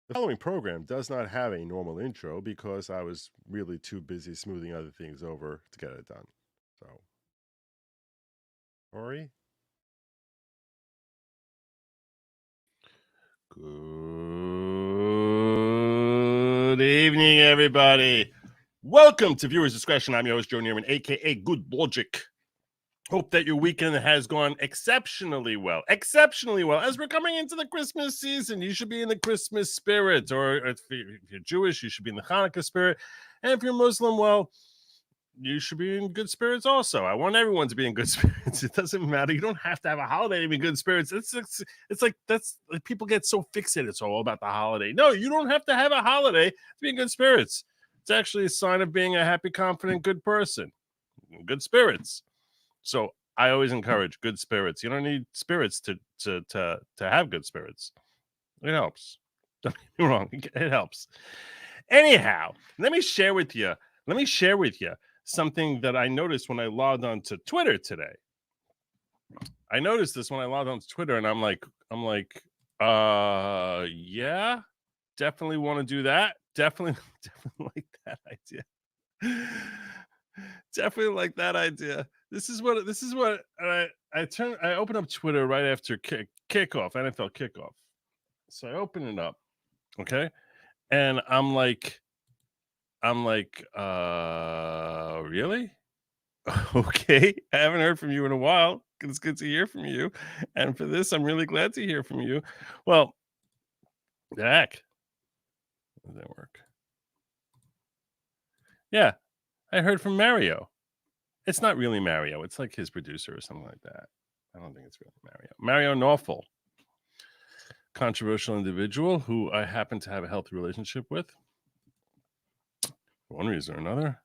The following program does not have a normal intro because I was really too busy smoothing other things over to get it done. So, Ori, good evening, everybody. Welcome to Viewers Discretion. I'm your host, Joe Neerman, aka Good Lawgic. Hope that your weekend has gone exceptionally well. Exceptionally well. As we're coming into the Christmas season, you should be in the Christmas spirit. Or if you're Jewish, you should be in the Hanukkah spirit. And if you're Muslim, well, you should be in good spirits also. I want everyone to be in good spirits. It doesn't matter. You don't have to have a holiday to be in good spirits. It's like that's like people get so fixated. It's all about the holiday. No, you don't have to have a holiday to be in good spirits. It's actually a sign of being a happy, confident, good person. Good spirits. So I always encourage good spirits. You don't need spirits to have good spirits. It helps. Don't get me wrong. It helps. Anyhow, let me share with you something that I noticed when I logged on to Twitter today. I noticed this when I logged on to Twitter, and I'm like, yeah, definitely want to do that. Definitely like that idea. Definitely like that idea. This is what I open up Twitter right after kickoff, NFL kickoff. So I open it up, okay? And I'm like, really? Okay. I haven't heard from you in a while. It's good to hear from you. And for this, I'm really glad to hear from you. Well, the heck. Does that work? Yeah. I heard from Mario. It's not really Mario. It's like his producer or something like that. I don't think it's really Mario. Mario Norfolk, controversial individual who I happen to have a healthy relationship with. For one reason or another.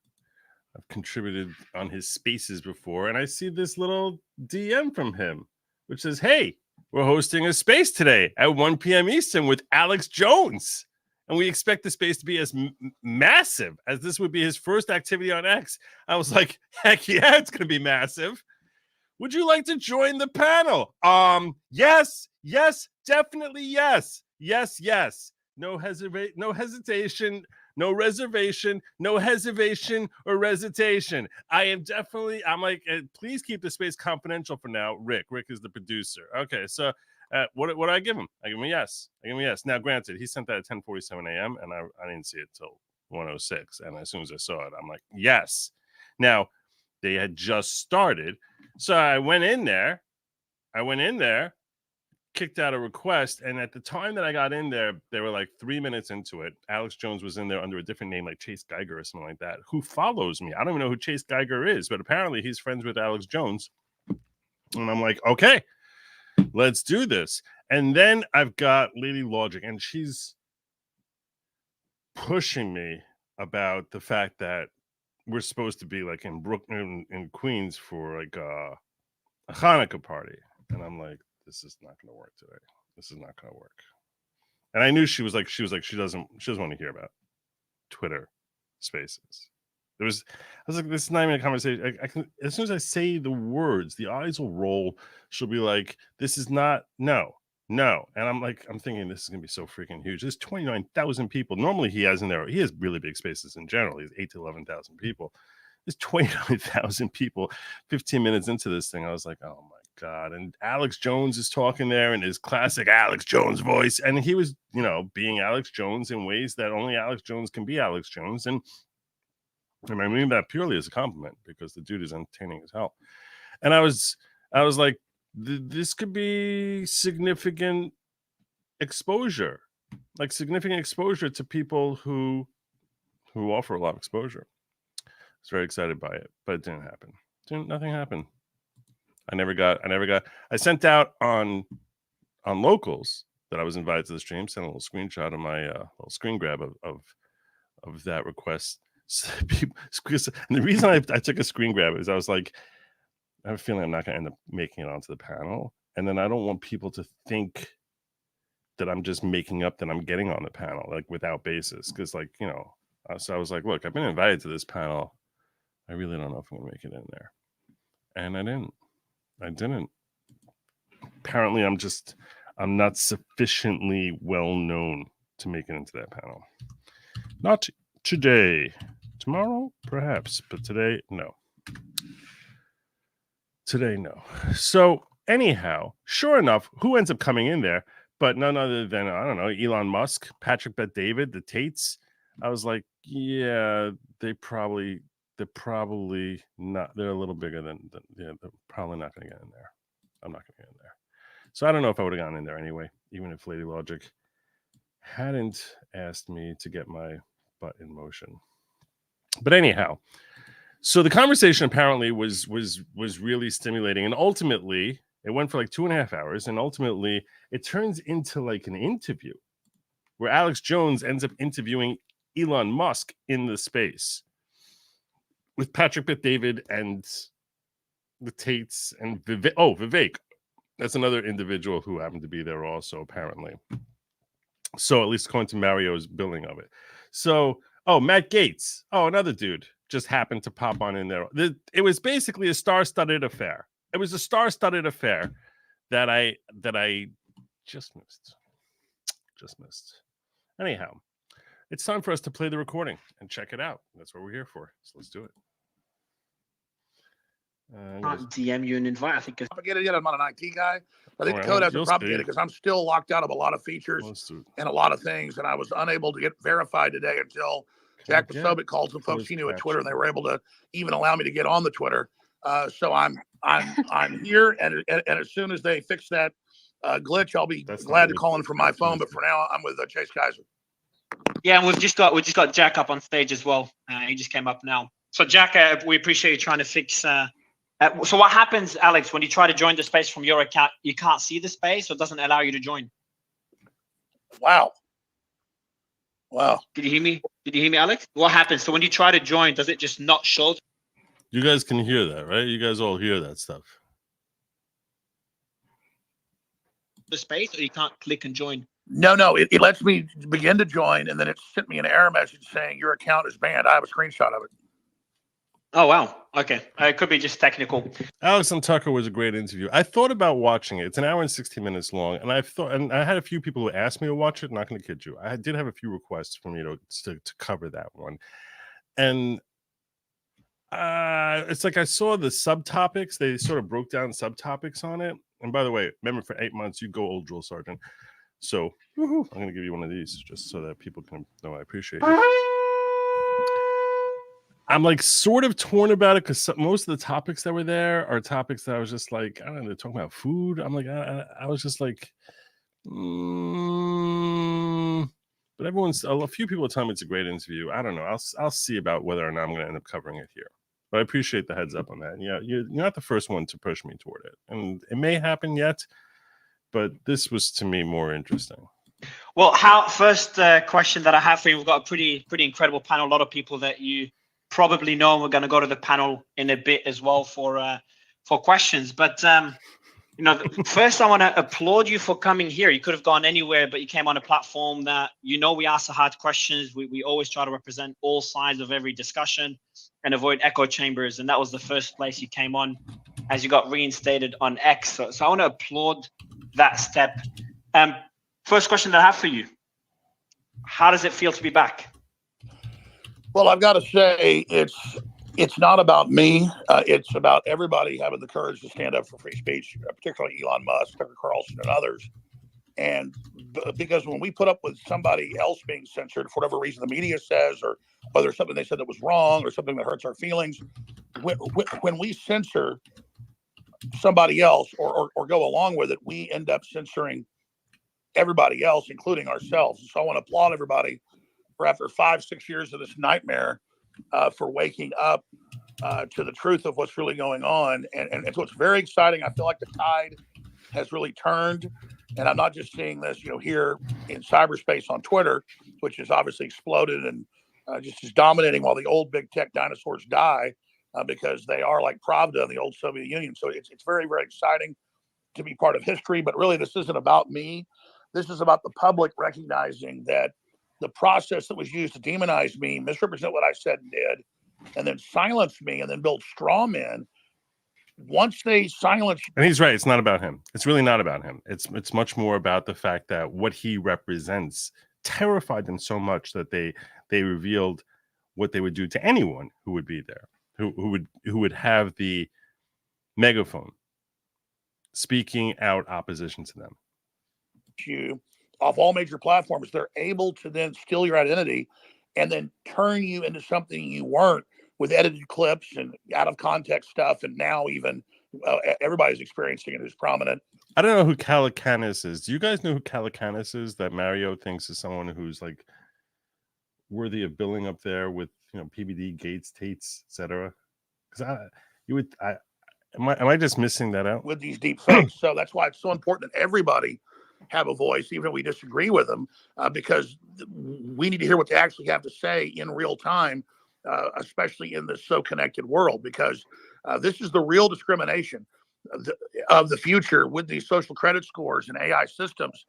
I've contributed on his spaces before, and I see this little DM from him, which says, "Hey, we're hosting a space today at 1 p.m. Eastern with Alex Jones. And we expect the space to be as massive as this would be his first activity on X." I was like, heck yeah, it's going to be massive. Would you like to join the panel? Yes, definitely yes. Yes. No hesitation, no reservation, no hesitation or resitation. I'm like, please keep the space confidential for now. Rick is the producer. Okay, so what do I give him? I give him a yes. Now, granted, he sent that at 10:47 a.m. and I didn't see it till 1:06. And as soon as I saw it, I'm like, yes. Now, they had just started. So I went in there, kicked out a request. And at the time that I got in there, they were like 3 minutes into it. Alex Jones was in there under a different name, like Chase Geiger or something like that, who follows me. I don't even know who Chase Geiger is, but apparently he's friends with Alex Jones. And I'm like, okay, let's do this. And then I've got Lady Lawgic, and she's pushing me about the fact that we're supposed to be like in Brooklyn, in Queens for like a Hanukkah party. And I'm like, this is not going to work today. This is not going to work. And I knew she doesn't want to hear about Twitter Spaces. I was like, this is not even a conversation. I can, as soon as I say the words, the eyes will roll. She'll be like, this is not, no. And I'm thinking this is going to be so freaking huge. There's 29,000 people. Normally he has really big spaces in general. He's 8 to 11,000 people. There's 29,000 people. 15 minutes into this thing, I was like, oh my God. And Alex Jones is talking there in his classic Alex Jones voice. And he was, being Alex Jones in ways that only Alex Jones can be Alex Jones. And I mean that purely as a compliment because the dude is entertaining as hell. And I was like, this could be significant exposure to people who offer a lot of exposure. I was very excited by it, but it didn't happen. Nothing happened. I sent out on locals that I was invited to the stream, sent a little screenshot of my little screen grab of that request. And the reason I took a screen grab is I was like, I have a feeling I'm not going to end up making it onto the panel. And then I don't want people to think that I'm just making up that I'm getting on the panel, like without basis. Because so I was like, look, I've been invited to this panel. I really don't know if I'm going to make it in there. And I didn't. Apparently I'm not sufficiently well known to make it into that panel. Not today. Tomorrow, perhaps, but today, no. Today, no. So anyhow, sure enough, who ends up coming in there? But none other than, I don't know, Elon Musk, Patrick Bet-David, the Tates. I was like, yeah, they're probably not. They're a little bigger than they're probably not going to get in there. I'm not going to get in there. So I don't know if I would have gone in there anyway, even if Lady Lawgic hadn't asked me to get my butt in motion. But anyhow, so the conversation apparently was really stimulating, and ultimately it went for like 2.5 hours, and ultimately it turns into like an interview where Alex Jones ends up interviewing Elon Musk in the space with Patrick Bet-David and the Tates and Vivek. That's another individual who happened to be there also, apparently. So at least according to Mario's billing of it. So, Matt Gaetz. Another dude just happened to pop on in there. It was basically a star-studded affair. It was a star-studded affair that I just missed. Anyhow, it's time for us to play the recording and check it out. That's what we're here for. So let's do it. Can't DM you an invite. I think propagated yet. I'm not an IT guy. I think the code hasn't propagated because I'm still locked out of a lot of features and a lot of things, and I was unable to get verified today until Jack Posobiec called some folks he knew at Twitter, and they were able to even allow me to get on the Twitter. So I'm here, and as soon as they fix that glitch, I'll be glad to call in from my phone. But for now, I'm with Chase Kaiser. Yeah, and we've just got Jack up on stage as well. He just came up now. So Jack, we appreciate you trying to fix. So what happens, Alex, when you try to join the space from your account? You can't see the space, or it doesn't allow you to join? Wow. Did you hear me, Alex? What happens? So when you try to join, does it just not show? You guys can hear that, right? You guys all hear that stuff. The space, or you can't click and join? No. It lets me begin to join, and then it sent me an error message saying your account is banned. I have a screenshot of it. Oh, wow. Okay. It could be just technical. Alex and Tucker was a great interview. I thought about watching it. It's an hour and 16 minutes long. And I had a few people who asked me to watch it. I'm not going to kid you. I did have a few requests for me to cover that one. And it's like I saw the subtopics. They sort of broke down subtopics on it. And by the way, remember, for 8 months, you go old drill sergeant. So I'm going to give you one of these just so that people can know I appreciate it. I'm like sort of torn about it because most of the topics that were there are topics that I was just like, I don't know, they're talking about food. I'm like, I was just like, but a few people are telling me it's a great interview. I don't know. I'll see about whether or not I'm going to end up covering it here. But I appreciate the heads up on that. And yeah, you're not the first one to push me toward it. And it may happen yet, but this was to me more interesting. Well, first question that I have for you, we've got a pretty incredible panel. A lot of people that you probably know. We're going to go to the panel in a bit as well for questions. But first I want to applaud you for coming here. You could have gone anywhere, but you came on a platform that we ask the hard questions. We always try to represent all sides of every discussion and avoid echo chambers. And that was the first place you came on as you got reinstated on X. So I want to applaud that step. First question that I have for you: how does it feel to be back? Well, I've got to say it's not about me. It's about everybody having the courage to stand up for free speech, particularly Elon Musk, Tucker Carlson, and others. And because when we put up with somebody else being censored for whatever reason the media says, or whether something they said that was wrong or something that hurts our feelings, when we censor somebody else or go along with it, we end up censoring everybody else, including ourselves. So I want to applaud everybody for, after 5-6 years of this nightmare, for waking up to the truth of what's really going on. And so it's very exciting. I feel like the tide has really turned. And I'm not just seeing this, here in cyberspace on Twitter, which has obviously exploded and just is dominating while the old big tech dinosaurs die, because they are like Pravda in the old Soviet Union. So it's very, very exciting to be part of history. But really, this isn't about me. This is about the public recognizing that the process that was used to demonize me, misrepresent what I said and did, and then silence me and then build straw men. Once they silence, and he's right, it's not about him. It's really not about him. It's much more about the fact that what he represents terrified them so much that they revealed what they would do to anyone who would be there, who would have the megaphone speaking out opposition to them. You off all major platforms, they're able to then steal your identity and then turn you into something you weren't with edited clips and out of context stuff. And now even everybody's experiencing it who's prominent. I don't know who Calicanis is. Do you guys know who Calicanis is? That Mario thinks is someone who's like worthy of billing up there with, you know, PBD, Gates, Tates, etc. Because am I just missing that out with these deep fakes? So that's why it's so important that everybody have a voice, even if we disagree with them, because we need to hear what they actually have to say in real time, especially in this so connected world, because this is the real discrimination of the future with these social credit scores and AI systems,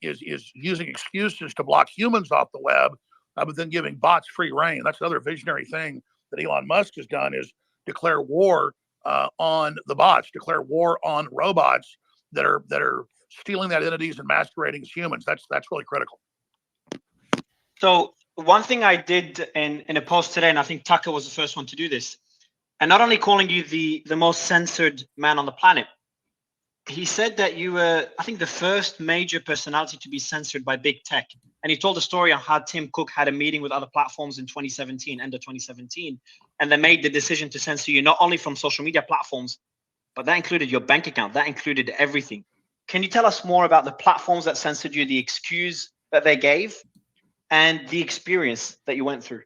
is using excuses to block humans off the web, but then giving bots free reign. That's another visionary thing that Elon Musk has done, is declare war on the bots, declare war on robots that are stealing the identities and masquerading as humans. That's really critical. So one thing I did in a post today, and I think Tucker was the first one to do this, and not only calling you the most censored man on the planet, he said that you were, I think, the first major personality to be censored by big tech. And he told a story on how Tim Cook had a meeting with other platforms in 2017, end of 2017, and they made the decision to censor you not only from social media platforms, but that included your bank account, that included everything. Can you tell us more about the platforms that censored you, the excuse that they gave, and the experience that you went through?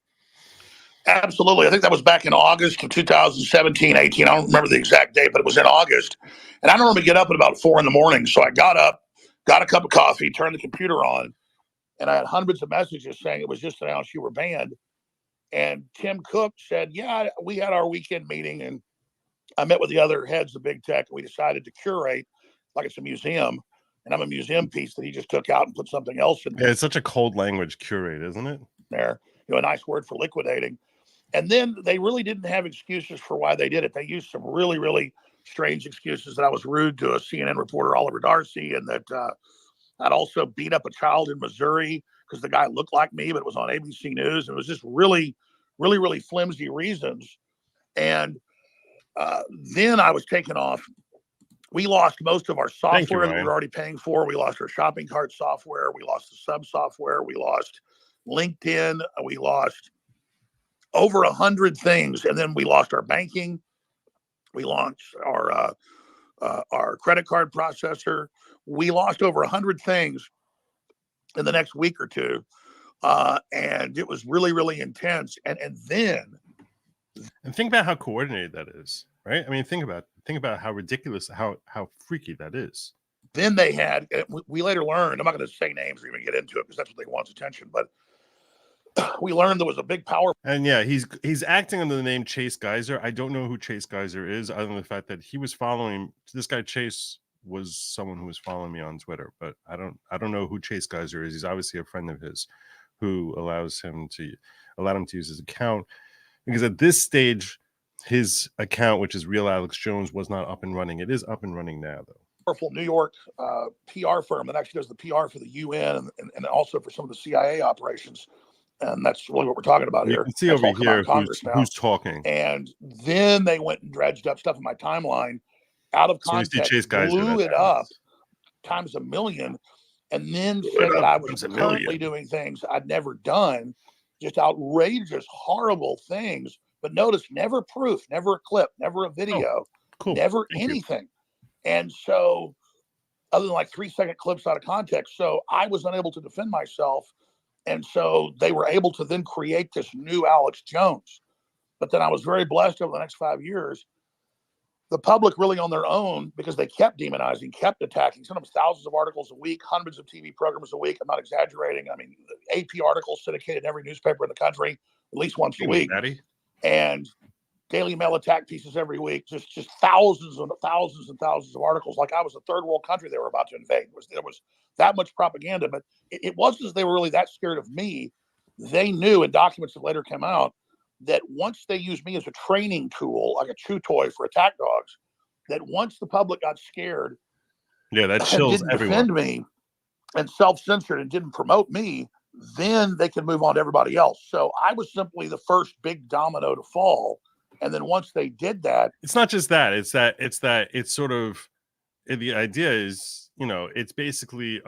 Absolutely. I think that was back in August of 2017, 18. I don't remember the exact date, but it was in August. And I normally get up at about 4 a.m. So I got up, got a cup of coffee, turned the computer on, and I had hundreds of messages saying it was just announced you were banned. And Tim Cook said, yeah, we had our weekend meeting, and I met with the other heads of big tech, and we decided to curate like it's a museum, and I'm a museum piece that he just took out and put something else in there. Yeah, it's such a cold language, curate, isn't it? There, you know, a nice word for liquidating. And then they really didn't have excuses for why they did it. They used some really, really strange excuses that I was rude to a CNN reporter, Oliver Darcy, and that I'd also beat up a child in Missouri because the guy looked like me, but it was on ABC News. And it was just really, really, really flimsy reasons. And then I was taken off. We lost most of our software that we were already paying for. We lost our shopping cart software. We lost the sub software. We lost LinkedIn. We lost over 100 things. And then we lost our banking. We launched our credit card processor. We lost over 100 things in the next week or two. And it was really, really intense. And then. And think about how coordinated that is, right? I mean, think about how ridiculous, how freaky that is. Then they had, we later learned, I'm not going to say names or even get into it because that's what they want's attention, but we learned there was a big power. And yeah, he's acting under the name Chase Geyser. I don't know who Chase Geyser is, other than the fact that he was following this guy. Chase was someone who was following me on Twitter, but I don't know who Chase Geyser is. He's obviously a friend of his who allowed him to use his account, because at this stage his account, which is Real Alex Jones, was not up and running. It is up and running now, though. Powerful New York PR firm that actually does the PR for the UN and also for some of the CIA operations. And that's really what we're talking about here. You can see over here who's talking. And then they went and dredged up stuff in my timeline out of context, blew it up times a million, and then said that I was currently doing things I'd never done, just outrageous, horrible things. But notice, never proof, never a clip, never a video, never anything. And so, other than like 3-second clips out of context, so I was unable to defend myself. And so they were able to then create this new Alex Jones. But then I was very blessed over the next 5 years. The public really on their own, because they kept demonizing, kept attacking, sometimes thousands of articles a week, hundreds of TV programs a week. I'm not exaggerating. I mean, AP articles syndicated in every newspaper in the country at least once a week. And Daily Mail attack pieces every week, just thousands and thousands and thousands of articles. Like I was a third world country they were about to invade. There was that much propaganda, but it wasn't as they were really that scared of me. They knew, in documents that later came out, that once they used me as a training tool, like a chew toy for attack dogs, that once the public got scared, that chills didn't everyone. defend me, and self-censored and didn't promote me, then they can move on to everybody else. So I was simply the first big domino to fall. And then once they did that, it's not just that, it's sort of, the idea is, it's basically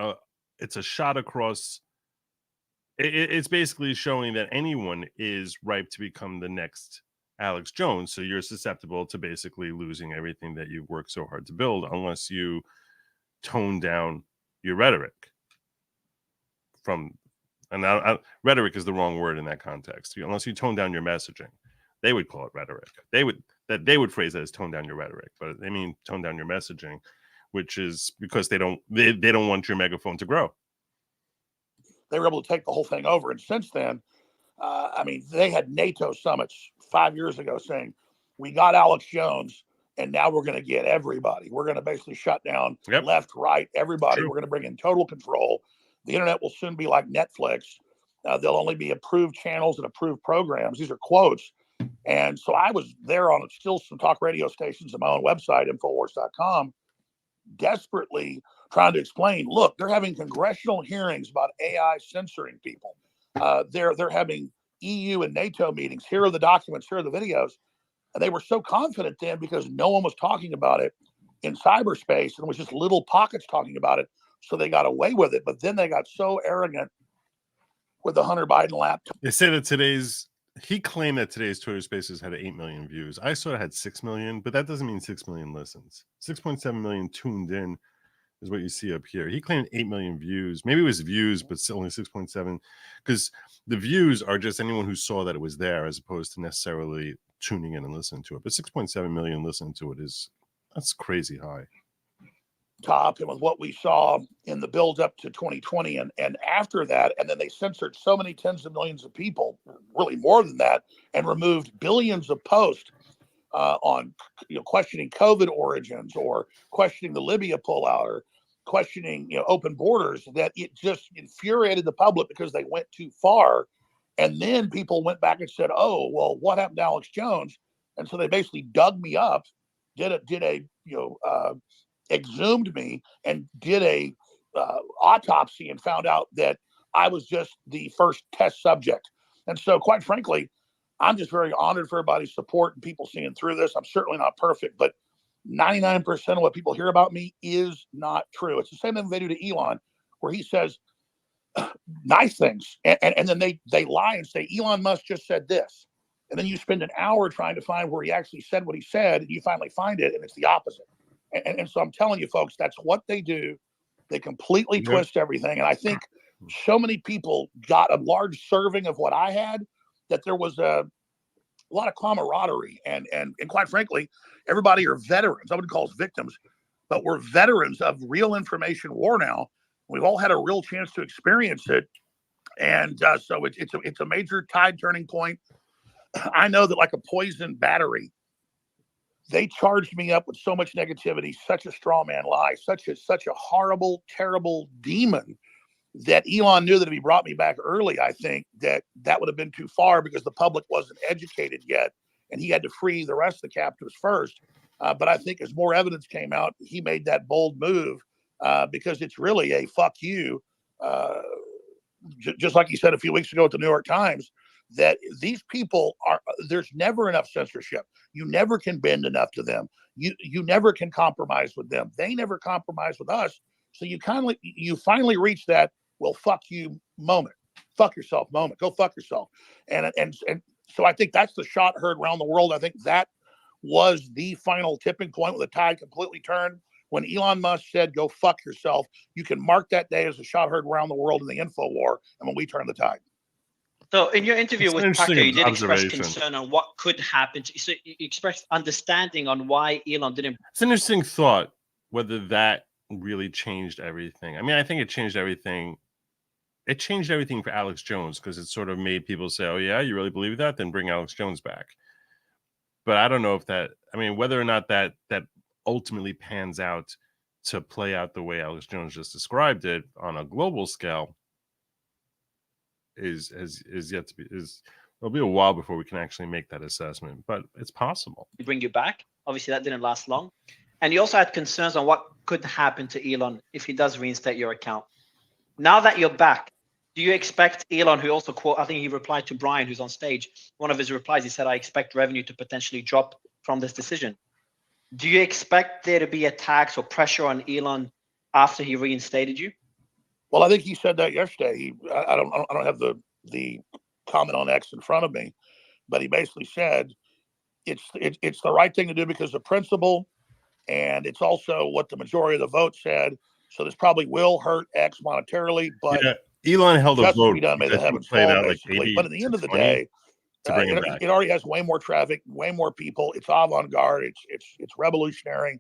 it's a shot across. It's basically showing that anyone is ripe to become the next Alex Jones. So you're susceptible to basically losing everything that you've worked so hard to build unless you tone down your rhetoric. Rhetoric is the wrong word in that context. Unless you tone down your messaging, they would call it rhetoric. They would phrase it as tone down your rhetoric, but they mean tone down your messaging, which is because they don't want your megaphone to grow. They were able to take the whole thing over. And since then, they had NATO summits 5 years ago saying, we got Alex Jones, and now we're going to get everybody. We're going to basically shut down left, right, everybody. True. We're going to bring in total control. The internet will soon be like Netflix. There'll only be approved channels and approved programs. These are quotes. And so I was there on still some talk radio stations on my own website, Infowars.com, desperately trying to explain, look, they're having congressional hearings about AI censoring people. They're having EU and NATO meetings. Here are the documents. Here are the videos. And they were so confident then because no one was talking about it in cyberspace and it was just little pockets talking about it. So they got away with it. But then they got so arrogant with the Hunter Biden laptop. They say that he claimed that today's Twitter Spaces had 8 million views. I saw it had 6 million, but that doesn't mean 6 million listens. 6.7 million tuned in is what you see up here. He claimed 8 million views. Maybe it was views, but still only 6.7, because the views are just anyone who saw that it was there as opposed to necessarily tuning in and listening to it. But 6.7 million listening to it that's crazy high. Top and with what we saw in the build up to 2020 and after that, and then they censored so many tens of millions of people, really more than that, and removed billions of posts on questioning COVID origins or questioning the Libya pullout or questioning open borders, that it just infuriated the public because they went too far. And then people went back and said, oh, well, what happened to Alex Jones? And so they basically dug me up, exhumed me and did a autopsy and found out that I was just the first test subject. And so quite frankly, I'm just very honored for everybody's support and people seeing through this. I'm certainly not perfect, but 99% of what people hear about me is not true. It's the same thing they do to Elon, where he says nice things. And then they lie and say, Elon Musk just said this. And then you spend an hour trying to find where he actually said what he said. And you finally find it. And it's the opposite. And so I'm telling you, folks, that's what they do. They completely twist everything. And I think so many people got a large serving of what I had that there was a lot of camaraderie. And quite frankly, everybody are veterans. I wouldn't call us victims, but we're veterans of real information war now. We've all had a real chance to experience it. And so it's a major tide turning point. I know that like a poison battery, they charged me up with so much negativity, such a straw man lie, such a horrible, terrible demon that Elon knew that if he brought me back early, I think that would have been too far because the public wasn't educated yet and he had to free the rest of the captives first. But I think as more evidence came out, he made that bold move because it's really a fuck you. Just like he said a few weeks ago at the New York Times, that these people there's never enough censorship. You never can bend enough to them. You never can compromise with them. They never compromise with us. So you finally reach that, well, fuck you moment. Fuck yourself moment. Go fuck yourself. And so I think that's the shot heard around the world. I think that was the final tipping point where the tide completely turned. When Elon Musk said, go fuck yourself, you can mark that day as a shot heard around the world in the info war. And when we turn the tide. So in your interview with Tucker, you did express concern on what could happen. So you expressed understanding on why Elon didn't. It's an interesting thought, whether that really changed everything. I mean, I think it changed everything. It changed everything for Alex Jones because it sort of made people say, oh, yeah, you really believe that? Then bring Alex Jones back. But I don't know if whether or not that ultimately pans out to play out the way Alex Jones just described it on a global scale. Is yet to be it'll be a while before we can actually make that assessment, but it's possible. Bring you back. Obviously, that didn't last long, and you also had concerns on what could happen to Elon if he does reinstate your account. Now that you're back, do you expect Elon, who also I think he replied to Brian, who's on stage, one of his replies, he said, I expect revenue to potentially drop from this decision. Do you expect there to be attacks or pressure on Elon after he reinstated you? Well, I think he said that yesterday. I don't have the comment on X in front of me, but he basically said it's the right thing to do because of principle, and it's also what the majority of the vote said. So this probably will hurt X monetarily, but Elon held a justice vote be done, may the heavens played fall, out like basically. 80 But at the end of the 20 day, to bring it back. it already has way more traffic, way more people. It's avant-garde. It's revolutionary.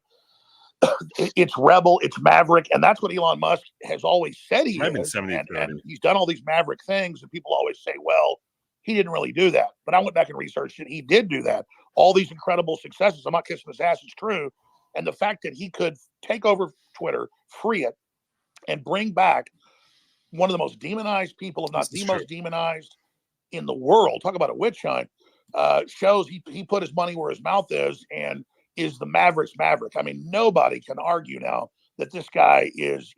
It's rebel. It's maverick, and that's what Elon Musk has always said he is. And he's done all these maverick things, and people always say, "Well, he didn't really do that." But I went back and researched it. He did do that. All these incredible successes. I'm not kissing his ass. It's true. And the fact that he could take over Twitter, free it, and bring back one of the most demonized people, if not the most demonized in the world. Talk about a witch hunt. Shows he put his money where his mouth is and is the Maverick's maverick. I mean, nobody can argue now that this guy is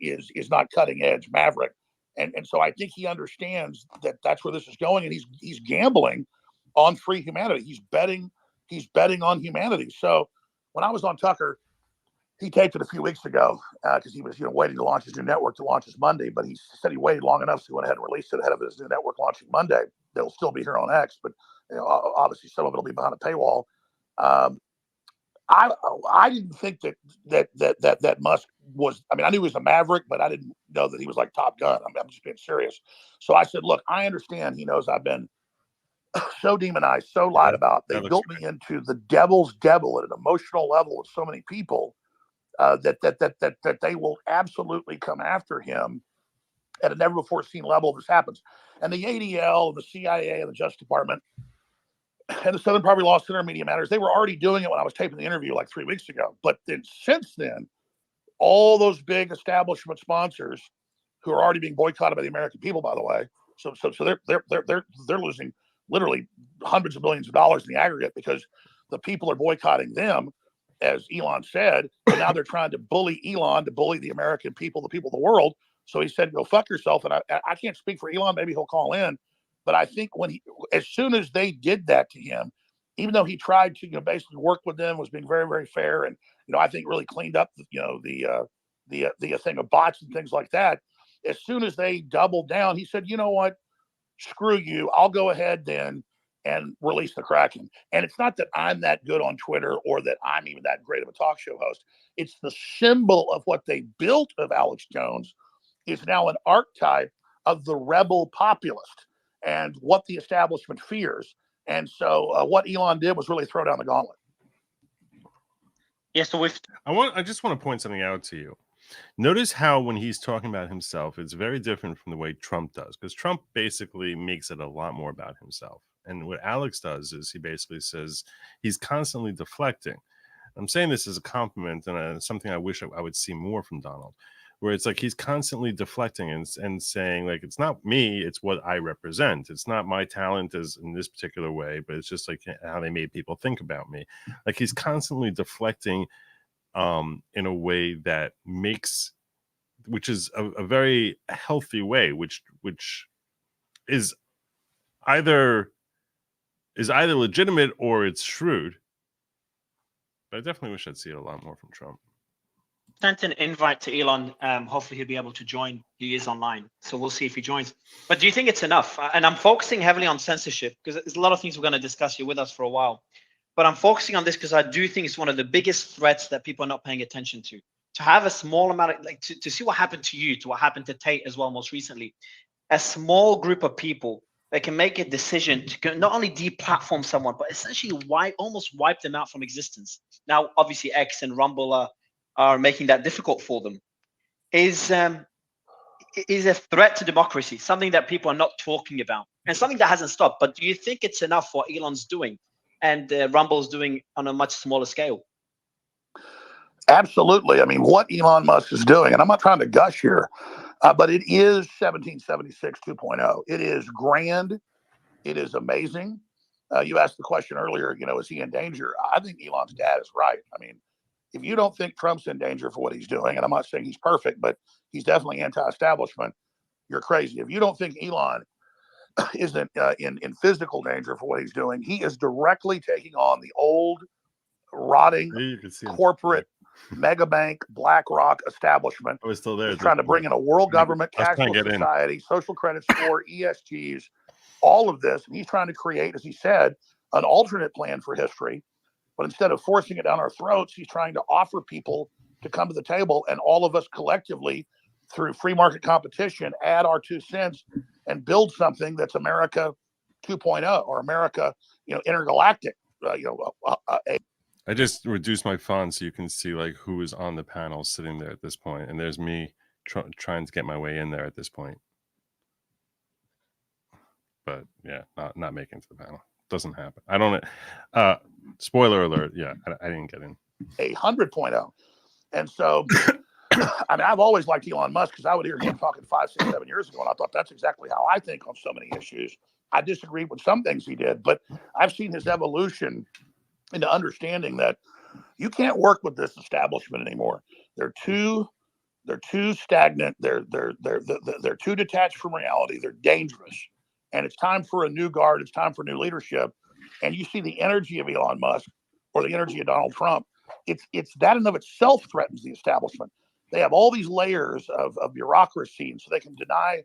not cutting edge maverick. And so I think he understands that that's where this is going, and he's gambling on free humanity. He's betting on humanity. So when I was on Tucker, he taped it a few weeks ago because he was waiting to launch his new network to launch his Monday. But he said he waited long enough, so he went ahead and released it ahead of his new network launching Monday. They'll still be here on X, but obviously some of it will be behind a paywall. I didn't think that Musk was. I mean, I knew he was a maverick, but I didn't know that he was like Top Gun. I mean, I'm just being serious. So I said, look, I understand. He knows I've been so demonized, so lied about. They built me into the devil's devil at an emotional level with so many people that they will absolutely come after him at a never before seen level if this happens. And the ADL, and the CIA, and the Justice Department, and the Southern Poverty Law Center, Media Matters, they were already doing it when I was taping the interview like 3 weeks ago. But then since then, all those big establishment sponsors who are already being boycotted by the American people, by the way, so they're losing literally hundreds of billions of dollars in the aggregate because the people are boycotting them, as Elon said, and now they're trying to bully Elon, to bully the American people, the people of the world. So he said, go fuck yourself. And I can't speak for Elon. Maybe he'll call in. But I think as soon as they did that to him, even though he tried to, basically work with them, was being very, very fair, and I think really cleaned up, the thing of bots and things like that. As soon as they doubled down, he said, you know what, screw you, I'll go ahead then and release the Kraken. And it's not that I'm that good on Twitter or that I'm even that great of a talk show host. It's the symbol of what they built of Alex Jones is now an archetype of the rebel populist and what the establishment fears. And so what Elon did was really throw down the gauntlet. Yeah, so I just want to point something out to you. Notice how when he's talking about himself, it's very different from the way Trump does, because Trump basically makes it a lot more about himself. And what Alex does is he basically says he's constantly deflecting. I'm saying this as a compliment and something I wish I would see more from Donald, where it's like he's constantly deflecting and saying, like, it's not me, it's what I represent. It's not my talent as in this particular way, but it's just like how they made people think about me. Like he's constantly deflecting in a way that makes, which is a very healthy way, which is either legitimate or it's shrewd. But I definitely wish I'd see it a lot more from Trump. Sent an invite to Elon. Hopefully he'll be able to join. He is online, so we'll see if he joins. But do you think it's enough? And I'm focusing heavily on censorship because there's a lot of things we're going to discuss here with us for a while. But I'm focusing on this because I do think it's one of the biggest threats that people are not paying attention to. To have a small amount of, to see what happened to you, to what happened to Tate as well most recently, a small group of people that can make a decision to not only deplatform someone, but essentially almost wipe them out from existence. Now, obviously, X and Rumble are making that difficult for them. Is a threat to democracy, something that people are not talking about, and something that hasn't stopped. But do you think it's enough what Elon's doing and Rumble's doing on a much smaller scale? Absolutely. I mean, what Elon Musk is doing, and I'm not trying to gush here, but it is 1776 2.0. It is grand. It is amazing. You asked the question earlier, is he in danger? I think Elon's dad is right. I mean, if you don't think Trump's in danger for what he's doing, and I'm not saying he's perfect, but he's definitely anti-establishment, you're crazy. If you don't think Elon isn't in physical danger for what he's doing, he is directly taking on the old, rotting, corporate mega bank BlackRock establishment. I was still there. He's trying to bring in a world government, cashless society, social credit score, ESGs, all of this. And he's trying to create, as he said, an alternate plan for history. But instead of forcing it down our throats, he's trying to offer people to come to the table, and all of us collectively, through free market competition, add our 2 cents and build something that's America 2.0 or America, intergalactic. I just reduced my font so you can see like who is on the panel sitting there at this point, and there's me trying to get my way in there at this point. But yeah, not making it to the panel. Doesn't happen. I don't. Spoiler alert. Yeah, I didn't get in. 100.0, and so I mean, I've always liked Elon Musk because I would hear him talking 5, 6, 7 years ago, and I thought that's exactly how I think on so many issues. I disagreed with some things he did, but I've seen his evolution into understanding that you can't work with this establishment anymore. They're too stagnant. They're too detached from reality. They're dangerous, and it's time for a new guard. It's time for new leadership. And you see the energy of Elon Musk or the energy of Donald Trump. It's that in and of itself threatens the establishment. They have all these layers of bureaucracy, and so they can deny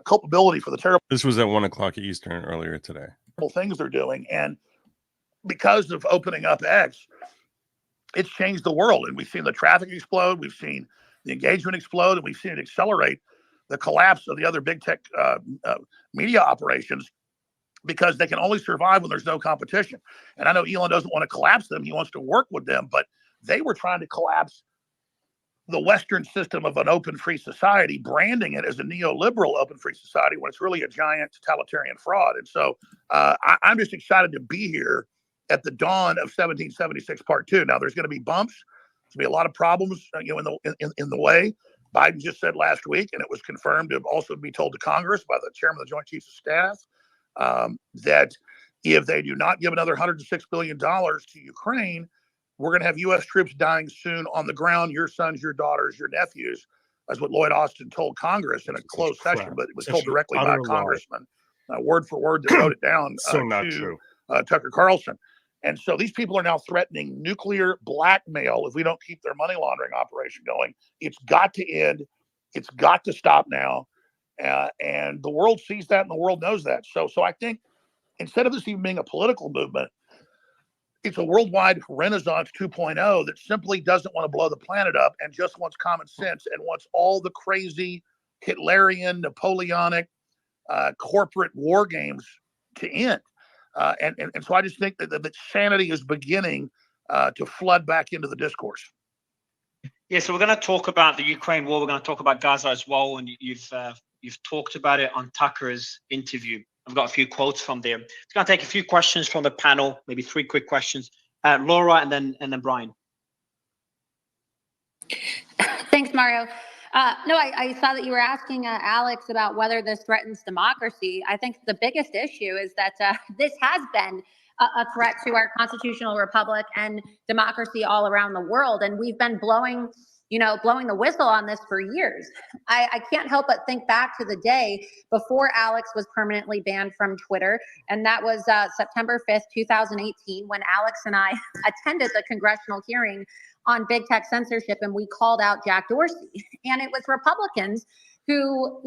culpability for the terrible. This was at 1:00 Eastern earlier today. Things they're doing, and because of opening up X, it's changed the world, and we've seen the traffic explode, we've seen the engagement explode, and we've seen it accelerate the collapse of the other big tech media operations because they can only survive when there's no competition. And I know Elon doesn't want to collapse them; he wants to work with them, but they were trying to collapse the Western system of an open free society, branding it as a neoliberal open free society when it's really a giant totalitarian fraud. And so I'm just excited to be here at the dawn of 1776 Part 2. Now, there's going to be bumps. There's going to be a lot of problems in the way. Biden just said last week, and it was confirmed to also be told to Congress by the chairman of the Joint Chiefs of Staff, that if they do not give another $106 billion to Ukraine, we're going to have U.S. troops dying soon on the ground, your sons, your daughters, your nephews. That's what Lloyd Austin told Congress in a closed session, but it was told directly by a congressman, word for word, that wrote it down to Tucker Carlson. And so these people are now threatening nuclear blackmail if we don't keep their money laundering operation going. It's got to end. It's got to stop now. And the world sees that, and the world knows that. So I think instead of this even being a political movement, it's a worldwide Renaissance 2.0 that simply doesn't want to blow the planet up and just wants common sense and wants all the crazy Hitlerian, Napoleonic, corporate war games to end. And so I just think that sanity is beginning to flood back into the discourse. Yeah, so we're going to talk about the Ukraine war. We're going to talk about Gaza as well, and you've talked about it on Tucker's interview. I've got a few quotes from there. It's going to take a few questions from the panel, maybe 3 quick questions. Laura, and then Brian. Thanks, Mario. No, I saw that you were asking Alex about whether this threatens democracy. I think the biggest issue is that this has been a threat to our constitutional republic and democracy all around the world. And we've been blowing the whistle on this for years. I can't help but think back to the day before Alex was permanently banned from Twitter. And that was September 5th, 2018, when Alex and I attended the congressional hearing on big tech censorship, and we called out Jack Dorsey. And it was Republicans who,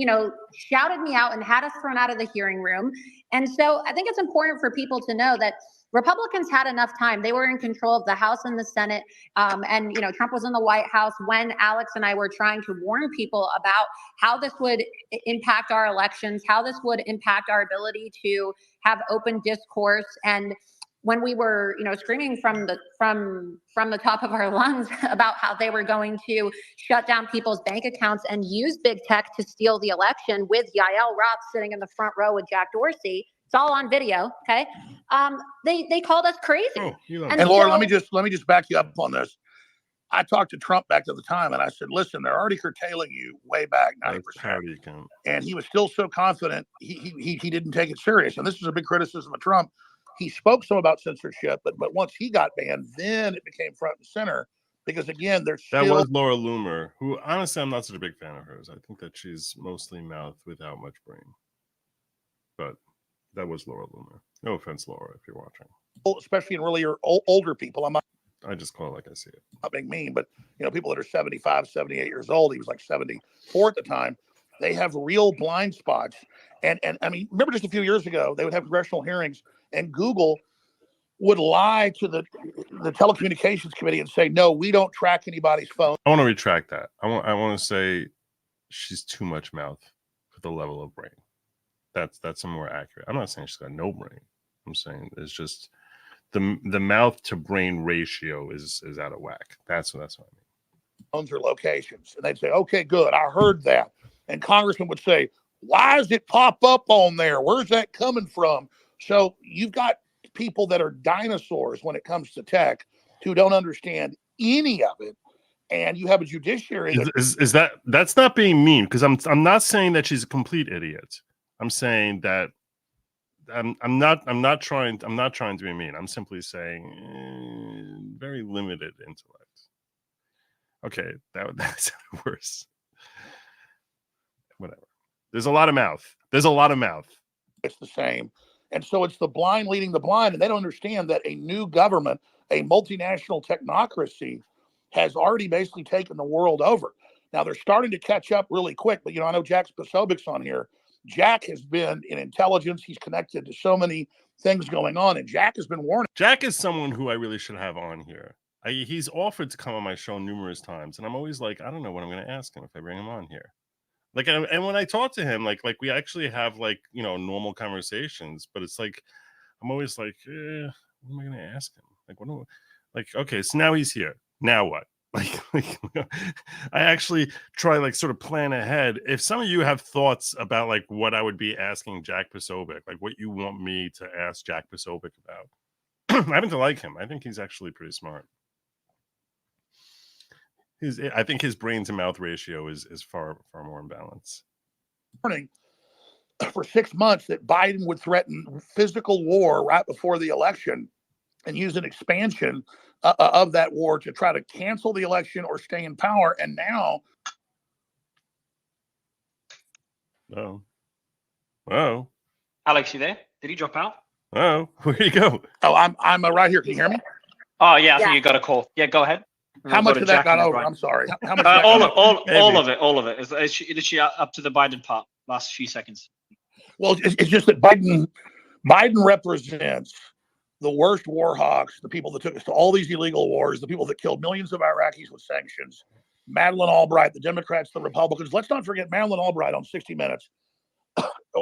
shouted me out and had us thrown out of the hearing room. And so I think it's important for people to know that Republicans had enough time. They were in control of the House and the Senate. And Trump was in the White House when Alex and I were trying to warn people about how this would impact our elections, how this would impact our ability to have open discourse. And when we were, screaming from the top of our lungs about how they were going to shut down people's bank accounts and use big tech to steal the election, with Yael Roth sitting in the front row with Jack Dorsey, it's all on video. Okay, they called us crazy. And Laura, let me just back you up on this. I talked to Trump back at the time, and I said, "Listen, they're already curtailing you way back 90%." And he was still so confident he didn't take it serious. And this is a big criticism of Trump. He spoke some about censorship, but once he got banned, then it became front and center. because again, there's That still was Laura Loomer, who honestly I'm not such a big fan of hers. I think that she's mostly mouth without much brain. But that was Laura Loomer. No offense, Laura, if you're watching. especially in really older people. I just call it like I see it. Not being mean, but people that are 75, 78 years old. He was like 74 at the time. They have real blind spots. And I mean, remember just a few years ago, they would have congressional hearings and Google would lie to the telecommunications committee and say, no, we don't track anybody's phone. I want to retract that. I want to say she's too much mouth for the level of brain. That's a more accurate. I'm not saying she's got no brain. I'm saying it's just the mouth to brain ratio is out of whack. That's what I mean. Phones or locations. And they'd say, okay, good. I heard that. And Congressman would say, why does it pop up on there? Where's that coming from? So you've got people that are dinosaurs when it comes to tech who don't understand any of it. And you have a judiciary. That's not being mean, because I'm not saying that she's a complete idiot. I'm saying that I'm not trying to be mean. I'm simply saying very limited intellect. Okay, that's worse. Whatever. There's a lot of mouth. It's the same. And so it's the blind leading the blind. And they don't understand that a new government, a multinational technocracy, has already basically taken the world over. Now they're starting to catch up really quick. But, I know Jack Posobiec's on here. Jack has been in intelligence. He's connected to so many things going on. And Jack has been warning. Jack is someone who I really should have on here. He's offered to come on my show numerous times. And I'm always like, I don't know what I'm going to ask him if I bring him on here. Like, and when I talk to him, like we actually have normal conversations, but it's like, I'm always like, what am I going to ask him? Okay, so now he's here. Now what? I actually try sort of plan ahead. If some of you have thoughts about what I would be asking Jack Posobiec, what you want me to ask Jack Posobiec about, I happen to like him. I think he's actually pretty smart. I think his brain to mouth ratio is far more in balance. For 6 months that Biden would threaten physical war right before the election and use an expansion of that war to try to cancel the election or stay in power. And now. Oh. Alex, you there? Did he drop out? Oh, where'd he go? Oh, I'm right here. Can you hear me? Oh, yeah. I think you got a call. Yeah, go ahead. How much of that got over? I'm sorry. How much? All of it. Is she up to the Biden part? Last few seconds. Well, it's just that Biden represents the worst Warhawks, the people that took us to all these illegal wars, the people that killed millions of Iraqis with sanctions. Madeleine Albright, the Democrats, the Republicans. Let's not forget Madeleine Albright on 60 Minutes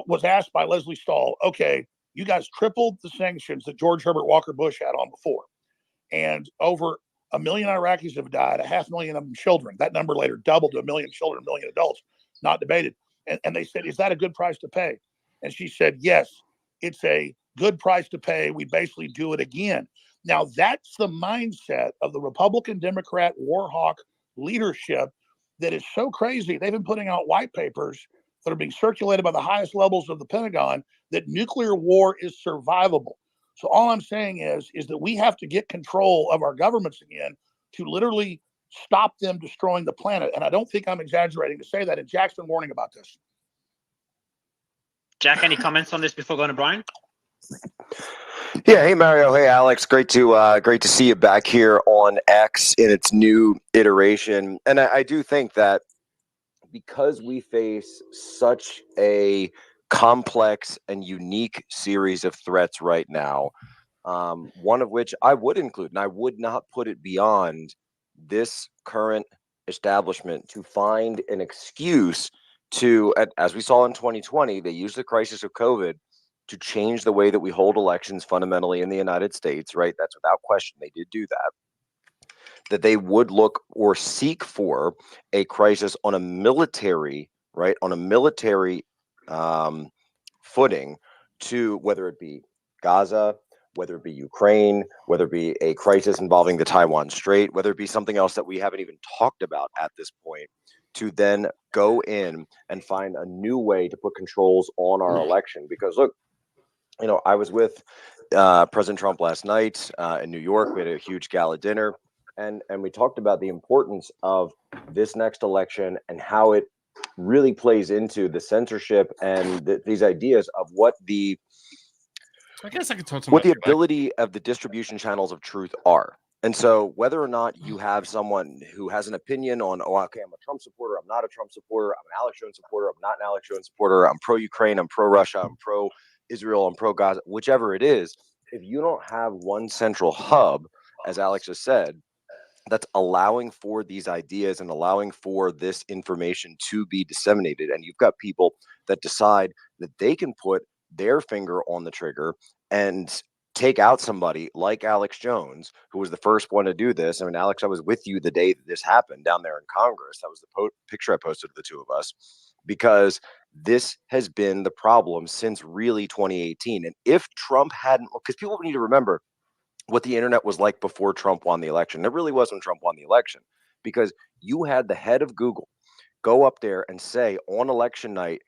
was asked by Leslie Stahl, okay, you guys tripled the sanctions that George Herbert Walker Bush had on before. And over 1 million Iraqis have died, 500,000 of them children. That number later doubled to 1 million children, 1 million adults, not debated. And they said, is that a good price to pay? And she said, yes, it's a good price to pay. We basically do it again. Now, that's the mindset of the Republican Democrat Warhawk leadership that is so crazy. They've been putting out white papers that are being circulated by the highest levels of the Pentagon that nuclear war is survivable. So all I'm saying is that we have to get control of our governments again to literally stop them destroying the planet. And I don't think I'm exaggerating to say that. And Jack's been warning about this. Jack, any comments on this before going to Brian? Yeah, hey Mario, hey Alex, great to see you back here on X in its new iteration. And I do think that because we face such a complex and unique series of threats right now, one of which I would include, and I would not put it beyond this current establishment to find an excuse to, as we saw in 2020, they used the crisis of COVID to change the way that we hold elections fundamentally in the United States, right? That's without question. They did do that they would look or seek for a crisis on a military, right? On a military footing to, whether it be Gaza, whether it be Ukraine, whether it be a crisis involving the Taiwan Strait, whether it be something else that we haven't even talked about at this point, to then go in and find a new way to put controls on our election. Because look, I was with President Trump last night in New York. We had a huge gala dinner. and we talked about the importance of this next election and how it really plays into the censorship and these ideas of what the I guess I could talk to what the ability of the distribution channels of truth are. And so whether or not you have someone who has an opinion on, oh, okay, I'm a Trump supporter, I'm not a Trump supporter, I'm an Alex Jones supporter, I'm not an Alex Jones supporter, I'm pro-Ukraine, I'm pro-Russia, I'm pro-Israel, I'm pro-Gaza, whichever it is, if you don't have one central hub, as Alex just said, that's allowing for these ideas and allowing for this information to be disseminated, and you've got people that decide that they can put their finger on the trigger and take out somebody like Alex Jones, who was the first one to do this. I mean, Alex, I was with you the day that this happened down there in Congress. That was the picture I posted of the two of us, because this has been the problem since really 2018. And if Trump hadn't, because people need to remember what the internet was like before Trump won the election. It really was when Trump won the election, because you had the head of Google go up there and say on election night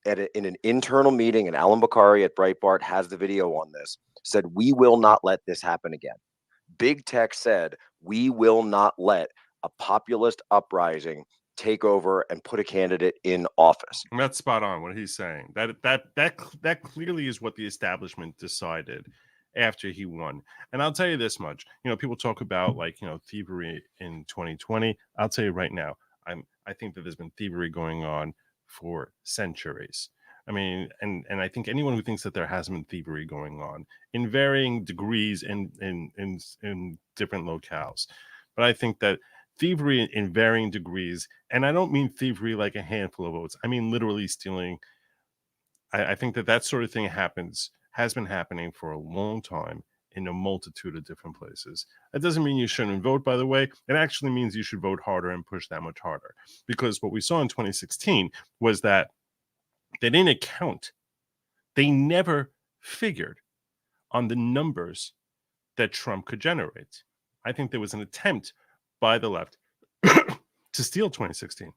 in an internal meeting, and Alan Bakari at Breitbart has the video on this, said, we will not let this happen again. Big tech said, we will not let a populist uprising take over and put a candidate in office. And that's spot on what he's saying. That clearly is what the establishment decided after he won. And I'll tell you this much, people talk about thievery in 2020. I'll tell you right now, I think that there's been thievery going on for centuries. I mean, and I think anyone who thinks that there hasn't been thievery going on in varying degrees in different locales, but I think that thievery in varying degrees, and I don't mean thievery like a handful of votes, I mean literally stealing. I think that sort of thing has been happening for a long time in a multitude of different places. That doesn't mean you shouldn't vote, by the way. It actually means you should vote harder and push that much harder. Because what we saw in 2016 was that they didn't account. They never figured on the numbers that Trump could generate. I think there was an attempt by the left to steal 2016.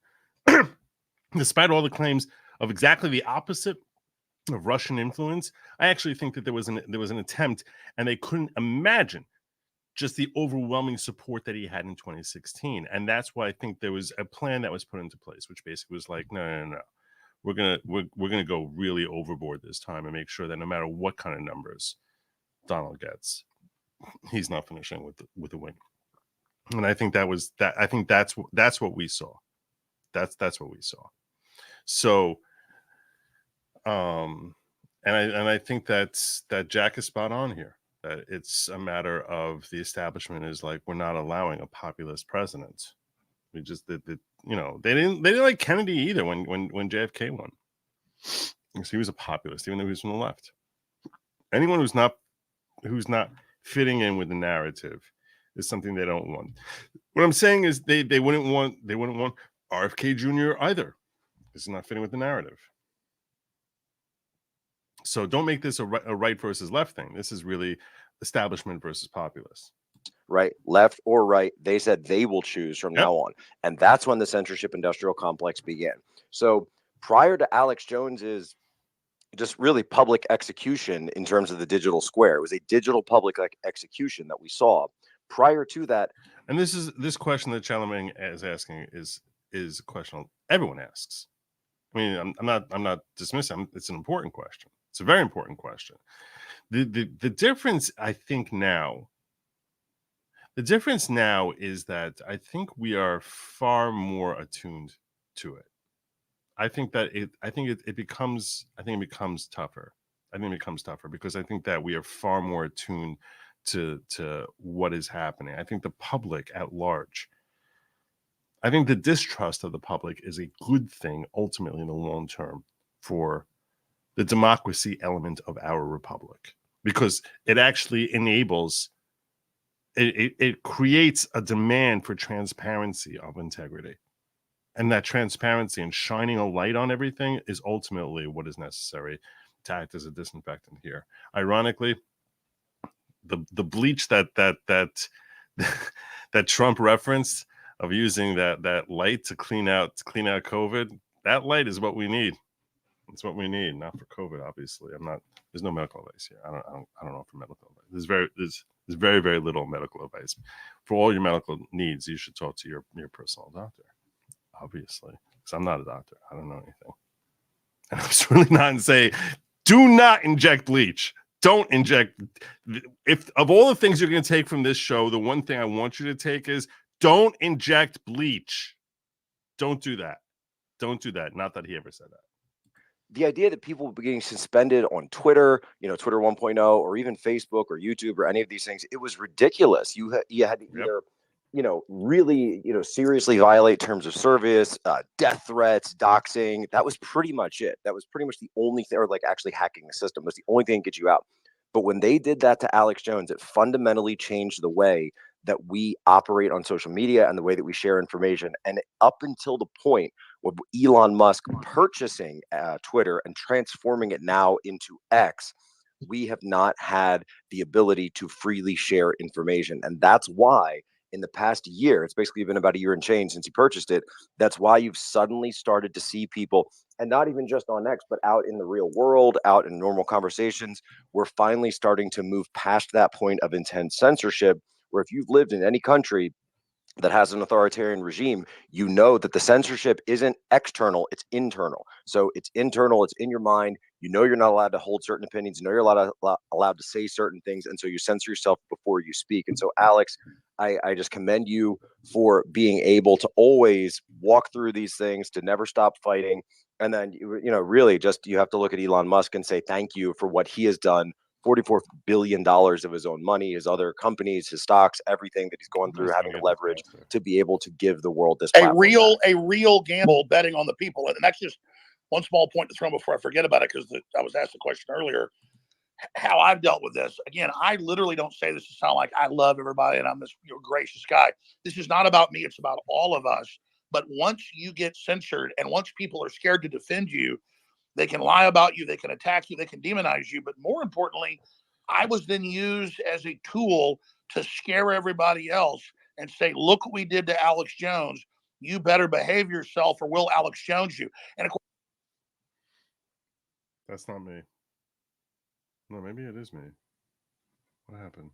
Despite all the claims of exactly the opposite of Russian influence, I actually think that there was an attempt, and they couldn't imagine just the overwhelming support that he had in 2016. And that's why I think there was a plan that was put into place, which basically was like, no. We're gonna go really overboard this time and make sure that no matter what kind of numbers Donald gets, he's not finishing with a win. And I think that's what we saw. That's what we saw. So, and I think that Jack is spot on here. That it's a matter of the establishment is like, we're not allowing a populist president. We just they didn't like Kennedy either when JFK won. Because he was a populist, even though he was from the left. Anyone who's not fitting in with the narrative is something they don't want. What I'm saying is they wouldn't want RFK Jr. either. This is not fitting with the narrative. So don't make this a right versus left thing. This is really establishment versus populist. Right, left or right, they said they will choose from now on. And that's when the censorship industrial complex began. So prior to Alex Jones's just really public execution in terms of the digital square, it was a digital public execution that we saw. Prior to that, and this question that Charlemagne is asking is a question everyone asks. I mean, I'm not dismissing. It's an important question. It's a very important question. The difference, I think now. The difference now is that I think we are far more attuned to it. I think it becomes tougher. I think it becomes tougher because I think that we are far more attuned to what is happening. I think the public at large, I think the distrust of the public is a good thing ultimately in the long term for the democracy element of our republic, because it actually enables it creates a demand for transparency of integrity. And that transparency and shining a light on everything is ultimately what is necessary to act as a disinfectant here. Ironically, the bleach that Trump referenced of using that light to clean out COVID, that light is what we need. It's what we need, not for COVID, obviously. There's no medical advice here. I don't know for medical advice. There's There's very, very little medical advice. For all your medical needs, you should talk to your personal doctor, obviously, because I'm not a doctor. I don't know anything. And I'm certainly not say, do not inject bleach. Don't inject. If of all the things you're going to take from this show, the one thing I want you to take is don't inject bleach. Don't do that. Don't do that. Not that he ever said that. The idea that people were getting suspended on Twitter, Twitter 1.0, or even Facebook or YouTube or any of these things, it was ridiculous. You had to either, really, seriously violate terms of service, death threats, doxing. That was pretty much it. That was pretty much the only thing, or like actually hacking the system was the only thing that gets you out. But when they did that to Alex Jones, it fundamentally changed the way that we operate on social media and the way that we share information. And up until the point of Elon Musk purchasing Twitter and transforming it now into X, we have not had the ability to freely share information. And that's why in the past year, it's basically been about a year and change since he purchased it. That's why you've suddenly started to see people, and not even just on X, but out in the real world, out in normal conversations. We're finally starting to move past that point of intense censorship, where if you've lived in any country that has an authoritarian regime, you know that the censorship isn't external, it's internal. So it's internal, it's in your mind. You're not allowed to hold certain opinions. You're allowed to say certain things. And so you censor yourself before you speak. And so, Alex, I just commend you for being able to always walk through these things, to never stop fighting. And then, really just, you have to look at Elon Musk and say thank you for what he has done. $44 billion of his own money, his other companies, his stocks, everything that he's going through, having to leverage to be able to give the world this a real gamble betting on the people. And that's just one small point to throw before I forget about it, because I was asked the question earlier, how I've dealt with this. Again, I literally don't say this to sound like I love everybody and I'm this gracious guy. This is not about me. It's about all of us. But once you get censored and once people are scared to defend you, they can lie about you, they can attack you, they can demonize you. But more importantly, I was then used as a tool to scare everybody else and say, look what we did to Alex Jones. You better behave yourself or we'll Alex Jones you. And of course, that's not me. No, maybe it is me. What happened?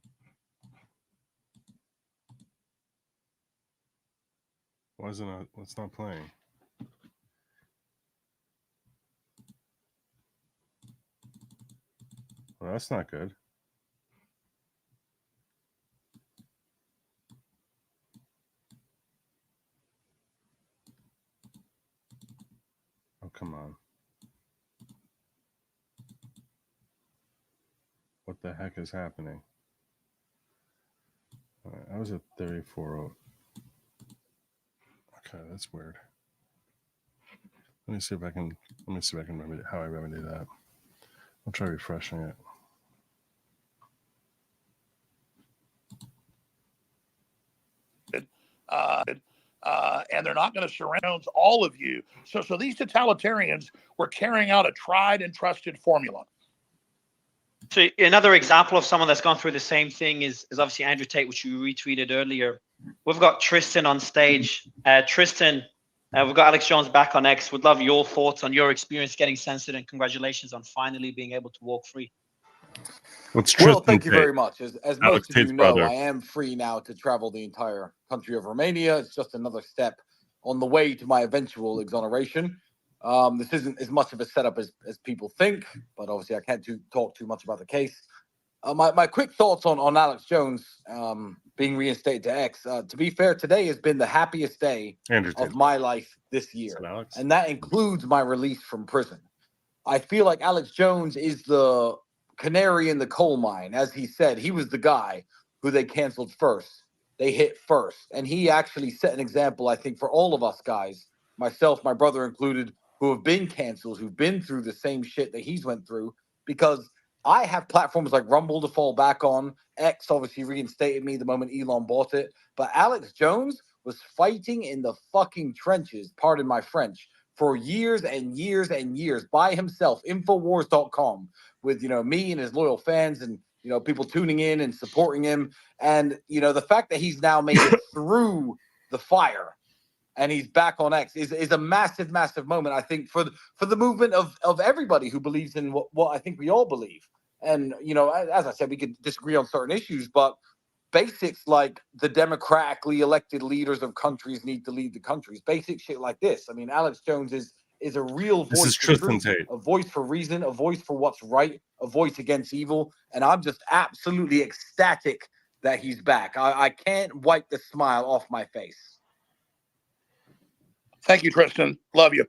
Why is it not? It's not playing. Well, that's not good. Oh, come on. What the heck is happening? All right, I was at 34. Okay, that's weird. Let me see if I can remedy how I remedy that. I'll try refreshing it. And they're not going to surround all of you. So these totalitarians were carrying out a tried and trusted formula. So another example of someone that's gone through the same thing is obviously Andrew Tate, which you retweeted earlier. We've got Tristan on stage. Tristan, we've got Alex Jones back on X. Would love your thoughts on your experience getting censored, and congratulations on finally being able to walk free. Well, thank you very much. As most of you know, brother. I am free now to travel the entire country of Romania. It's just another step on the way to my eventual exoneration. This isn't as much of a setup as people think, but obviously I can't talk too much about the case. My quick thoughts on Alex Jones being reinstated to X. To be fair, today has been the happiest day of my life this year, and that includes my release from prison. I feel like Alex Jones is the canary in the coal mine. As he said, he was the guy who they canceled first. They hit first. And he actually set an example, I think, for all of us guys, myself, my brother included, who have been canceled, who've been through the same shit that he's went through, because I have platforms like Rumble to fall back on. X obviously reinstated me the moment Elon bought it. But Alex Jones was fighting in the fucking trenches, pardon my French, for years and years and years by himself, Infowars.com, with, me and his loyal fans and, people tuning in and supporting him. And, the fact that he's now made it through the fire and he's back on X is a massive, massive moment, I think, for the movement of everybody who believes in what I think we all believe. And, you know, as I said, we could disagree on certain issues, but basics like the democratically elected leaders of countries need to lead the countries. Basic shit like this. I mean, Alex Jones is a real voice. This is for truth truth, and Tate. a voice for reason, a voice for what's right, a voice against evil. And I'm just absolutely ecstatic that he's back. I can't wipe the smile off my face. Thank you, Tristan. Love you.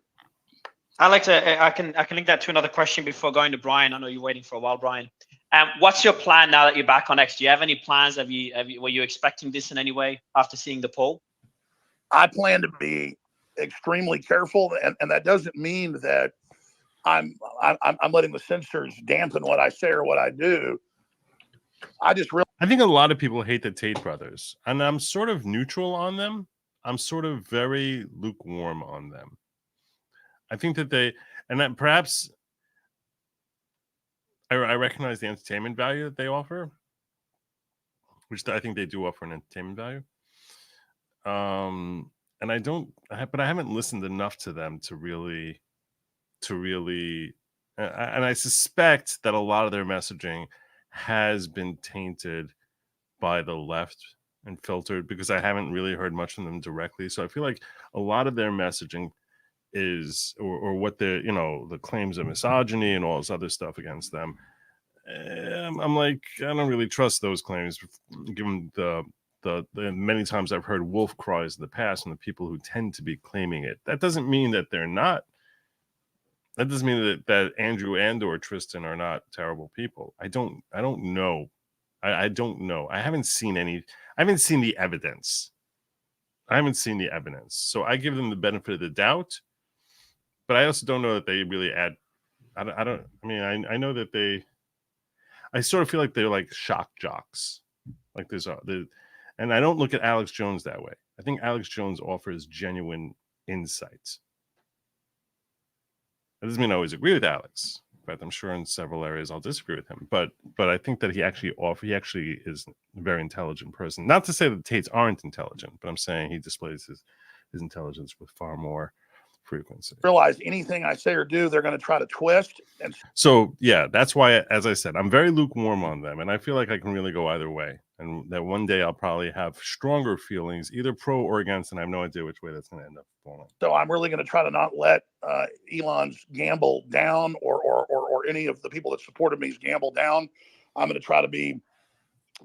Alex, I can link that to another question before going to Brian. I know you're waiting for a while, Brian. What's your plan now that you're back on X? Do you have any plans? Were you expecting this in any way after seeing the poll? I plan to be extremely careful, and that doesn't mean that I'm letting the censors dampen what I say or what I do. I think a lot of people hate the Tate brothers, and I'm sort of neutral on them. I'm sort of very lukewarm on them. I think that perhaps I recognize the entertainment value that they offer, which I think they do offer an entertainment value. And but I haven't listened enough to them to really, and I suspect that a lot of their messaging has been tainted by the left and filtered, because I haven't really heard much from them directly. So I feel like a lot of their messaging is, or what the, you know, the claims of misogyny and all this other stuff against them. I'm like, I don't really trust those claims, given the many times I've heard wolf cries in the past from the people who tend to be claiming it. That doesn't mean that they're not. That doesn't mean that Andrew and or Tristan are not terrible people. I don't know. I don't know. I haven't seen the evidence. So I give them the benefit of the doubt, but I also don't know that they really add. I know that I sort of feel like they're like shock jocks. Like and I don't look at Alex Jones that way. I think Alex Jones offers genuine insights. That doesn't mean I always agree with Alex, but I'm sure in several areas I'll disagree with him. But I think that he actually is a very intelligent person. Not to say that the Tates aren't intelligent, but I'm saying he displays his intelligence with far more frequency. Realize anything I say or do, they're going to try to twist. And so, yeah, that's why, as I said, I'm very lukewarm on them, and I feel like I can really go either way. And that one day I'll probably have stronger feelings, either pro or against, and I have no idea which way that's going to end up falling. So I'm really going to try to not let Elon's gamble down, or any of the people that supported me's gamble down. I'm going to try to be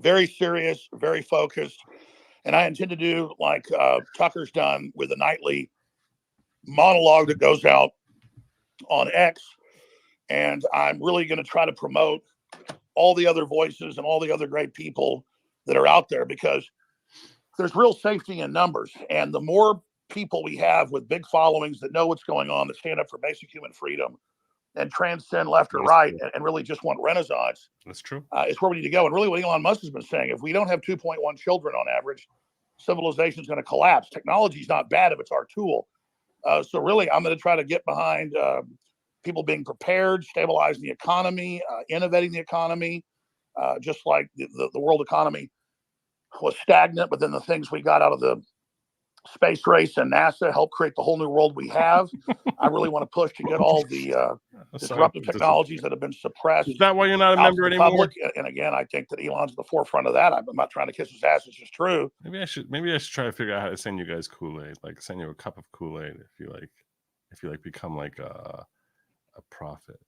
very serious, very focused, and I intend to do like Tucker's done with a nightly monologue that goes out on X, and I'm really going to try to promote all the other voices and all the other great people that are out there, because there's real safety in numbers, and the more people we have with big followings that know what's going on, that stand up for basic human freedom and transcend left or right, and really just want renaissance. That's true. It's where we need to go. And really what Elon Musk has been saying, if we don't have 2.1 children on average, civilization is going to collapse. Technology is not bad if it's our tool. So really, I'm going to try to get behind people being prepared, stabilizing the economy, innovating the economy, just like the world economy was stagnant, but then the things we got out of the space race and NASA helped create the whole new world we have. I really want to push to get all the disruptive technologies that have been suppressed. Is that why you're not a member anymore? Public. And again, I think that Elon's at the forefront of that. I'm not trying to kiss his ass. It's just true. Maybe I should try to figure out how to send you guys Kool-Aid. Like send you a cup of Kool-Aid if you become like a prophet.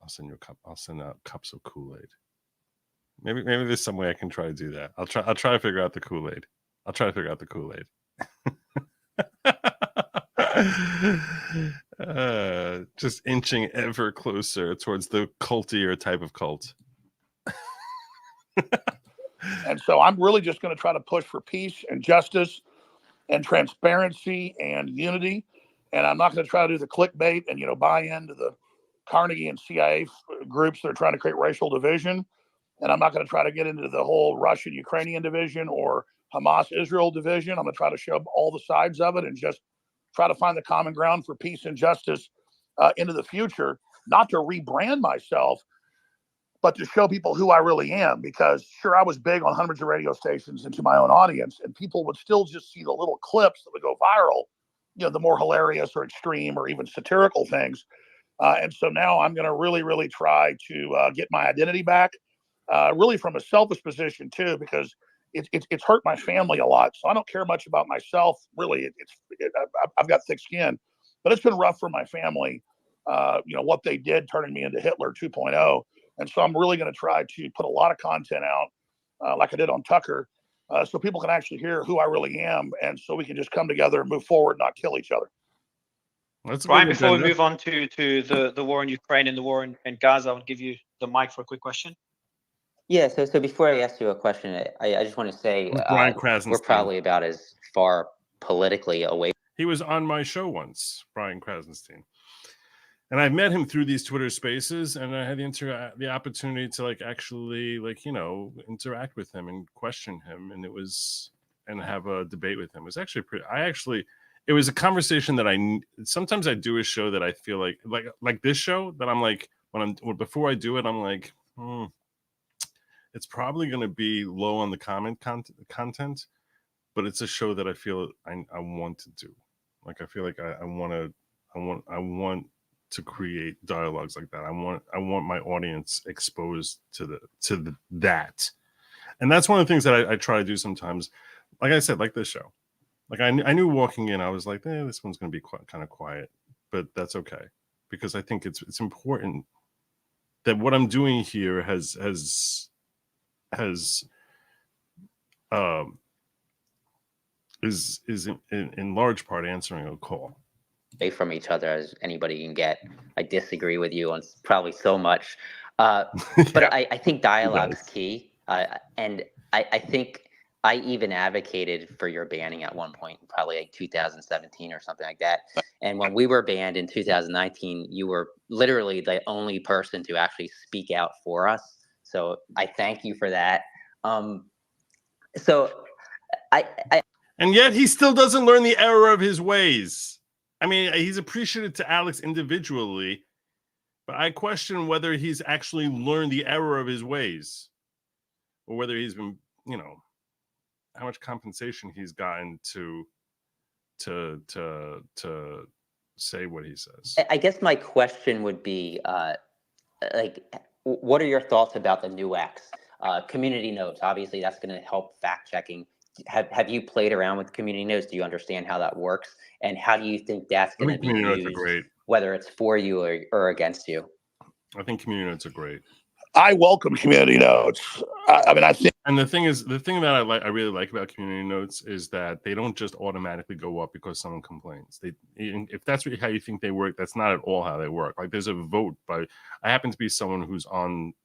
I'll send you a cup. I'll send out cups of Kool-Aid. Maybe there's some way I can try to do that. I'll try to figure out the Kool-Aid. Just inching ever closer towards the cultier type of cult. And so I'm really just going to try to push for peace and justice and transparency and unity. And I'm not going to try to do the clickbait and, buy into the Carnegie and CIA groups that are trying to create racial division. And I'm not going to try to get into the whole Russian-Ukrainian division or Hamas-Israel division. I'm going to try to show all the sides of it and just try to find the common ground for peace and justice into the future, not to rebrand myself, but to show people who I really am. Because sure, I was big on hundreds of radio stations and to my own audience, and people would still just see the little clips that would go viral, the more hilarious or extreme or even satirical things. And so now I'm going to really try to get my identity back, really from a selfish position too, because it's hurt my family a lot. So I don't care much about myself, really. I've got thick skin, but it's been rough for my family. What they did, turning me into Hitler 2.0. And so I'm really going to try to put a lot of content out, like I did on Tucker, so people can actually hear who I really am, and so we can just come together and move forward, not kill each other. Brian, before we move on to the war in Ukraine and the war in Gaza, I'll give you the mic for a quick question. Yeah, so before I ask you a question, I just want to say we're probably about as far politically away. He was on my show once, Brian Krasenstein. And I've met him through these Twitter spaces, and I had the opportunity to actually interact with him and question him, and have a debate with him. It was actually it was a conversation that sometimes I do a show that I feel like this show that I'm before I do it, I'm like, it's probably going to be low on the content, but it's a show that I feel I want to do. Like I feel like I want to create dialogues like that. I want my audience exposed to that, and that's one of the things that I try to do sometimes. Like I said, like this show, like I knew walking in, I was like, this one's going to be kind of quiet, but that's okay, because I think it's important that what I'm doing here is in large part answering a call. Away from each other as anybody can get. I disagree with you on probably so much, but yeah. I think dialogue's key, and I think I even advocated for your banning at one point, probably like 2017 or something like that. And when we were banned in 2019, you were literally the only person to actually speak out for us. So I thank you for that. So and yet he still doesn't learn the error of his ways. I mean, he's appreciative to Alex individually, but I question whether he's actually learned the error of his ways, or whether he's been, how much compensation he's gotten to say what he says. I guess my question would be, what are your thoughts about the new X? Community notes, obviously that's going to help fact checking. Have you played around with community notes? Do you understand how that works? And how do you think that's going to be used, whether it's for you or against you? I think community notes are great. I welcome community notes. I mean, I think, and the thing that I really like about community notes is that they don't just automatically go up because someone complains. If that's how you think they work, that's not at all how they work. Like there's a vote by. I happen to be someone who's on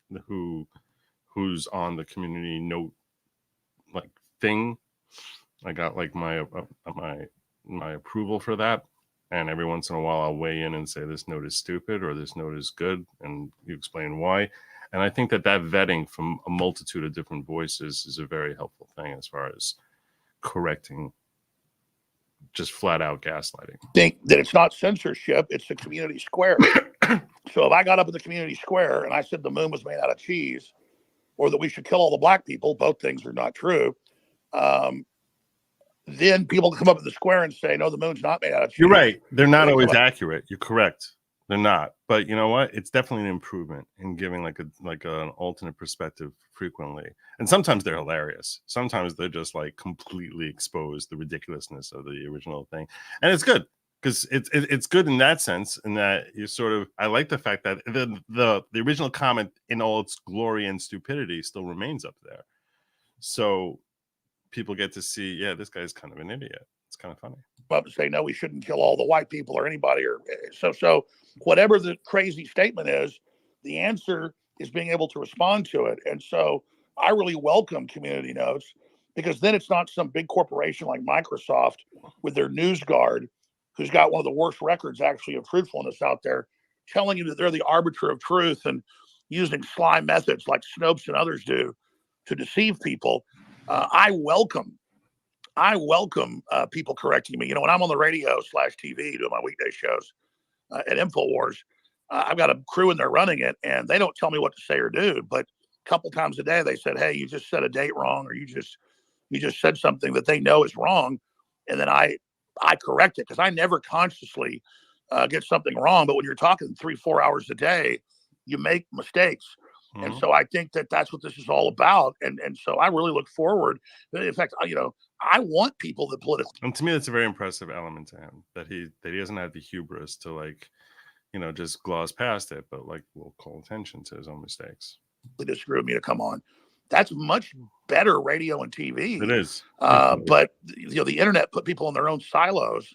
the community note thing. I got my approval for that, and every once in a while I'll weigh in and say this note is stupid or this note is good, and you explain why. And I think that vetting from a multitude of different voices is a very helpful thing as far as correcting just flat out gaslighting. I think that it's not censorship, it's the community square. So if I got up in the community square and I said the moon was made out of cheese, or that we should kill all the black people, both things are not true, then people come up in the square and say, no, the moon's not made out of cheese. You're right. They're not always accurate. You're correct. They're not. But you know what? It's definitely an improvement in giving an alternate perspective frequently. And sometimes they're hilarious. Sometimes they're just completely expose the ridiculousness of the original thing. And it's good because it's good in that sense, in that you sort of, I like the fact that the original comment in all its glory and stupidity still remains up there. So people get to see, yeah, this guy's kind of an idiot. It's kind of funny. Up to say, no, we shouldn't kill all the white people or anybody, or so whatever the crazy statement is, the answer is being able to respond to it. And so I really welcome community notes, because then it's not some big corporation like Microsoft with their news guard, who's got one of the worst records actually of truthfulness out there, telling you that they're the arbiter of truth and using sly methods like Snopes and others do to deceive people. I welcome people correcting me. When I'm on the radio /TV doing my weekday shows at InfoWars, I've got a crew in there running it, and they don't tell me what to say or do. But a couple times a day, they said, "Hey, you just said a date wrong, or you just said something that they know is wrong," and then I correct it, because I never consciously get something wrong. But when you're talking 3-4 hours a day, you make mistakes. And so I think that that's what this is all about. And so I really look forward. In fact, I want people that politically. And to me, that's a very impressive element to him, that he doesn't have the hubris to, like, just gloss past it, but like will call attention to his own mistakes. Disagree with me to come on. That's much better radio and TV. It is. But the internet put people in their own silos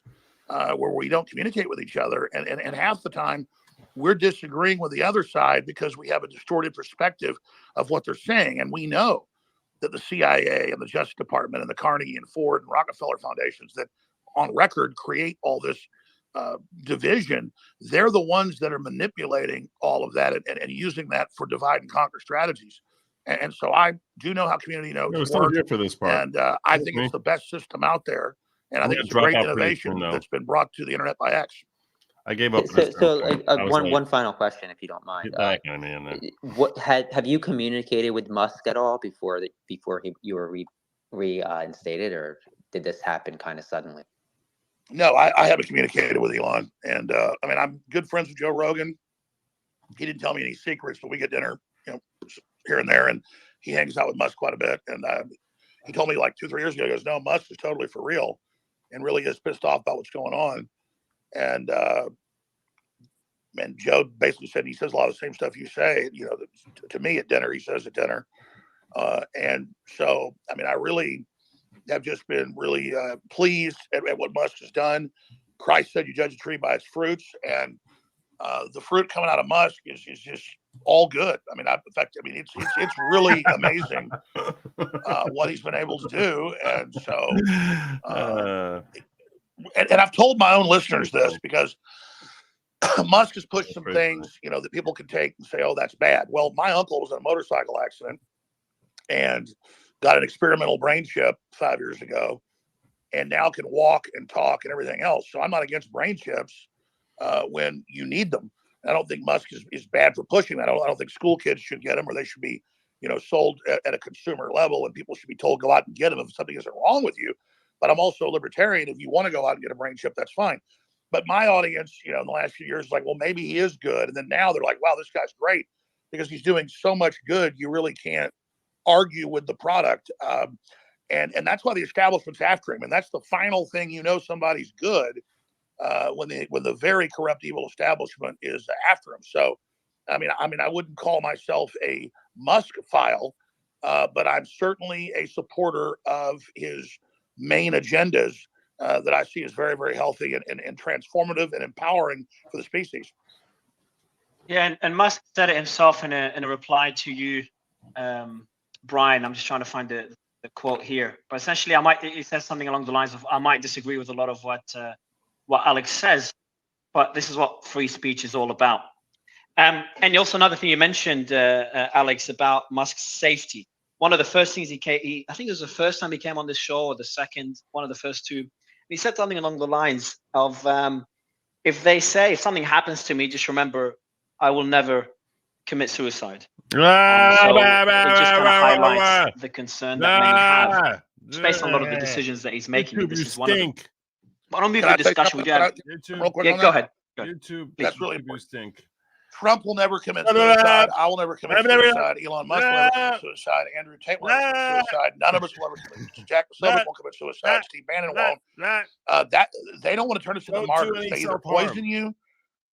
where we don't communicate with each other. And half the time we're disagreeing with the other side because we have a distorted perspective of what they're saying. And we know that the CIA and the Justice Department and the Carnegie and Ford and Rockefeller foundations that on record create all this division, they're the ones that are manipulating all of that and using that for divide and conquer strategies. And so I do know how community notes work. For this part. And I think it's the best system out there. And I think it's a great innovation that's been brought to the internet by X. I gave up. One final question, if you don't mind. What have you communicated with Musk at all before you were reinstated, or did this happen kind of suddenly? No, I haven't communicated with Elon, and I'm good friends with Joe Rogan. He didn't tell me any secrets, but we get dinner, here and there, and he hangs out with Musk quite a bit. And he told me like 2-3 years ago, he goes, "No, Musk is totally for real, and really is pissed off about what's going on." And Joe basically said, he says a lot of the same stuff you say, to me at dinner, he says at dinner. And so, I really have just been really pleased at what Musk has done. Christ said you judge a tree by its fruits, and the fruit coming out of Musk is just all good. It's really amazing what he's been able to do. And so, and I've told my own listeners this because Musk has pushed some things, that people can take and say, "Oh, that's bad." Well, my uncle was in a motorcycle accident and got an experimental brain chip 5 years ago, and now can walk and talk and everything else. So I'm not against brain chips when you need them. I don't think Musk is bad for pushing that. I don't think school kids should get them, or they should be, sold at a consumer level, and people should be told go out and get them if something isn't wrong with you. But I'm also a libertarian. If you want to go out and get a brain chip, that's fine. But my audience, in the last few years is like, well, maybe he is good. And then now they're like, wow, this guy's great because he's doing so much good. You really can't argue with the product. And that's why the establishment's after him. And that's the final thing, somebody's good when the very corrupt, evil establishment is after him. So, I wouldn't call myself a Musk file, but I'm certainly a supporter of his main agendas that I see as very, very healthy and transformative and empowering for the species. Yeah, and Musk said it himself in a reply to you, Brian. I'm just trying to find the quote here, but essentially, he says something along the lines of, "I might disagree with a lot of what Alex says, but this is what free speech is all about." And also another thing you mentioned, Alex, about Musk's safety. One of the first things I think it was the first time he came on this show, or the second, one of the first two. He said something along the lines of, if something happens to me, just remember, I will never commit suicide. So it just kind of highlights the concern that many have, just based on a lot of the decisions that he's making. YouTube, this is one of them. But on the discussion, we have. YouTube, go ahead. YouTube, that's really important. Stink. Trump will never commit suicide. I will never commit suicide. Elon Musk will never commit suicide. Andrew Tate will never commit suicide. None of us will ever commit suicide. Jack Silver won't commit suicide. Steve Bannon won't. That they don't want to turn us into martyrs. They either poison you,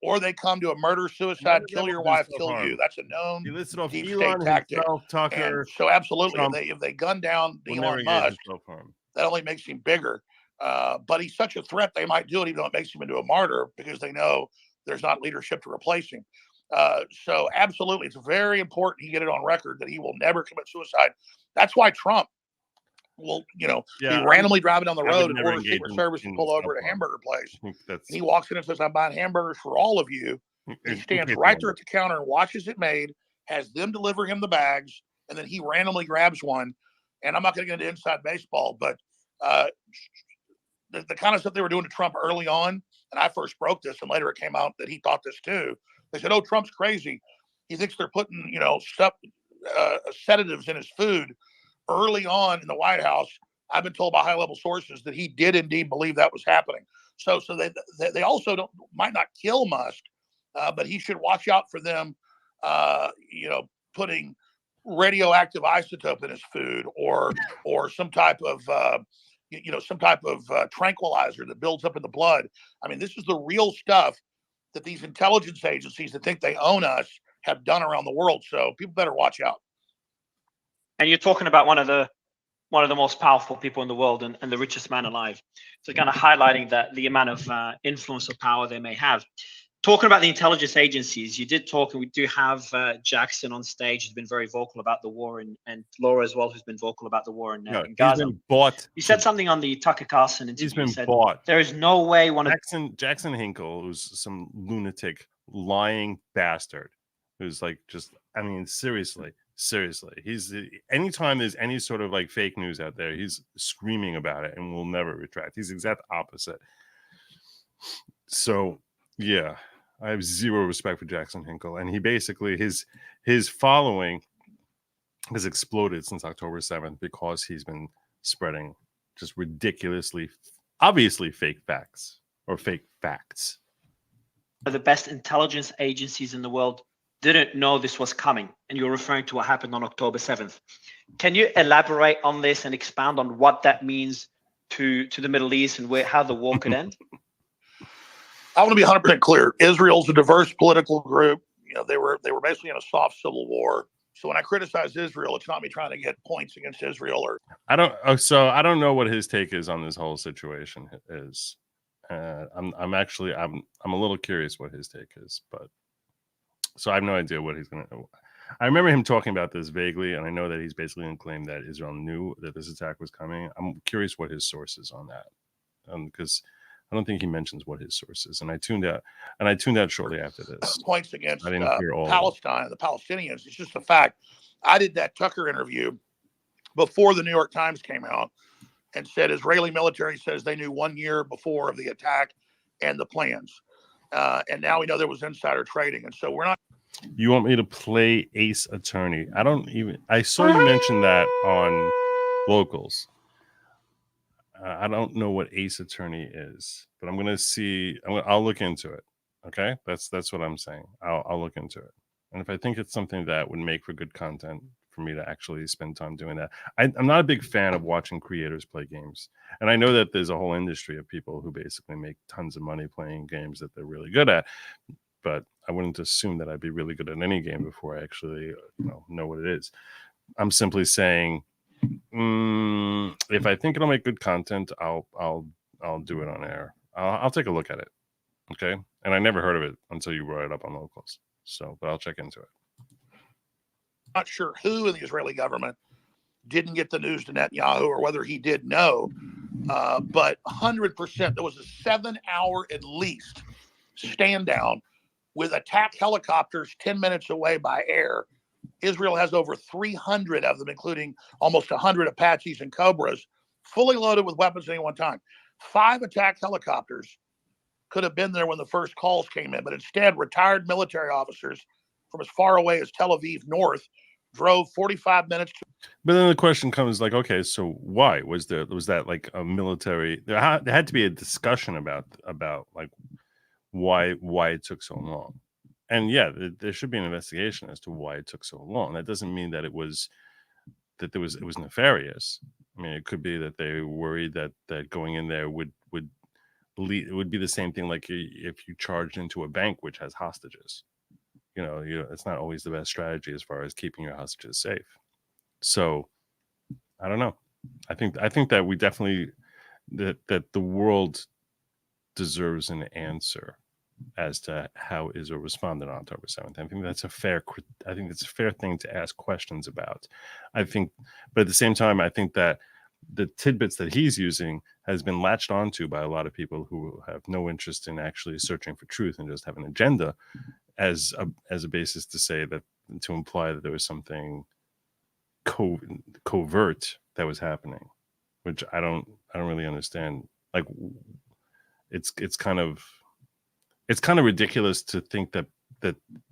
or they come to a murder, suicide, kill your wife, kill you. That's a known deep state tactic. And so absolutely, if they gun down Elon Musk, that only makes him bigger. But he's such a threat, they might do it, even though it makes him into a martyr, because they know there's not leadership to replace him. So absolutely, it's very important he get it on record that he will never commit suicide. That's why Trump will, be randomly driving down the road and order Secret Service to pull over at a hamburger place. He walks in and says, "I'm buying hamburgers for all of you." He stands right there at the counter and watches it made, has them deliver him the bags, and then he randomly grabs one. And I'm not going to get into inside baseball, but the kind of stuff they were doing to Trump early on, and I first broke this, and later it came out that he thought this too. They said, "Oh, Trump's crazy. He thinks they're putting, stuff, sedatives in his food." Early on in the White House, I've been told by high-level sources that he did indeed believe that was happening. So they also might not kill Musk, but he should watch out for them, putting radioactive isotope in his food or some type of tranquilizer that builds up in the blood. I mean, this is the real stuff that these intelligence agencies that think they own us have done around the world. So people better watch out. And you're talking about one of the most powerful people in the world and the richest man alive. So kind of highlighting that the amount of influence or power they may have. Talking about the intelligence agencies, you did talk, and we do have Jackson on stage who's been very vocal about the war, and Laura as well, who's been vocal about the war in Gaza. He's been bought. You said something on the Tucker Carlson interview. He's been bought. There is no way Jackson Hinkle, who's some lunatic, lying bastard, who's like seriously. He's anytime there's any sort of like fake news out there, he's screaming about it and will never retract. He's the exact opposite. So yeah. I have zero respect for Jackson Hinkle, and he basically his following has exploded since October 7th because he's been spreading just ridiculously, obviously fake facts or fake facts. The best intelligence agencies in the world didn't know this was coming, and you're referring to what happened on October 7th. Can you elaborate on this and expound on what that means to the Middle East and how the war could end? I want to be 100% clear. Israel's a diverse political group. They were basically in a soft civil war. So when I criticize Israel, it's not me trying to get points against Israel I don't know what his take is on this whole situation is. I'm a little curious what his take is, but so I have no idea what he's going to. I remember him talking about this vaguely, and I know that he's basically going to claim that Israel knew that this attack was coming. I'm curious what his source is on that, because I don't think he mentions what his source is, and I tuned out shortly after this. Points against I didn't hear all Palestine, the Palestinians. It's just a fact. I did that Tucker interview before the New York Times came out and said Israeli military says they knew 1 year before of the attack and the plans. And now we know there was insider trading. And so we're not. You want me to play Ace Attorney? I saw you mention that on Locals. I don't know what Ace Attorney is, but I'm going to see. I'll look into it. Okay. That's what I'm saying. I'll look into it. And if I think it's something that would make for good content for me to actually spend time doing that. I'm not a big fan of watching creators play games. And I know that there's a whole industry of people who basically make tons of money playing games that they're really good at. But I wouldn't assume that I'd be really good at any game before I actually know what it is. I'm simply saying, if I think it'll make good content, I'll do it on air. I'll take a look at it. Okay. And I never heard of it until you brought it up on Locals. So, but I'll check into it. Not sure who in the Israeli government didn't get the news to Netanyahu or whether he did know, but 100%, there was a 7-hour at least stand down with attack helicopters 10 minutes away by air. Israel has over 300 of them, including almost 100 Apaches and Cobras, fully loaded with weapons at any one time. 5 attack helicopters could have been there when the first calls came in, but instead retired military officers from as far away as Tel Aviv North drove 45 minutes. But then the question comes like, okay, so why was that like a military? There had to be a discussion about like why it took so long. And yeah, there should be an investigation as to why it took so long. That doesn't mean that it was nefarious. I mean, it could be that they were worried that going in there would lead, it would be the same thing like if you charged into a bank which has hostages. It's not always the best strategy as far as keeping your hostages safe. So I don't know. I think that we definitely that the world deserves an answer as to how Israel responded on October 7th. I think that's a fair thing to ask questions about. But at the same time, I think that the tidbits that he's using has been latched onto by a lot of people who have no interest in actually searching for truth and just have an agenda as a basis to imply that there was something covert that was happening, which I don't really understand. Like it's kind of ridiculous to think that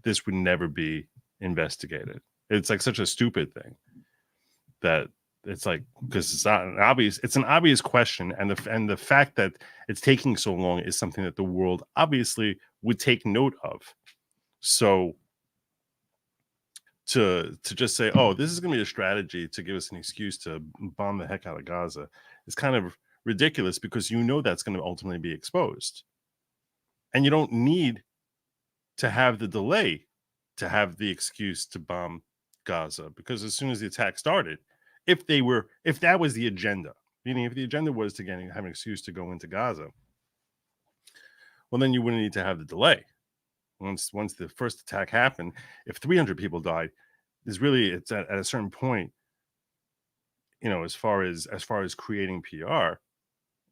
this would never be investigated. It's like such a stupid thing that It's like, because it's not it's an obvious question, and the fact that it's taking so long is something that the world obviously would take note of. So to just say, oh, this is going to be a strategy to give us an excuse to bomb the heck out of Gaza is kind of ridiculous, because that's going to ultimately be exposed, and you don't need to have the delay to have the excuse to bomb Gaza, because as soon as the attack started, if that was the agenda, meaning if the agenda was to have an excuse to go into Gaza, well, then you wouldn't need to have the delay. Once the first attack happened, if 300 people died, it's at a certain point, as far as creating PR,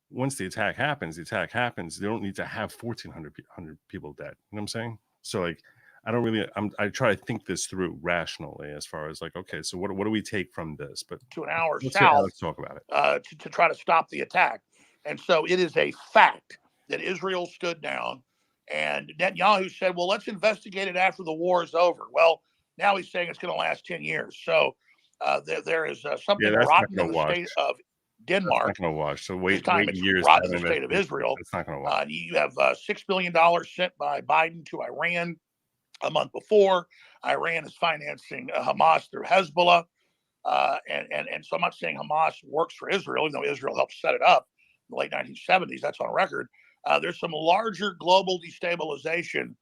once the attack happens. They don't need to have 1,400 people dead. You know what I'm saying? So like, I try to think this through rationally as far as like, okay, so what do we take from this? But to an hour let's south, Alex talk about it. To try to stop the attack. And so it is a fact that Israel stood down, and Netanyahu said, well, let's investigate it after the war is over. Well, now he's saying it's going to last 10 years. So there is something rotten in the state of Denmark. That's not going to wash. So wait years. Rotten in the state of Israel. It's not going to wash. You have $6 billion sent by Biden to Iran a month before. Iran is financing Hamas through Hezbollah. And so I'm not saying Hamas works for Israel, even though Israel helped set it up in the late 1970s. That's on record. There's some larger global destabilization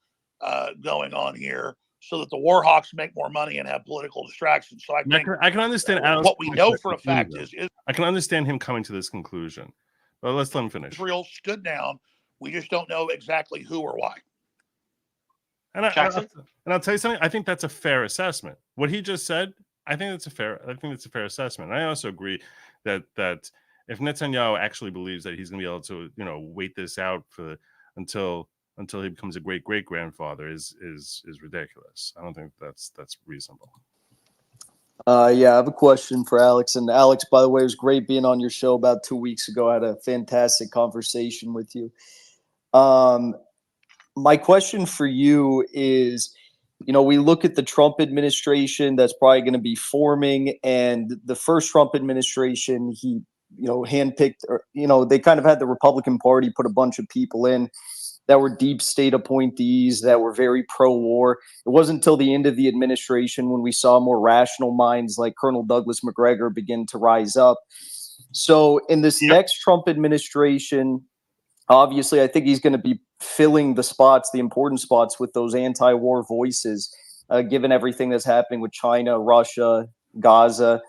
going on here, so that the Warhawks make more money and have political distractions. So I can understand what we know for a fact is I can understand him coming to this conclusion. But let's let him finish. Israel stood down. We just don't know exactly who or why. And I'll tell you something. I think that's a fair assessment. What he just said, I think it's a fair assessment. And I also agree that if Netanyahu actually believes that he's going to be able to, wait this out until he becomes a great grandfather is ridiculous. I don't think that's reasonable. I have a question for Alex. And Alex, by the way, it was great being on your show about 2 weeks ago. I had a fantastic conversation with you. My question for you is, we look at the Trump administration that's probably going to be forming, and the first Trump administration, he, handpicked, or, they kind of had the Republican Party put a bunch of people in that were deep state appointees that were very pro-war. It wasn't until the end of the administration when we saw more rational minds like Colonel Douglas McGregor begin to rise up. So in this next Trump administration, obviously, I think he's going to be filling the important spots with those anti-war voices, given everything that's happening with China, Russia, Gaza,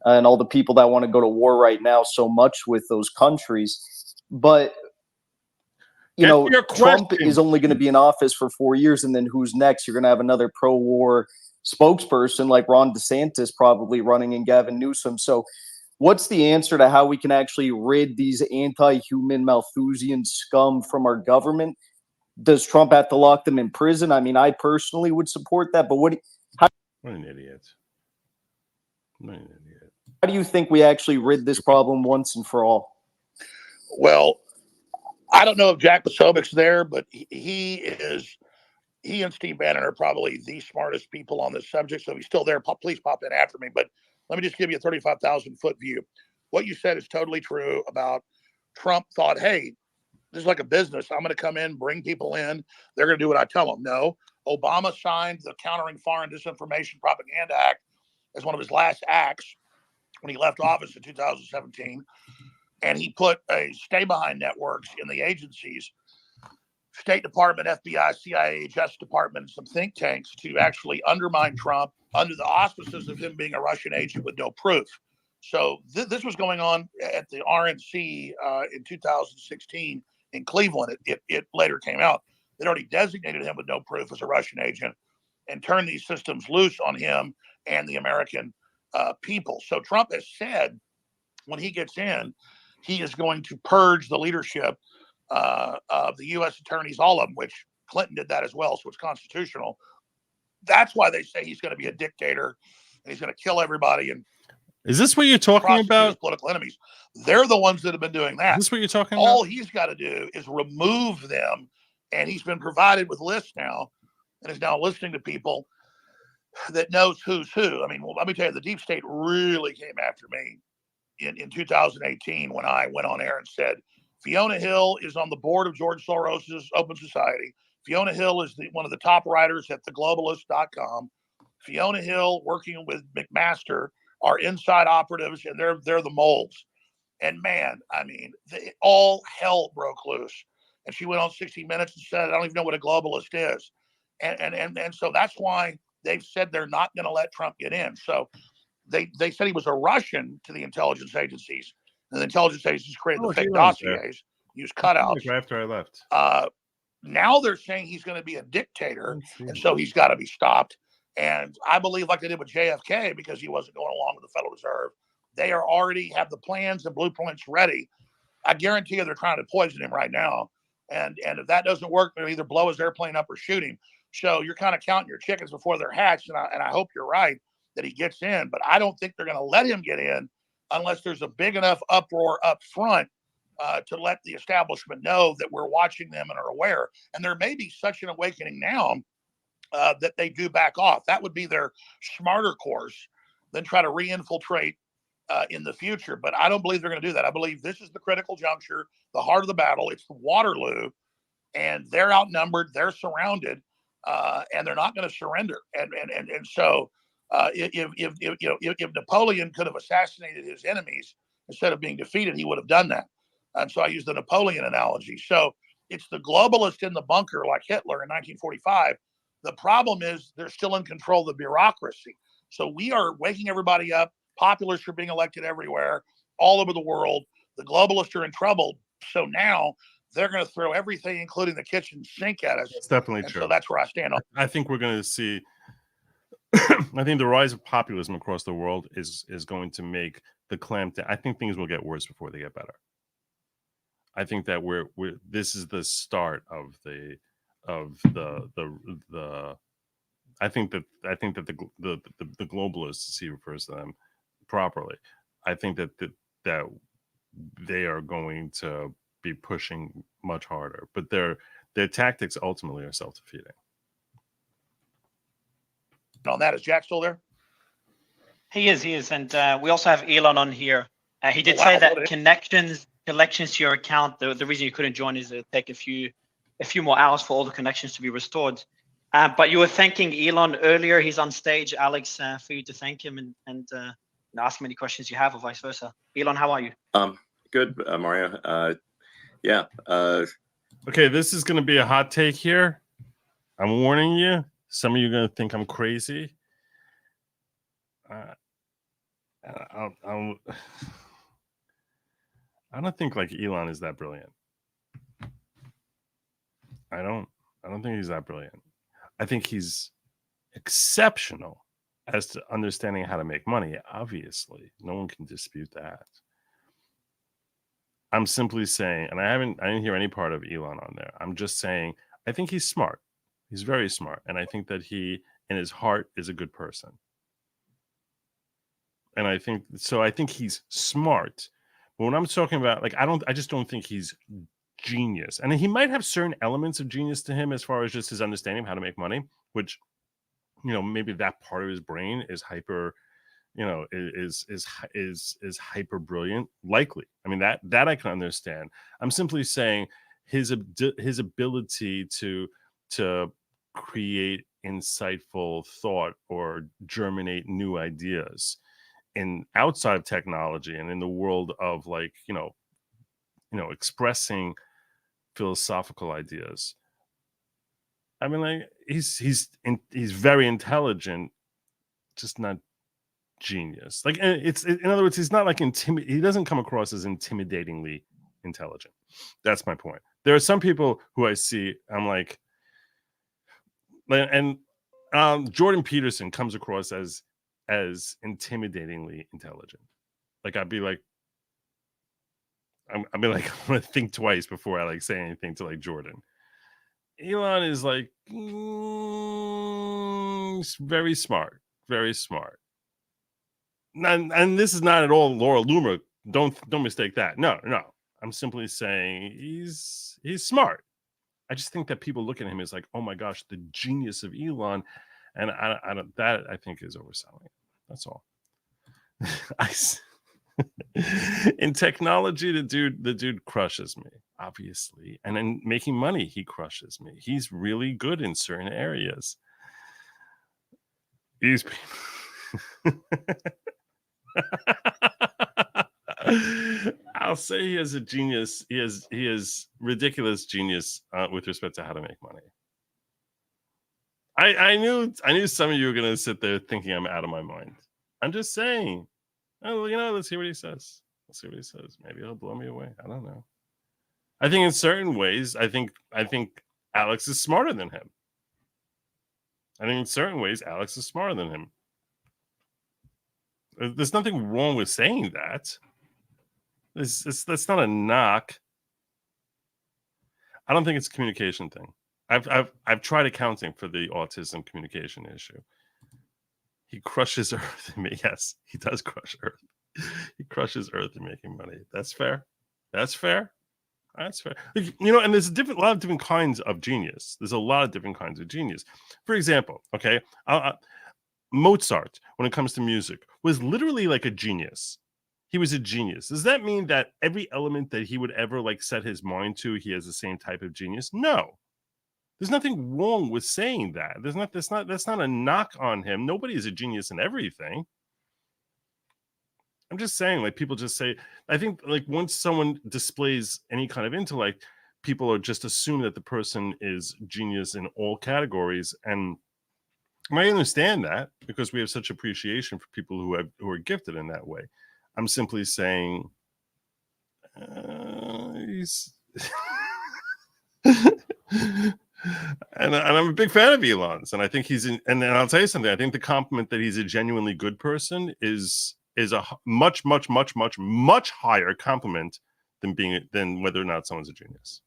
and all the people that want to go to war right now so much with those countries. But Trump is only going to be in office for 4 years, and then who's next? You're going to have another pro-war spokesperson like Ron DeSantis probably running, and Gavin Newsom. So what's the answer to how we can actually rid these anti-human Malthusian scum from our government? Does Trump have to lock them in prison? I mean, I personally would support that, but what an idiot. How do you think we actually rid this problem once and for all? Well, I don't know if Jack Posobiec's there, but he and Steve Bannon are probably the smartest people on this subject. So if he's still there, please pop in after me. But let me just give you a 35,000-foot view. What you said is totally true about Trump thought, hey, this is like a business. I'm going to come in, bring people in. They're going to do what I tell them. No, Obama signed the Countering Foreign Disinformation Propaganda Act as one of his last acts when he left office in 2017. And he put a stay-behind networks in the agencies, State Department, FBI, CIA, Justice Department, and some think tanks to actually undermine Trump under the auspices of him being a Russian agent with no proof. So this was going on at the RNC in 2016 in Cleveland. It later came out. They'd already designated him with no proof as a Russian agent and turned these systems loose on him and the American people. So Trump has said when he gets in, he is going to purge the leadership of the U.S. attorneys, all of them, which Clinton did that as well, so it's constitutional. That's why they say he's going to be a dictator and he's going to kill everybody. And is this what you're talking about? Political enemies. They're the ones that have been doing that. Is this what you're talking about? All he's got to do is remove them, and he's been provided with lists now, and is now listening to people that knows who's who. I mean, well, let me tell you, the deep state really came after me in 2018 when I went on air and said, Fiona Hill is on the board of George Soros's Open Society. Fiona Hill is one of the top writers at theglobalist.com. Fiona Hill working with McMaster are inside operatives, and they're the moles. And man, I mean, all hell broke loose. And she went on 60 Minutes and said, I don't even know what a globalist is. And so that's why they've said they're not going to let Trump get in. So they said he was a Russian to the intelligence agencies. And the intelligence agencies created the fake dossiers, used cutouts. Right after I left. Now they're saying he's going to be a dictator, and so he's got to be stopped. And I believe, like they did with JFK, because he wasn't going along with the Federal Reserve, they are already have the plans and blueprints ready. I guarantee you they're trying to poison him right now. And if that doesn't work, they'll either blow his airplane up or shoot him. So you're kind of counting your chickens before they're hatched. And I hope you're right that he gets in. But I don't think they're going to let him get in unless there's a big enough uproar up front to let the establishment know that we're watching them and are aware. And there may be such an awakening now that they do back off. That would be their smarter course than try to re-infiltrate in the future. But I don't believe they're going to do that. I believe this is the critical juncture, the heart of the battle. It's the Waterloo, and they're outnumbered. They're surrounded, and they're not going to surrender. And so if Napoleon could have assassinated his enemies instead of being defeated, he would have done that. And so I use the Napoleon analogy. So it's the globalist in the bunker like Hitler in 1945. The problem is they're still in control of the bureaucracy. So we are waking everybody up. Populists are being elected everywhere, all over the world. The globalists are in trouble. So now they're going to throw everything, including the kitchen sink, at us. It's definitely true. So that's where I stand on. I think we're going to see. I think the rise of populism across the world is going to make the clampdown. I think things will get worse before they get better. I think that this is the start of the I think that the globalists, as he refers to them properly, I think that they are going to be pushing much harder, but their tactics ultimately are self-defeating. On that, is Jack still there? He is, and we also have Elon on here. He did say that connections to your account. The reason you couldn't join is it take a few more hours for all the connections to be restored. But you were thanking Elon earlier. He's on stage, Alex, for you to thank him and ask him any questions you have, or vice versa. Elon, how are you? Good, Mario. Yeah. Okay, this is going to be a hot take here. I'm warning you. Some of you are going to think I'm crazy. I don't think like Elon is that brilliant. I don't think he's that brilliant. I think he's exceptional as to understanding how to make money. Obviously, no one can dispute that. I'm simply saying, and I didn't hear any part of Elon on there. I'm just saying, I think he's smart. He's very smart. And I think that he, in his heart, is a good person. And I think he's smart. But when I'm talking about, like, I just don't think he's genius. And he might have certain elements of genius to him as far as just his understanding of how to make money, which, maybe that part of his brain is hyper, is hyper brilliant. Likely. I mean, that I can understand. I'm simply saying his ability to create insightful thought or germinate new ideas in outside of technology and in the world of expressing philosophical ideas. I mean, like he's very intelligent, just not genius. Like in other words, he's not like he doesn't come across as intimidatingly intelligent. That's my point. There are some people who I see, I'm like, and Jordan Peterson comes across as intimidatingly intelligent. Like I'm gonna think twice before I say anything to Jordan. Elon is very smart, very smart. And this is not at all Laura Loomer. Don't mistake that. No. I'm simply saying he's smart. I just think that people look at him as like, oh my gosh, the genius of Elon, and I think is overselling it. That's all. In technology, the dude crushes me, obviously, and in making money, he crushes me. He's really good in certain areas. He's I'll say he has a genius. He has ridiculous genius with respect to how to make money. I knew some of you were gonna sit there thinking I'm out of my mind. I'm just saying. Oh, let's hear what he says. Let's see what he says. Maybe he'll blow me away. I don't know. I think in certain ways, I think Alex is smarter than him. I think in certain ways, Alex is smarter than him. There's nothing wrong with saying that. That's not a knock. I don't think it's a communication thing. I've tried accounting for the autism communication issue. He crushes Earth. Yes, he does crush Earth. He crushes Earth in making money. That's fair. That's fair. That's fair. And there's a lot of different kinds of genius. There's a lot of different kinds of genius. For example, okay, Mozart, when it comes to music, was literally like a genius. He was a genius. Does that mean that every element that he would ever set his mind to, he has the same type of genius? No. There's nothing wrong with saying that. That's not a knock on him. Nobody is a genius in everything. I'm just saying, people just say, I think once someone displays any kind of intellect, people are just assume that the person is genius in all categories. And I understand that because we have such appreciation for people who are gifted in that way. I'm simply saying he's and I'm a big fan of Elon's, and I think and I'll tell you something. I think the compliment that he's a genuinely good person is a much higher compliment than whether or not someone's a genius.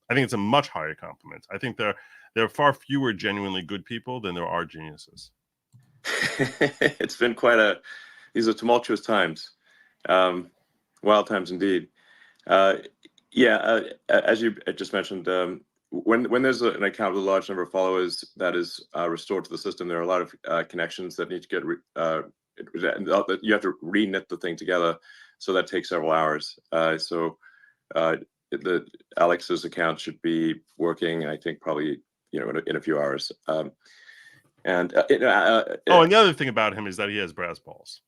I think it's a much higher compliment. I think there are far fewer genuinely good people than there are geniuses. It's been these are tumultuous times, wild times indeed. As you just mentioned, when there's an account with a large number of followers that is restored to the system, there are a lot of connections that need to get you have to reknit the thing together, so that takes several hours. The Alex's account should be working, I think, probably in a few hours. And the other thing about him is that he has brass balls.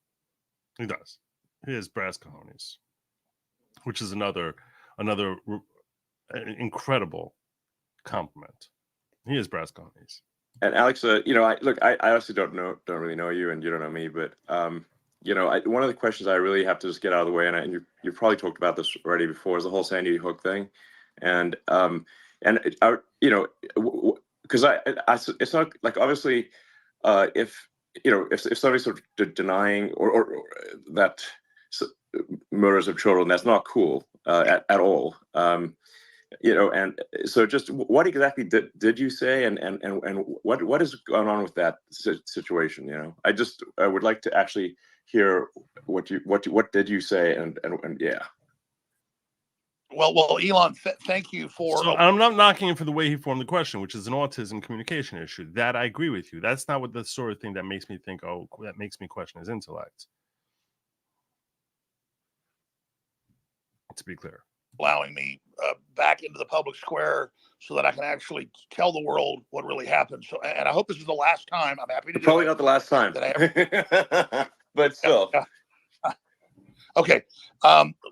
He does. He has brass cojones, which is another incredible compliment. He has brass cojones. And Alex, I honestly don't really know you, and you don't know me, but one of the questions I really have to just get out of the way, and you've probably talked about this already before, is the whole Sandy Hook thing, and because it's not obviously if somebody's sort of denying or that murders of children, that's not cool at all. And so just what exactly did you say, and what is going on with that situation? I would like to actually hear what did you say, and yeah. Well, Elon, thank you for. So I'm not knocking him for the way he formed the question, which is an autism communication issue. That I agree with you. That's not what the sort of thing that makes me think, that makes me question his intellect. To be clear. Allowing me back into the public square so that I can actually tell the world what really happened. So, and I hope this is the last time. I'm happy to do probably it. Not the last time that I ever... but still. Okay.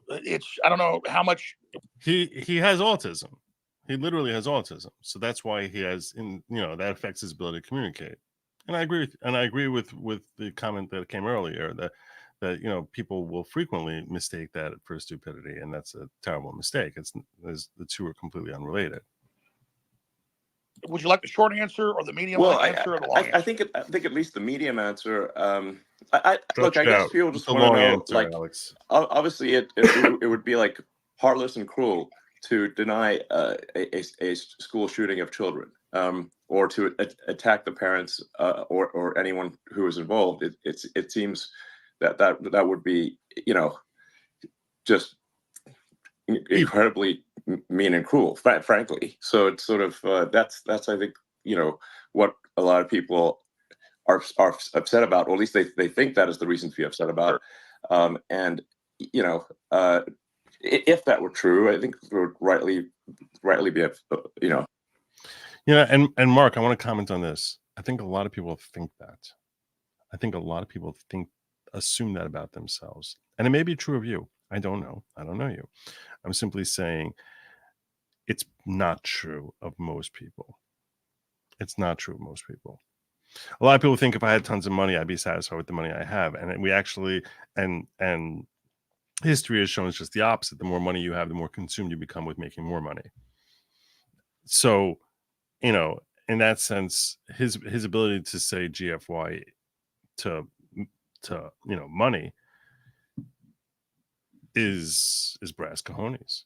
It's, I don't know how much. He has autism. He literally has autism. So that's why he has, that affects his ability to communicate. And I agree with the comment that came earlier that people will frequently mistake that for stupidity, and that's a terrible mistake. The two are completely unrelated. Would you like the short answer or the medium answer or the long answer? I think at least the medium answer. I guess people just want to know, answer, Alex. Obviously it would be heartless and cruel to deny a school shooting of children, or to attack the parents or anyone who is involved. It seems that would be, just incredibly mean and cruel, frankly. So it's sort of that's I think what a lot of people are upset about, or at least they think that is the reason to be upset about. And if that were true, I think it would rightly be, Yeah, and Mark, I want to comment on this. I think a lot of people think that. I think a lot of people assume that about themselves. And it may be true of you. I don't know. I don't know you. I'm simply saying it's not true of most people. It's not true of most people. A lot of people think if I had tons of money, I'd be satisfied with the money I have. And we actually, and history has shown it's just the opposite. The more money you have, the more consumed you become with making more money. So, in that sense, his ability to say GFY to money is brass cojones.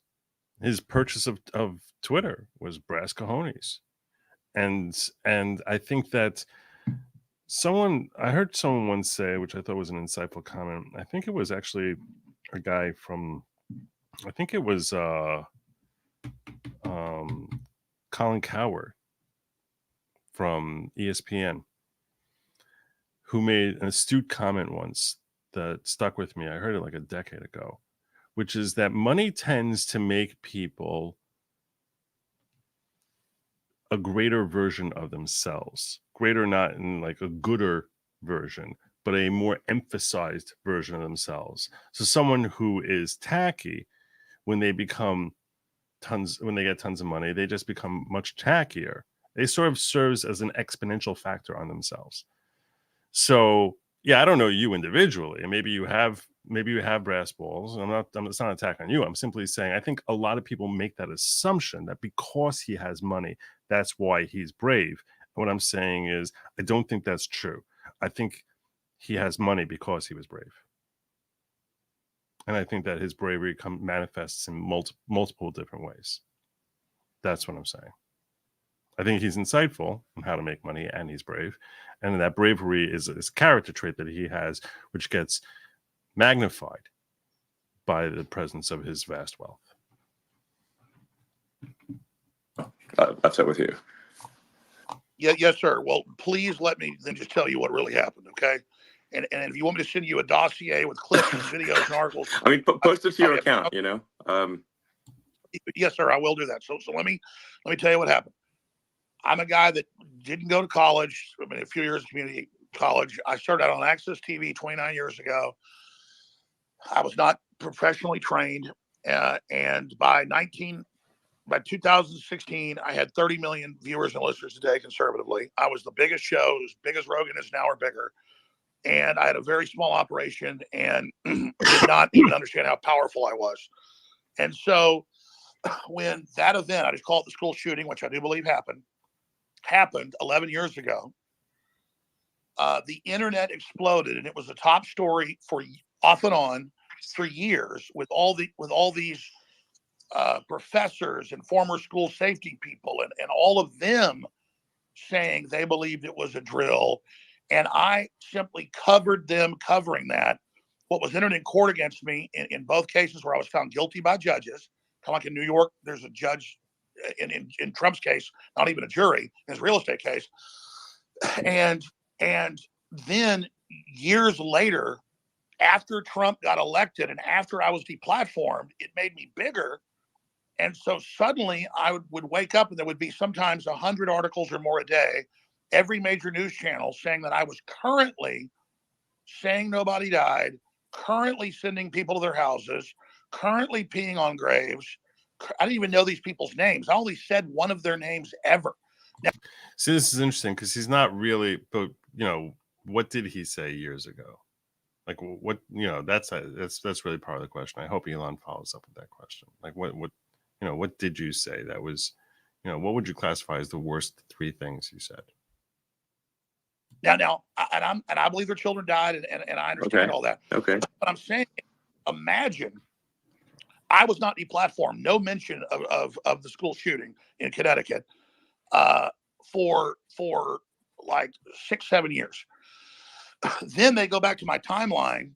His purchase of Twitter was brass cojones. And I think that I heard someone once say, which I thought was an insightful comment. I think it was actually a guy from, I think it was Colin Cowherd from ESPN, who made an astute comment once that stuck with me. I heard it like a decade ago, which is that money tends to make people a greater version of themselves. Greater not in like a gooder version, but a more emphasized version of themselves. So someone who is tacky, when they get tons of money, they just become much tackier. They sort of serves as an exponential factor on themselves. So yeah, I don't know you individually, and maybe you have brass balls. It's not an attack on you. I'm simply saying I think a lot of people make that assumption that because he has money, that's why he's brave. And what I'm saying is I don't think that's true. I think he has money because he was brave. And I think that his bravery manifests in multiple different ways. That's what I'm saying. I think he's insightful on how to make money, and he's brave. And that bravery is a character trait that he has, which gets magnified by the presence of his vast wealth. Upset with you. Yeah, yes, sir. Well, please let me then just tell you what really happened, okay? And if you want me to send you a dossier with clips and videos and articles, I mean, post it to your account. Yes, sir. I will do that. So let me tell you what happened. I'm a guy that didn't go to college. I mean, a few years of community college. I started out on Access TV 29 years ago. I was not professionally trained, and by 2016, I had 30 million viewers and listeners a day conservatively. I was the biggest show, as big as Rogan is now or bigger. And I had a very small operation and did not even understand how powerful I was. And so when that event, I just call it the school shooting, which I do believe happened 11 years ago, the internet exploded, and it was a top story for off and on for years with all these professors and former school safety people and all of them saying they believed it was a drill. And I simply covered them covering that. What was entered in court against me in both cases where I was found guilty by judges, kind of like in New York, there's a judge in Trump's case, not even a jury, in his real estate case. And then years later, after Trump got elected and after I was deplatformed, it made me bigger. And so suddenly I would wake up and there would be sometimes 100 articles or more a day, every major news channel saying that I was currently saying nobody died, currently sending people to their houses, currently peeing on graves. I didn't even know these people's names. I only said one of their names ever. Now, see, this is interesting because he's not really, but what did he say years ago? Like what, that's really part of the question. I hope Elon follows up with that question. Like what did you say that was, what would you classify as the worst three things you said? Now, I believe their children died, and I understand all that. Okay. But I'm saying, imagine I was not deplatformed. No mention of the school shooting in Connecticut for like 6-7 years. Then they go back to my timeline,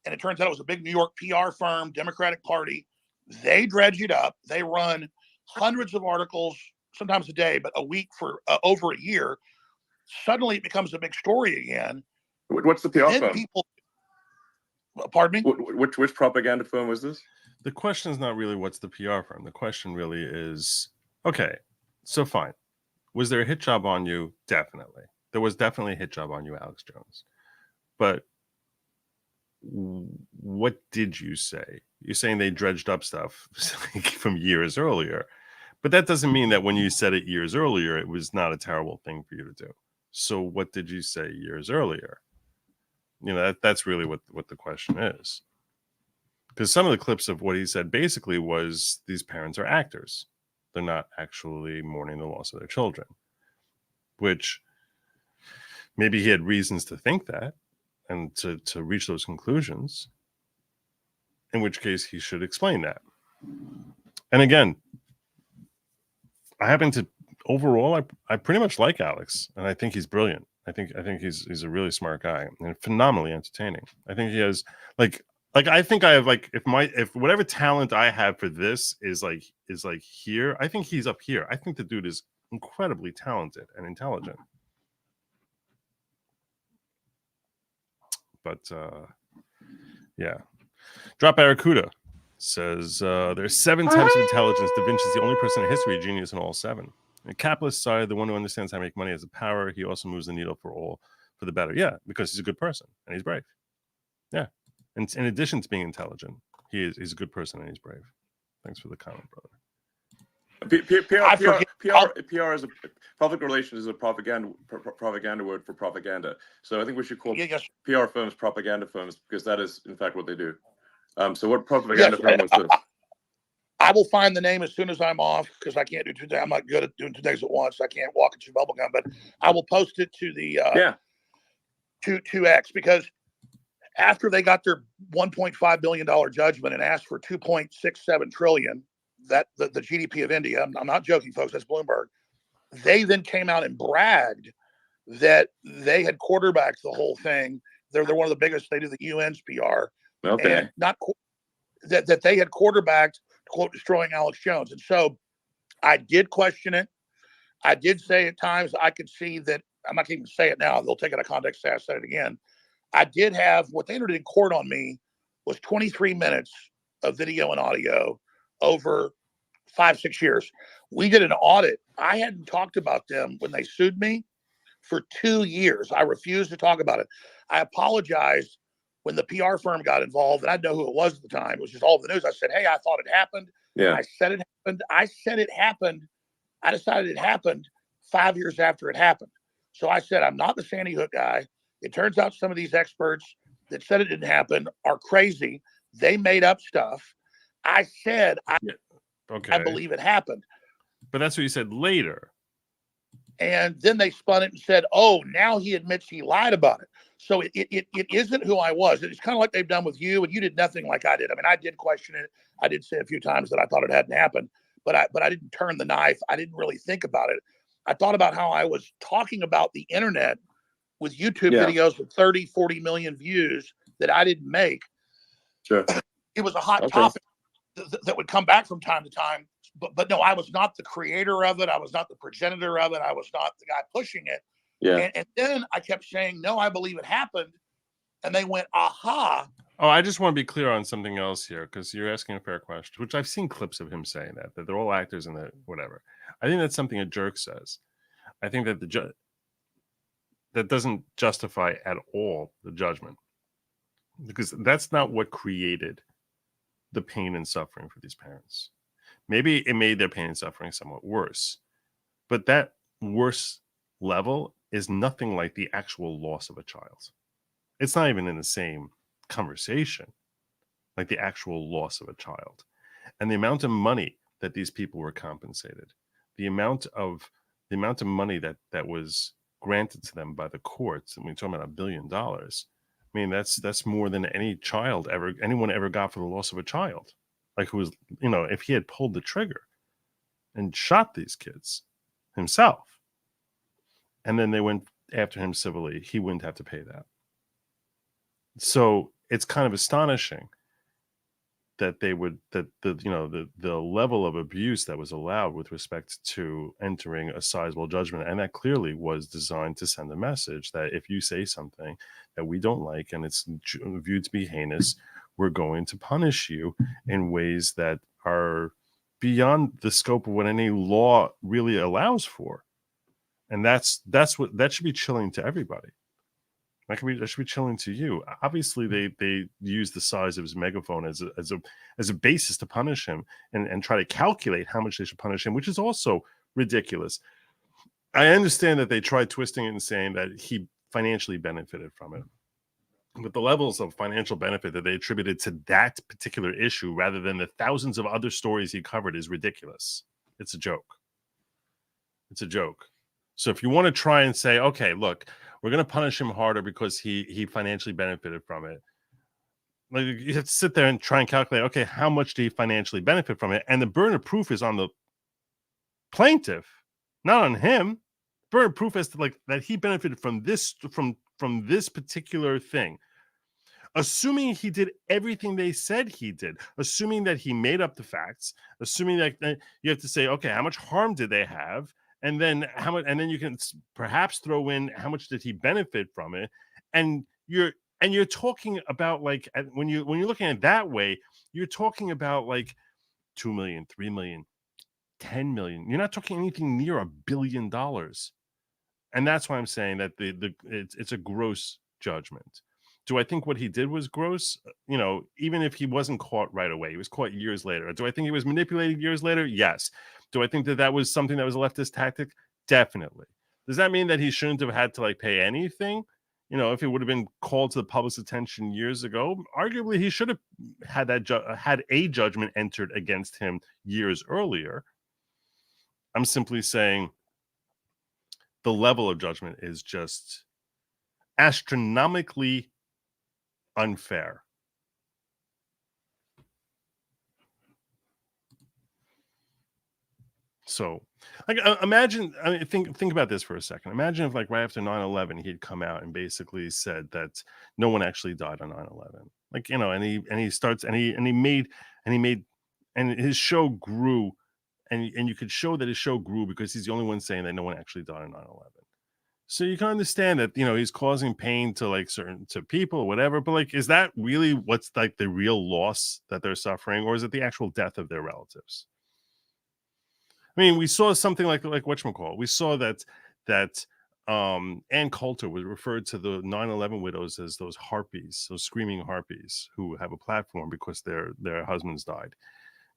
and it turns out it was a big New York PR firm, Democratic Party. They dredge it up. They run hundreds of articles, sometimes a day, but a week for over a year. Suddenly it becomes a big story again. What's the PR firm? Pardon me? Which propaganda firm was this? The question is not really what's the PR firm. The question really is, okay, so fine. Was there a hit job on you? Definitely. There was definitely a hit job on you, Alex Jones. But what did you say? You're saying they dredged up stuff from years earlier. But that doesn't mean that when you said it years earlier, it was not a terrible thing for you to do. So what did you say years earlier? You know, that's really what the question is. Because some of the clips of what he said basically was these parents are actors. They're not actually mourning the loss of their children, which maybe he had reasons to think that and to reach those conclusions, in which case he should explain that. And again, overall, I pretty much like Alex, and I think he's brilliant. I think he's a really smart guy and phenomenally entertaining. I think he has I think I have if whatever talent I have for this is here, I think he's up here. I think the dude is incredibly talented and intelligent. But yeah. Drop Barracuda says there's 7 types of intelligence. Da Vinci's the only person in history genius in all 7. The capitalist side, the one who understands how to make money has the power. He also moves the needle for the better. Yeah, because he's a good person and he's brave. Yeah. And in addition to being intelligent, he's a good person and he's brave. Thanks for the comment, brother. PR is public relations is a propaganda word for propaganda. So I think we should call PR firms propaganda firms because that is in fact what they do. So what propaganda firm was this? I will find the name as soon as I'm off because I can't do 2 days. I'm not good at doing 2 days at once. I can't walk and chew bubble gum, but I will post it to the to X because after they got their $1.5 billion judgment and asked for 2.67 trillion, that the GDP of India, I'm not joking, folks, that's Bloomberg. They then came out and bragged that they had quarterbacked the whole thing. They're one of the biggest. They do the UN's PR. Okay. And not that they had quarterbacked, quote, destroying Alex Jones. And so I did question it. I did say at times I could see that. I'm not going to even say it now. They'll take it out of context. I said it again. I did have what they entered in court on me was 23 minutes of video and audio over 5-6 years. We did an audit. I hadn't talked about them when they sued me for 2 years. I refused to talk about it. I apologized when the PR firm got involved, and I didn't know who it was at the time. It was just all over the news. I said, hey, I thought it happened. Yeah. I said it happened. I said it happened. I decided it happened 5 years after it happened. So I said, I'm not the Sandy Hook guy. It turns out some of these experts that said it didn't happen are crazy. They made up stuff. I said, I believe it happened. But that's what you said later. And then they spun it and said, oh, now he admits he lied about it. So it isn't who I was. It's kind of like they've done with you, and you did nothing like I did. I mean, I did question it. I did say a few times that I thought it hadn't happened, but I didn't turn the knife. I didn't really think about it. I thought about how I was talking about the internet with YouTube videos with 30, 40 million views that I didn't make. Sure. It was a hot topic that would come back from time to time. But no, I was not the creator of it. I was not the progenitor of it. I was not the guy pushing it. Yeah. And then I kept saying, no, I believe it happened. And they went, aha. Oh, I just want to be clear on something else here because you're asking a fair question, which I've seen clips of him saying that they're all actors and that whatever. I think that's something a jerk says. I think that that doesn't justify at all the judgment because that's not what created the pain and suffering for these parents. Maybe it made their pain and suffering somewhat worse, but that worse level is nothing like the actual loss of a child. It's not even in the same conversation like the actual loss of a child. And the amount of money that these people were compensated, the amount of money that was granted to them by the courts, and we're talking about $1 billion. I mean, that's more than anyone ever got for the loss of a child. Like who was, if he had pulled the trigger and shot these kids himself, and then they went after him civilly, he wouldn't have to pay that. So it's kind of astonishing that they would, that the level of abuse that was allowed with respect to entering a sizable judgment, and that clearly was designed to send a message that if you say something that we don't like and it's viewed to be heinous, we're going to punish you in ways that are beyond the scope of what any law really allows for. And that's what that should be chilling to everybody. That should be chilling to you. Obviously, they use the size of his megaphone as a basis to punish him and try to calculate how much they should punish him, which is also ridiculous. I understand that they tried twisting it and saying that he financially benefited from it, but the levels of financial benefit that they attributed to that particular issue rather than the thousands of other stories he covered is ridiculous. It's a joke. It's a joke. So if you want to try and say, okay, look, we're going to punish him harder because he financially benefited from it, like, you have to sit there and try and calculate, okay, how much did he financially benefit from it? And the burden of proof is on the plaintiff, not on him. Burden of proof is to, like, that he benefited from this from this particular thing. Assuming he did everything they said he did, assuming that he made up the facts, assuming that you have to say, okay, how much harm did they have? And then how much, and then you can perhaps throw in how much did he benefit from it, and you're talking about, like, when you're looking at it that way, you're talking about like 2 million, 3 million, 10 million. You're not talking anything near $1 billion, and that's why I'm saying that it's a gross judgment. Do I think what he did was gross? Even if he wasn't caught right away, he was caught years later. Do I think he was manipulated years later? Yes. Do I think that was something that was a leftist tactic? Definitely. Does that mean that he shouldn't have had to, like, pay anything? If it would have been called to the public's attention years ago, arguably he should have had had a judgment entered against him years earlier. I'm simply saying the level of judgment is just astronomically unfair. So, like, imagine, think about this for a second. Imagine if, like, right after 9/11, he'd come out and basically said that no one actually died on 9/11. Like, and he starts and he made and his show grew, and you could show that his show grew because he's the only one saying that no one actually died on 9/11. So you can understand that, he's causing pain to, like, to people or whatever, but, like, is that really what's, like, the real loss that they're suffering, or is it the actual death of their relatives? I mean, we saw something like whatchamacallit. We saw that Ann Coulter was referred to the 9/11 widows as those harpies, those screaming harpies who have a platform because their husbands died.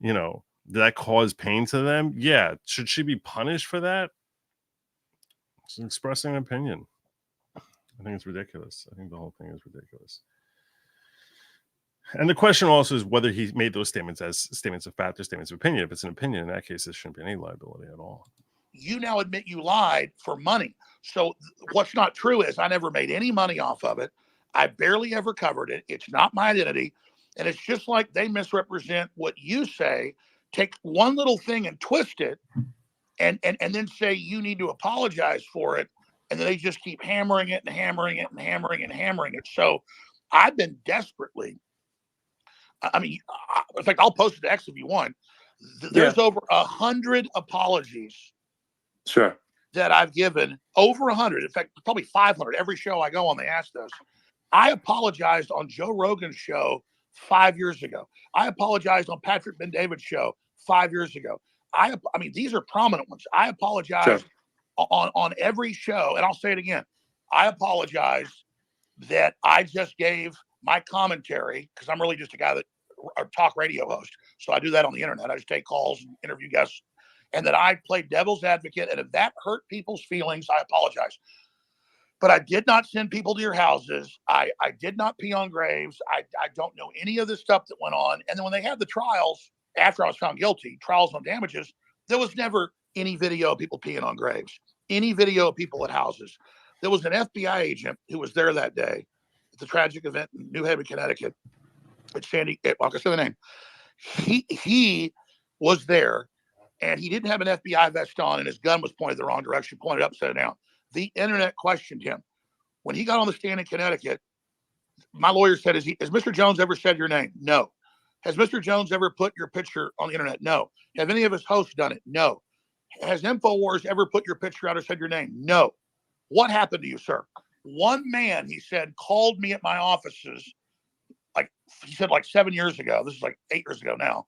Did that cause pain to them? Yeah. Should she be punished for that? It's expressing an opinion. I think it's ridiculous. I think the whole thing is ridiculous. And the question also is whether he made those statements as statements of fact or statements of opinion. If it's an opinion, in that case, there shouldn't be any liability at all. You now admit you lied for money. So what's not true is I never made any money off of it. I barely ever covered it. It's not my identity. And it's just like they misrepresent what you say, take one little thing and twist it, and then say you need to apologize for it. And then they just keep hammering it and hammering it and hammering and hammering it. So I've been desperately, in fact, I'll post it to X if you want. There's over 100 apologies. Sure. That I've given, over 100. In fact, probably 500. Every show I go on, they ask us. I apologized on Joe Rogan's show 5 years ago. I apologized on Patrick Ben-David's show 5 years ago. These are prominent ones. I apologize on every show, and I'll say it again. I apologize that I just gave my commentary, because I'm really just a guy that a talk radio host. So I do that on the internet. I just take calls and interview guests, and that I played devil's advocate. And if that hurt people's feelings, I apologize. But I did not send people to your houses. I did not pee on graves. I don't know any of the stuff that went on. And then when they had the trials, after I was found guilty, trials on damages, there was never any video of people peeing on graves, any video of people at houses. There was an FBI agent who was there that day at the tragic event in New Haven, Connecticut. It's Sandy, I'll say the name. He was there, and he didn't have an FBI vest on, and his gun was pointed the wrong direction, pointed upside down. The internet questioned him. When he got on the stand in Connecticut, my lawyer said, has Mr. Jones ever said your name? No. Has Mr. Jones ever put your picture on the internet? No. Have any of his hosts done it? No. Has InfoWars ever put your picture out or said your name? No. What happened to you, sir? One man, he said, called me at my offices, he said 7 years ago. This is 8 years ago now,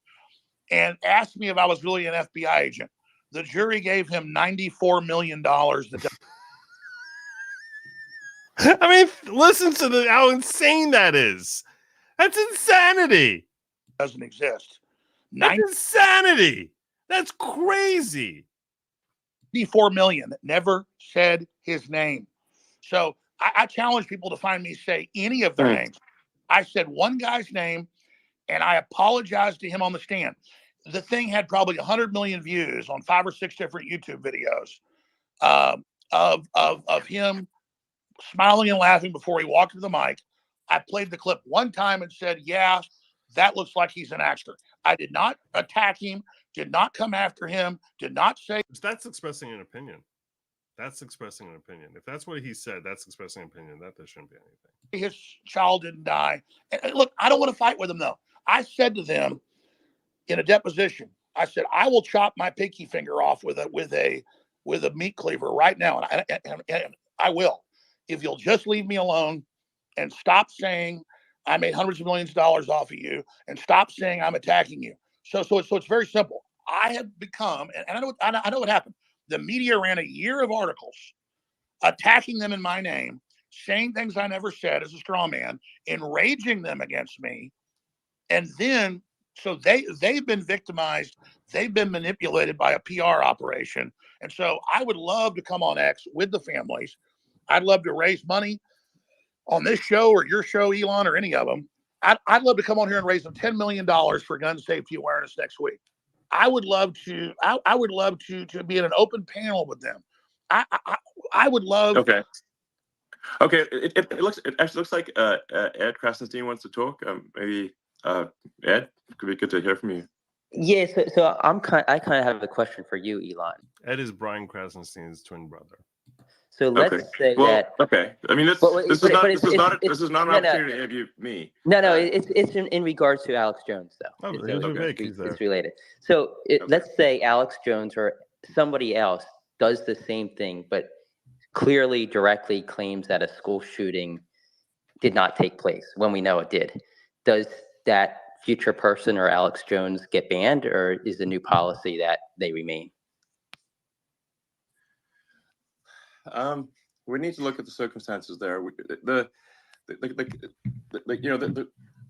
and asked me if I was really an FBI agent. The jury gave him $94 million. I mean, listen to how insane that is. That's insanity. Doesn't exist. That's insanity. That's crazy. 94 million that never said his name. So I challenge people to find me say any of their names. I said one guy's name, and I apologized to him on the stand. The thing had probably 100 million views on 5 or 6 different YouTube videos of him smiling and laughing before he walked to the mic. I played the clip one time and said, yeah, that looks like he's an actor. I did not attack him, did not come after him, did not say. That's expressing an opinion. That's expressing an opinion. If that's what he said, that's expressing an opinion. That there shouldn't be anything. His child didn't die. And look, I don't want to fight with him, though. I said to them in a deposition, I said, I will chop my pinky finger off with a meat cleaver right now. And I will, if you'll just leave me alone and stop saying I made hundreds of millions of dollars off of you and stop saying I'm attacking you. So it's very simple. I have become, and I know what happened. The media ran a year of articles attacking them in my name, saying things I never said as a straw man, enraging them against me. And then, so they've been victimized. They've been manipulated by a PR operation. And so I would love to come on X with the families. I'd love to raise money on this show or your show, Elon, or any of them. I'd love to come on here and raise them $10 million for gun safety awareness next week. I would love to. I would love to be in an open panel with them. I would love. Okay. It actually looks like Ed Krasenstein wants to talk. Maybe Ed, could be good to hear from you. Yeah. So I kind of have a question for you, Elon. Ed is Brian Krasenstein's twin brother. So let's say that. Okay. I mean, this is not an opportunity to interview me. No, it's in regards to Alex Jones, though. Oh, it's related. So let's say Alex Jones or somebody else does the same thing, but clearly, directly claims that a school shooting did not take place when we know it did. Does that future person or Alex Jones get banned, or is the new policy that they remain? We need to look at the circumstances there. The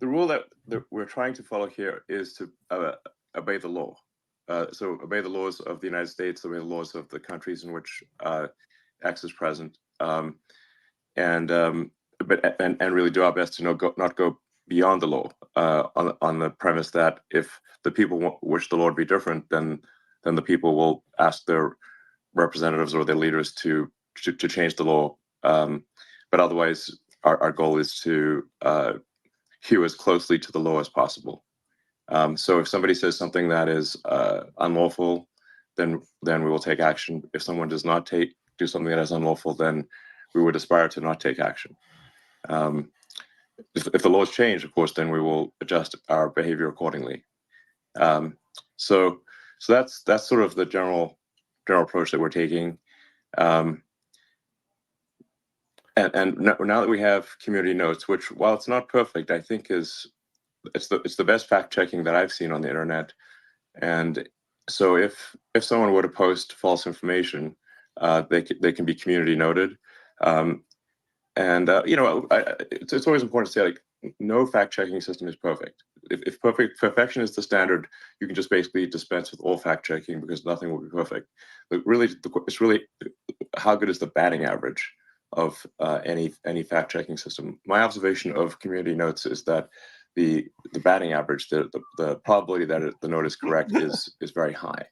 rule that we're trying to follow here is to obey the law. So obey the laws of the United States, obey the laws of the countries in which X is present, and really do our best to not go beyond the law on the premise that if the people wish the law to be different, then the people will ask their representatives or their leaders to change the law. But otherwise, our goal is to hew as closely to the law as possible. So if somebody says something that is unlawful, then we will take action. If someone does not do something that is unlawful, then we would aspire to not take action. If the laws change, of course, then we will adjust our behavior accordingly. So that's sort of the general approach that we're taking. And now that we have community notes, which, while it's not perfect, I think it's the best fact checking that I've seen on the internet. And so if someone were to post false information, they can be community noted. It's always important to say, like, no fact checking system is perfect. If perfection is the standard, you can just basically dispense with all fact checking because nothing will be perfect. But really, it's really how good is the batting average of any fact checking system. My observation of community notes is that the batting average, the probability that the note is correct is very high.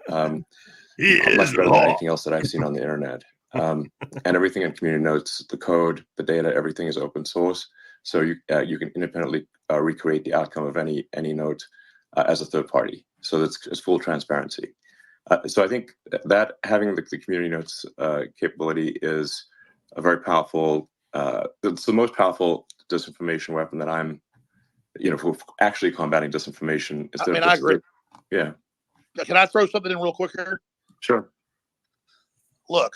Much better than anything else that I've seen on the internet. And everything in community notes, the code, the data, everything is open source. So you can independently recreate the outcome of any note as a third party. So it's full transparency. So I think that having the community notes capability is a very powerful. It's the most powerful disinformation weapon that I'm for actually combating disinformation instead I mean, of I just agree. yeah. Can I throw something in real quick here? Sure. Look,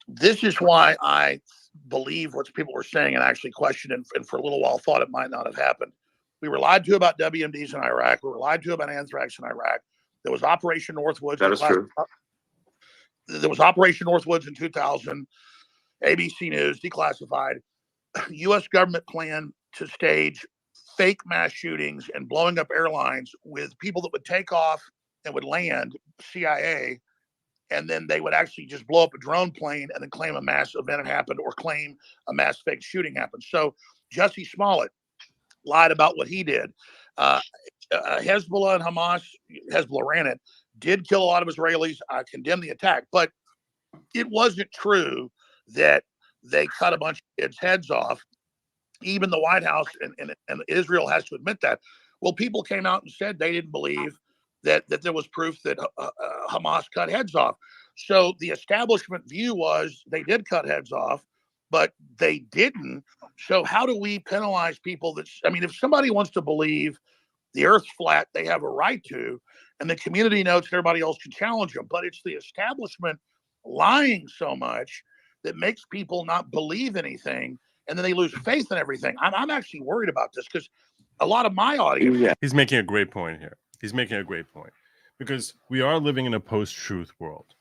this is why I believe what people were saying and actually questioned and for a little while thought it might not have happened. We were lied to about WMDs in Iraq. We were lied to about anthrax in Iraq. There was Operation Northwoods. That is true. There was Operation Northwoods in 2000. ABC News, declassified. U.S. government plan to stage fake mass shootings and blowing up airlines with people that would take off and would land, CIA, and then they would actually just blow up a drone plane and then claim a mass event had happened or claim a mass fake shooting happened. So Jussie Smollett lied about what he did. Hezbollah and Hamas, Hezbollah ran it, did kill a lot of Israelis. I condemn the attack, but it wasn't true that they cut a bunch of kids' heads off. Even the White House and Israel has to admit that. Well, people came out and said they didn't believe that there was proof that Hamas cut heads off. So the establishment view was they did cut heads off, but they didn't. So how do we penalize people if somebody wants to believe the earth's flat, they have a right to, and the community knows everybody else can challenge them. But it's the establishment lying so much that makes people not believe anything, and then they lose faith in everything. I'm actually worried about this because a lot of my audience. Yeah. He's making a great point here. He's making a great point because we are living in a post-truth world,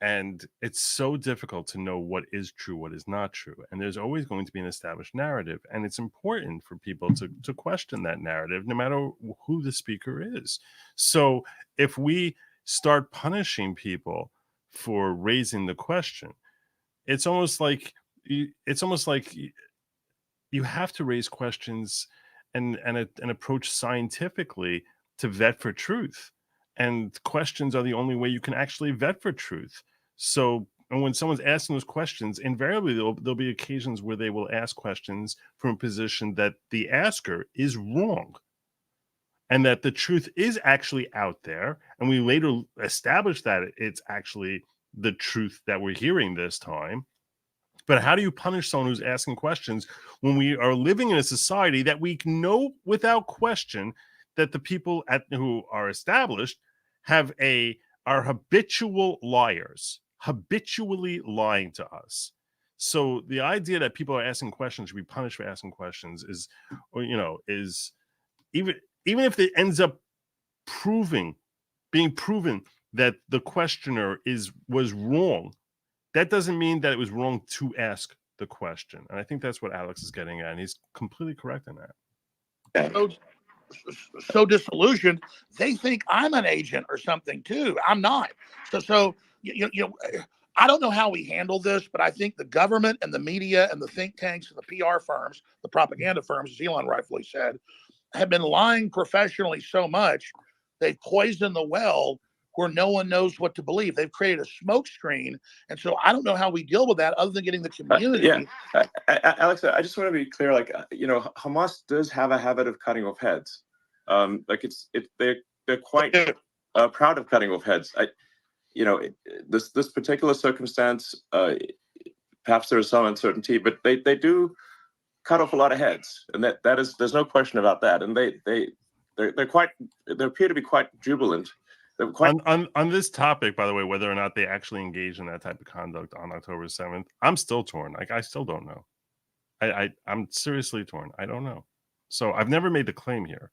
and it's so difficult to know what is true, what is not true. And there's always going to be an established narrative, and it's important for people to question that narrative, no matter who the speaker is. So if we start punishing people for raising the question, it's almost like you have to raise questions and approach scientifically to vet for truth. And questions are the only way you can actually vet for truth. So, and when someone's asking those questions, invariably there'll be occasions where they will ask questions from a position that the asker is wrong, and that the truth is actually out there. And we later establish that it's actually the truth that we're hearing this time. But how do you punish someone who's asking questions when we are living in a society that we know without question that the people who are established are habitual liars, habitually lying to us? So the idea that people are asking questions should be punished for asking questions is even if it ends up being proven that the questioner was wrong, that doesn't mean that it was wrong to ask the question. And I think that's what Alex is getting at, and he's completely correct in that. So disillusioned, they think I'm an agent or something too. I'm not. So I don't know how we handle this, but I think the government and the media and the think tanks and the PR firms, the propaganda firms, as Elon rightfully said, have been lying professionally so much, they've poisoned the well where no one knows what to believe. They've created a smoke screen. And so I don't know how we deal with that other than getting the community. Alex, I just want to be clear, Hamas does have a habit of cutting off heads. They're quite proud of cutting off heads. This particular circumstance, perhaps there is some uncertainty, but they do cut off a lot of heads, and there's no question about that. And they appear to be quite jubilant. On this topic, by the way, whether or not they actually engaged in that type of conduct on October 7th, I'm still torn. I still don't know. I'm seriously torn. I don't know. So I've never made the claim here.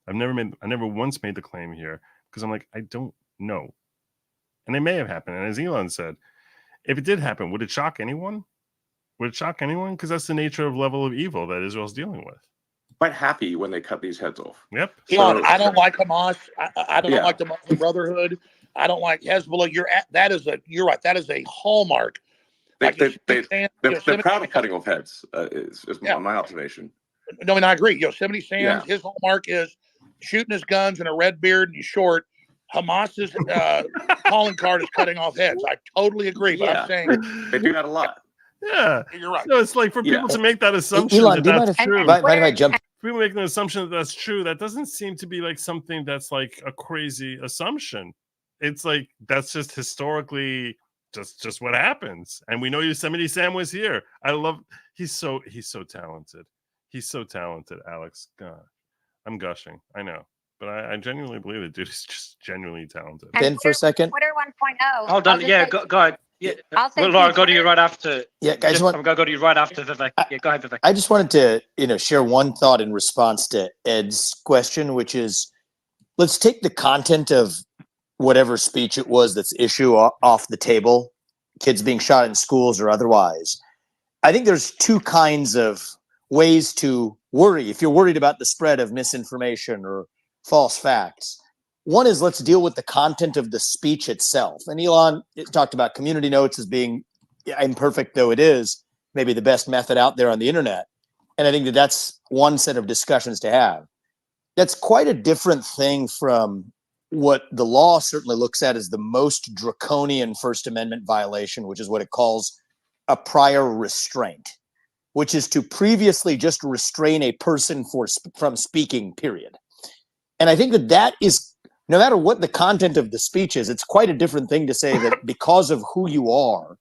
I never once made the claim here because I'm like, I don't know. And it may have happened. And as Elon said, if it did happen, would it shock anyone? Would it shock anyone? Because that's the nature of level of evil that Israel's dealing with. Quite happy when they cut these heads off. Yep. Elon, I don't like Hamas. I don't like the Muslim Brotherhood. I don't like Hezbollah. You're right. That is a hallmark. They're proud of cutting off heads. Is my observation. No, I agree. Yosemite Sam, his hallmark is shooting his guns and a red beard and he's short. Hamas's calling card is cutting off heads. I totally agree. But I'm saying they do that a lot. Yeah, you're right. So it's like for people to make that assumption Elon, that that's true. Mind if I jump? People make an assumption that that's true. That doesn't seem to be like something that's like a crazy assumption. It's like that's just historically just what happens. And we know Yosemite Sam was here. He's so talented. He's so talented, Alex. God, I'm gushing. I know. But I genuinely believe the dude is just genuinely talented. And Ben, for a second. Twitter 1.0. Hold on. Yeah, go ahead. Yeah, I'll say Laura, too, go to you Twitter- right after. Yeah, I just want I'm gonna go to you right after Vivek. Yeah, go ahead, Vivek. I just wanted to, share one thought in response to Ed's question, which is, let's take the content of whatever speech it was that's issue off the table, kids being shot in schools or otherwise. I think there's two kinds of ways to worry if you're worried about the spread of misinformation or false facts. One is, let's deal with the content of the speech itself. And Elon talked about community notes as being, imperfect though it is, maybe the best method out there on the internet. And I think that that's one set of discussions to have. That's quite a different thing from what the law certainly looks at as the most draconian First Amendment violation, which is what it calls a prior restraint, which is to previously just restrain a person from speaking, period. And I think that is, no matter what the content of the speech is, it's quite a different thing to say that because of who you are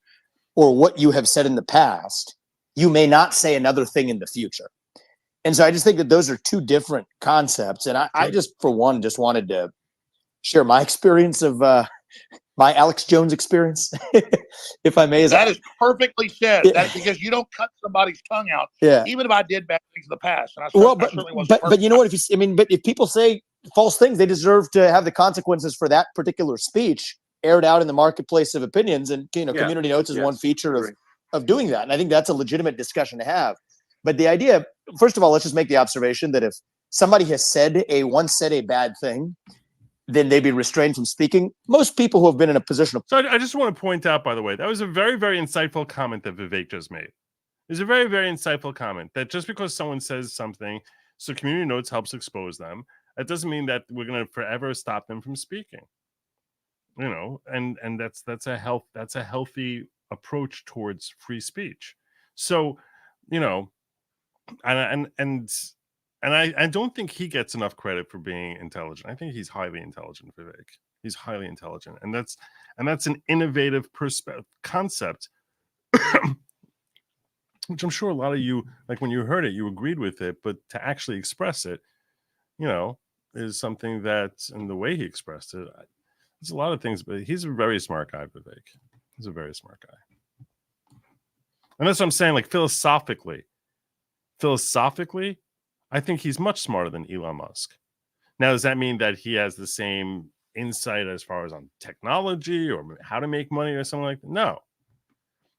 or what you have said in the past, you may not say another thing in the future. And so I just think that those are two different concepts. And I just, for one, just wanted to share my experience of my Alex Jones experience, if I may. That is perfectly said. Yeah. That's because you don't cut somebody's tongue out, Yeah. even if I did bad things in the past. And I certainly wasn't but you know what? But if people say false things, they deserve to have the consequences for that particular speech aired out in the marketplace of opinions. And community notes is one feature of doing that. And I think that's a legitimate discussion to have. But the idea, first of all, let's just make the observation that if somebody has once said a bad thing, then they'd be restrained from speaking. Most people who have been in a position of... So I just want to point out, by the way, that was a very, very insightful comment that Vivek just made. It was a very, very insightful comment that just because someone says something, so community notes helps expose them, that doesn't mean that we're going to forever stop them from speaking. And that's a healthy approach towards free speech. So, and I don't think he gets enough credit for being intelligent. I think he's highly intelligent, Vivek. He's highly intelligent, and that's an innovative concept, which I'm sure a lot of you, like when you heard it, you agreed with it, but to actually express it, is something that, and the way he expressed it, there's a lot of things. But he's a very smart guy, Vivek. He's a very smart guy, and that's what I'm saying. Like philosophically, I think he's much smarter than Elon Musk. Now, does that mean that he has the same insight as far as on technology or how to make money or something like that? No.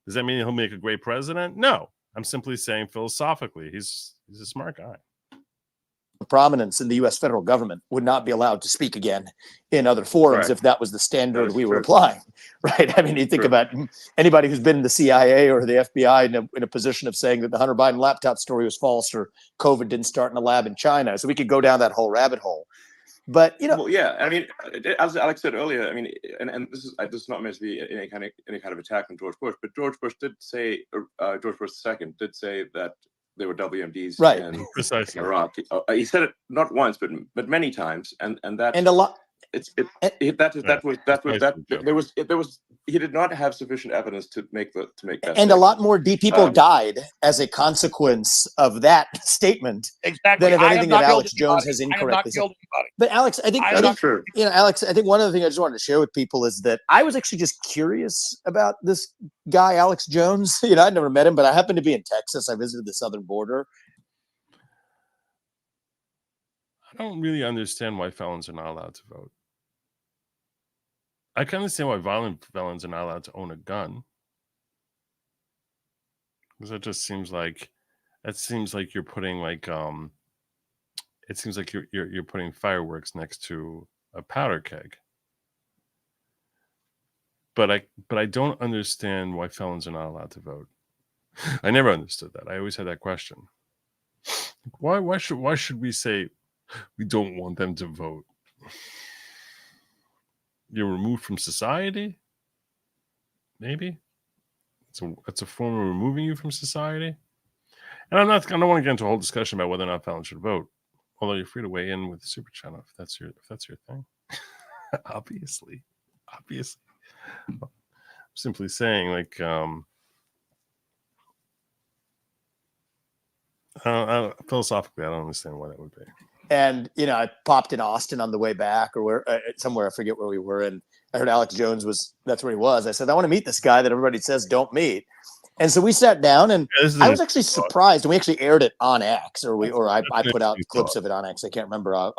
Does that mean he'll make a great president? No. I'm simply saying philosophically, he's a smart guy. Prominence in the U.S. federal government would not be allowed to speak again in other forums if that was the standard we were applying, right? I mean, you think about anybody who's been in the CIA or the FBI in a position of saying that the Hunter Biden laptop story was false or COVID didn't start in a lab in China. So we could go down that whole rabbit hole. But well, yeah, I mean, as Alex said earlier, I mean, and this is not meant to be any kind of attack on George Bush, but George Bush did say, George Bush II did say that there were WMDs in precisely Iraq. He said it not once, but many times, and that and a lot. He did not have sufficient evidence to make that. And statement. A lot more people died as a consequence of that statement than if anything that Alex Jones has incorrectly said. But Alex, I think Alex, I think one other thing I just wanted to share with people is that I was actually just curious about this guy, Alex Jones. I'd never met him, but I happened to be in Texas. I visited the southern border. I don't really understand why felons are not allowed to vote. I can understand why violent felons are not allowed to own a gun. Because that just seems like you're putting it seems like you're putting fireworks next to a powder keg. But I don't understand why felons are not allowed to vote. I never understood that. I always had that question. Why should we say we don't want them to vote? You're removed from society? Maybe it's a form of removing you from society. And I don't want to get into a whole discussion about whether or not felons should vote. Although you're free to weigh in with the super channel if that's your thing. Obviously, I'm simply saying Philosophically, I don't understand why that would be. And, you know, I popped in Austin on the way back or where somewhere, I forget where we were. And I heard Alex Jones that's where he was. I said, I want to meet this guy that everybody says don't meet. And so we sat down and I was actually surprised. And we actually aired it on X I put out clips of it on X. I can't remember.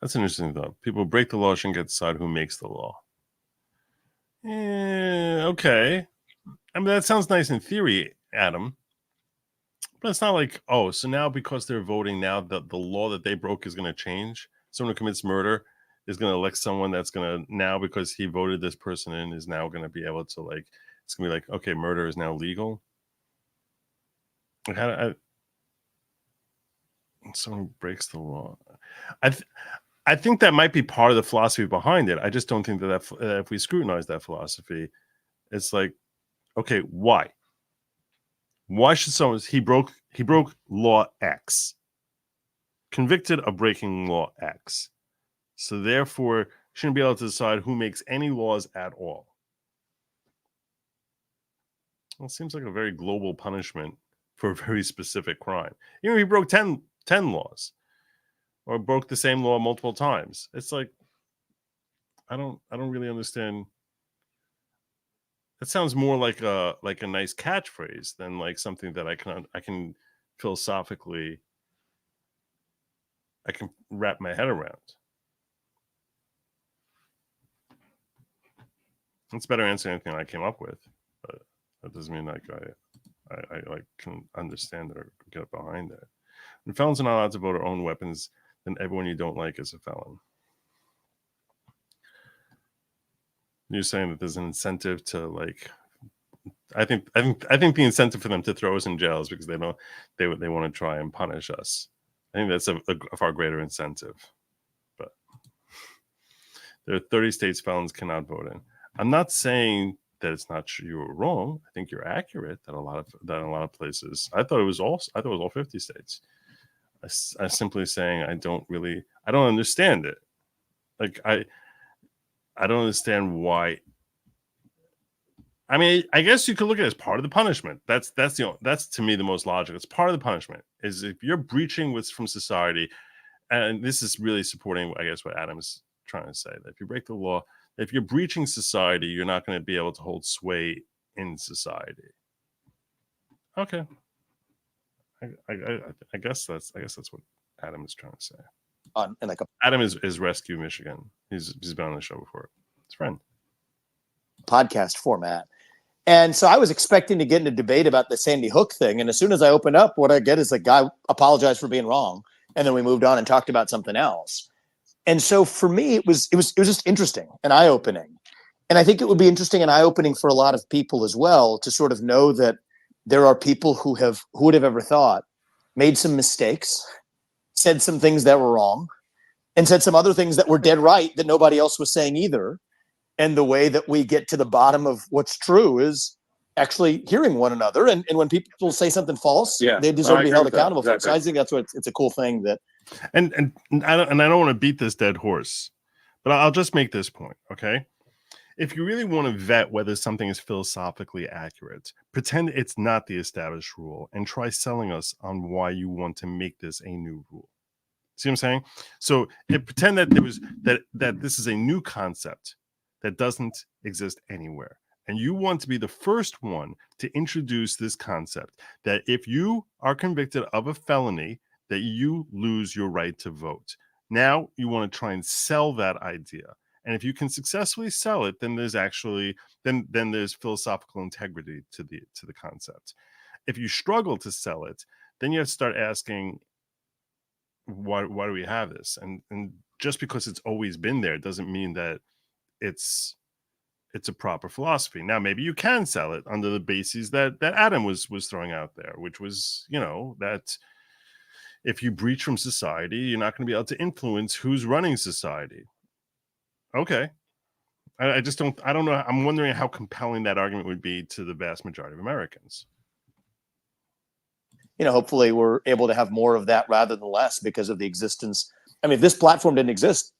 That's an interesting thought. People break the law shouldn't get to decide who makes the law. Okay. I mean, that sounds nice in theory, Adam. But it's not like, oh, so now because they're voting now, the law that they broke is going to change. Someone who commits murder is going to elect someone that's going to now, because he voted this person in, is now going to be able to, like, it's going to be like, okay, murder is now legal. Like, someone breaks the law. I think that might be part of the philosophy behind it. I just don't think that if we scrutinize that philosophy, it's like, okay, why? Why should someone, he broke law X, convicted of breaking law X, so therefore shouldn't be able to decide who makes any laws at all. Well, it seems like a very global punishment for a very specific crime. You know, he broke 10 laws or broke the same law multiple times. It's like, I don't really understand. That sounds more like a nice catchphrase than like something that I can philosophically, I can wrap my head around. It's better answer anything I came up with, but that doesn't mean like I like can understand it or get behind it. When felons are not allowed to vote or own weapons, then everyone you don't like is a felon. You're saying that there's an incentive to, like, I think the incentive for them to throw us in jail is because they want to try and punish us. I think that's a far greater incentive. But there are 30 states felons cannot vote in. I'm not saying that it's not true. You were wrong. I think you're accurate that in a lot of places. I thought it was all 50 states. I'm simply saying I don't understand it. Like I don't understand why. I mean, I guess you could look at it as part of the punishment. That's to me the most logical. It's part of the punishment is if you're breaching from society, and this is really supporting, I guess, what Adam's trying to say. That if you break the law, if you're breaching society, you're not going to be able to hold sway in society. Okay. I guess that's what Adam is trying to say. Adam is Rescue Michigan. He's been on the show before. His friend. Podcast format. And so I was expecting to get in a debate about the Sandy Hook thing. And as soon as I open up, what I get is a guy apologized for being wrong. And then we moved on and talked about something else. And so for me, it was just interesting and eye-opening. And I think it would be interesting and eye-opening for a lot of people as well to sort of know that there are people who would have ever thought, made some mistakes, said some things that were wrong, and said some other things that were dead right that nobody else was saying either. And the way that we get to the bottom of what's true is actually hearing one another. And when people say something false, they deserve to be held accountable for it. So I think that's it's a cool thing that. And I don't want to beat this dead horse, but I'll just make this point, okay? If you really want to vet whether something is philosophically accurate, pretend it's not the established rule and try selling us on why you want to make this a new rule. See what I'm saying? So pretend that that this is a new concept that doesn't exist anywhere. And you want to be the first one to introduce this concept that if you are convicted of a felony, that you lose your right to vote. Now you want to try and sell that idea. And if you can successfully sell it, then there's actually then there's philosophical integrity to the concept. If you struggle to sell it, then you have to start asking, why do we have this? And just because it's always been there doesn't mean that it's a proper philosophy. Now maybe you can sell it under the bases that Adam was throwing out there, which was, you know, that if you breach from society, you're not going to be able to influence who's running society. Okay. I don't know. I'm wondering how compelling that argument would be to the vast majority of Americans. You know, hopefully we're able to have more of that rather than less because of the existence. I mean, if this platform didn't exist,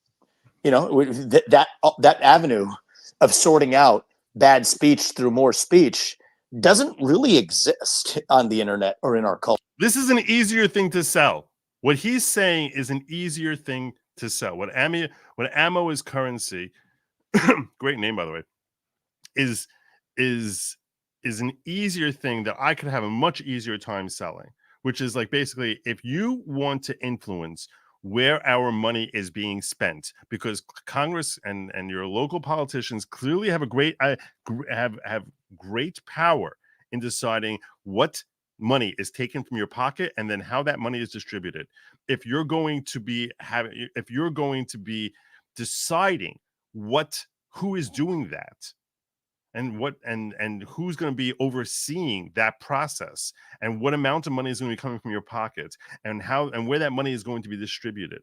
you know, that avenue of sorting out bad speech through more speech doesn't really exist on the internet or in our culture. This is an easier thing to sell. What he's saying is an easier thing to sell. When ammo is currency, great name by the way, is an easier thing that I could have a much easier time selling, which is like basically if you want to influence where our money is being spent, because Congress and your local politicians clearly have a great have great power in deciding what money is taken from your pocket and then how that money is distributed. If you're going to be deciding who is doing that, and what and who's going to be overseeing that process, and what amount of money is going to be coming from your pocket, and how and where that money is going to be distributed,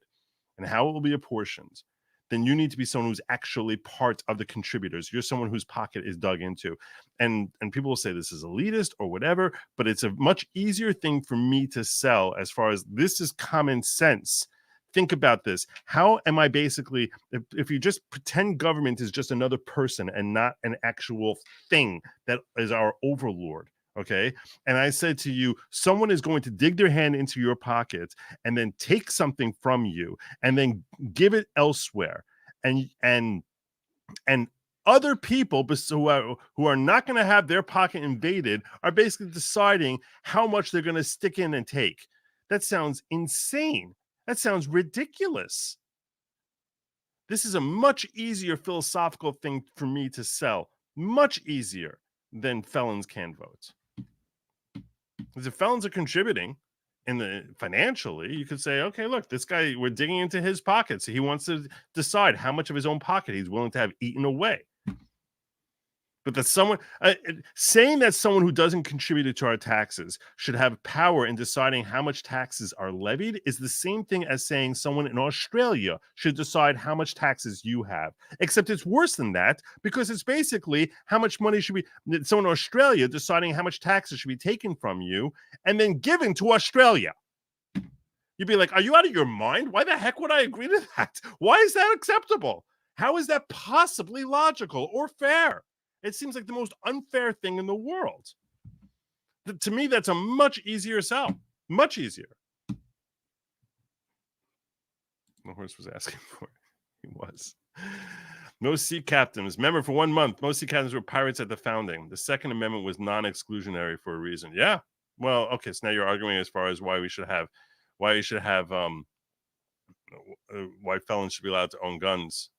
and how it will be apportioned, then you need to be someone who's actually part of the contributors. You're someone whose pocket is dug into. And people will say this is elitist or whatever, but it's a much easier thing for me to sell as far as this is common sense. Think about this. How am I basically, if you just pretend government is just another person and not an actual thing that is our overlord, okay? And I said to you, someone is going to dig their hand into your pocket and then take something from you and then give it elsewhere. And other people who are not going to have their pocket invaded are basically deciding how much they're going to stick in and take. That sounds insane. That sounds ridiculous. This is a much easier philosophical thing for me to sell, much easier than felons can't vote. Because if felons are contributing financially, you could say, okay, look, this guy, we're digging into his pockets. He wants to decide how much of his own pocket he's willing to have eaten away. But that someone saying that someone who doesn't contribute to our taxes should have power in deciding how much taxes are levied is the same thing as saying someone in Australia should decide how much taxes you have. Except it's worse than that, because it's basically how much money should be someone in Australia deciding how much taxes should be taken from you and then given to Australia. You'd be like, are you out of your mind? Why the heck would I agree to that? Why is that acceptable? How is that possibly logical or fair? It seems like the most unfair thing in the world. To me, that's a much easier sell. Much easier. The horse was asking for it. He was. Most sea captains. Remember, for 1 month, most sea captains were pirates at the founding. The Second Amendment was non-exclusionary for a reason. Yeah. Well, okay. So now you're arguing as far as why felons should be allowed to own guns.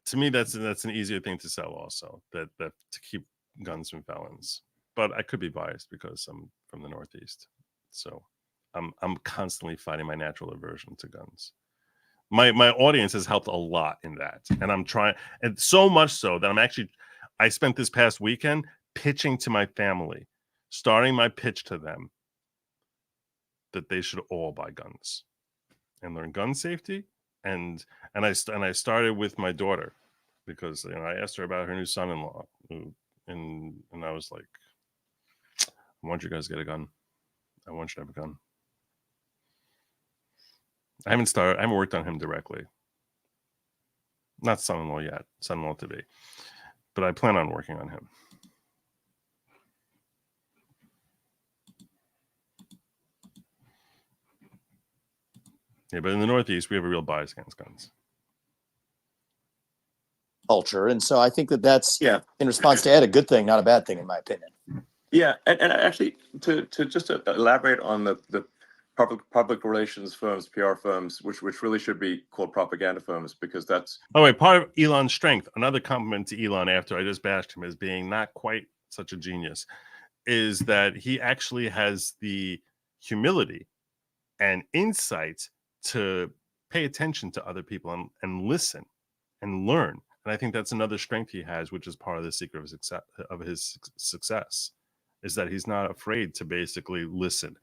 To me, that's an easier thing to sell also, that to keep guns from felons. But I could be biased because I'm from the Northeast. So I'm constantly fighting my natural aversion to guns. My audience has helped a lot in that. And I'm trying, and so much so that I spent this past weekend pitching to my family, starting my pitch to them that they should all buy guns and learn gun safety. And I started with my daughter, because I asked her about her new son-in-law, and I was like, I want you guys to get a gun. I want you to have a gun. I haven't worked on him directly. Not son-in-law yet, son-in-law to be, but I plan on working on him. Yeah, but in the Northeast, we have a real bias against guns. Culture. And so I think that's in response to Ed, a good thing, not a bad thing, in my opinion. Yeah, and actually, to elaborate on the public relations firms, PR firms, which really should be called propaganda firms, because that's... Oh, wait, part of Elon's strength, another compliment to Elon after I just bashed him as being not quite such a genius, is that he actually has the humility and insight to pay attention to other people and listen and learn. And I think that's another strength he has, which is part of the secret of his success, is that he's not afraid to basically listen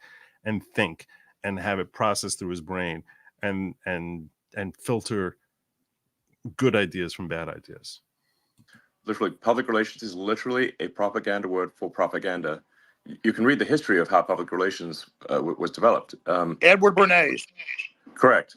and think and have it processed through his brain and filter good ideas from bad ideas. Literally, public relations is literally a propaganda word for propaganda. You can read the history of how public relations was developed. Edward Bernays. Correct.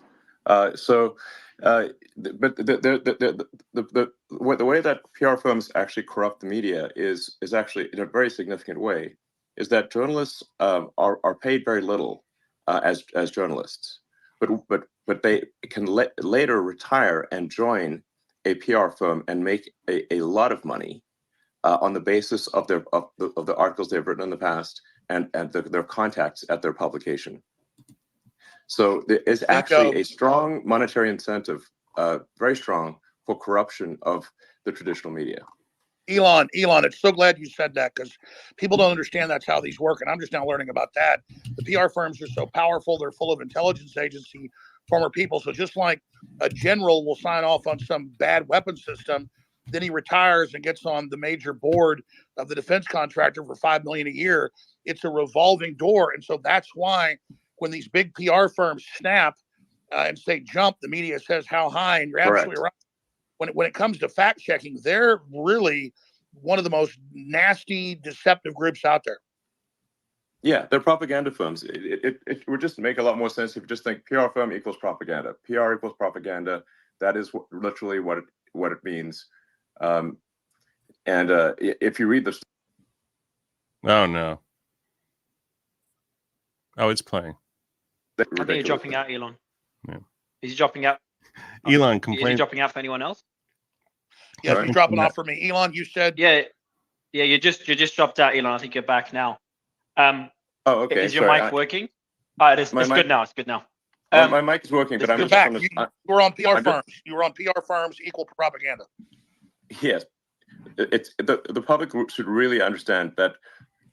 So But the way that PR firms actually corrupt the media is actually in a very significant way. Is that journalists are paid very little as journalists, but they can later retire and join a PR firm and make a lot of money on the basis of the articles they've written in the past and their contacts at their publication. So there is actually a strong monetary incentive, very strong, for corruption of the traditional media. Elon, it's so glad you said that, because people don't understand that's how these work, and I'm just now learning about that. The PR firms are so powerful; they're full of intelligence agency former people. So just like a general will sign off on some bad weapon system, then he retires and gets on the major board of the defense contractor for $5 million a year. It's a revolving door, and so that's why when these big PR firms snap and say jump, the media says how high, and you're absolutely right. When it comes to fact checking, they're really one of the most nasty, deceptive groups out there. Yeah, they're propaganda firms. It would just make a lot more sense if you just think PR firm equals propaganda. PR equals propaganda. That is literally what it means. If you read this, Oh no! Oh, it's playing. I think you're dropping out, Elon. Yeah. Is he dropping out? Elon Is he complained. dropping out for anyone else? Yes, he's dropping off for me. Elon, you said. Yeah, you just dropped out, Elon. I think you're back now. Oh, okay. Is your mic working? It is. It's good now. It's good now. My mic is working, but I'm just back. You were on PR firms. You were on PR firms equal propaganda. Yes, it's the public should really understand that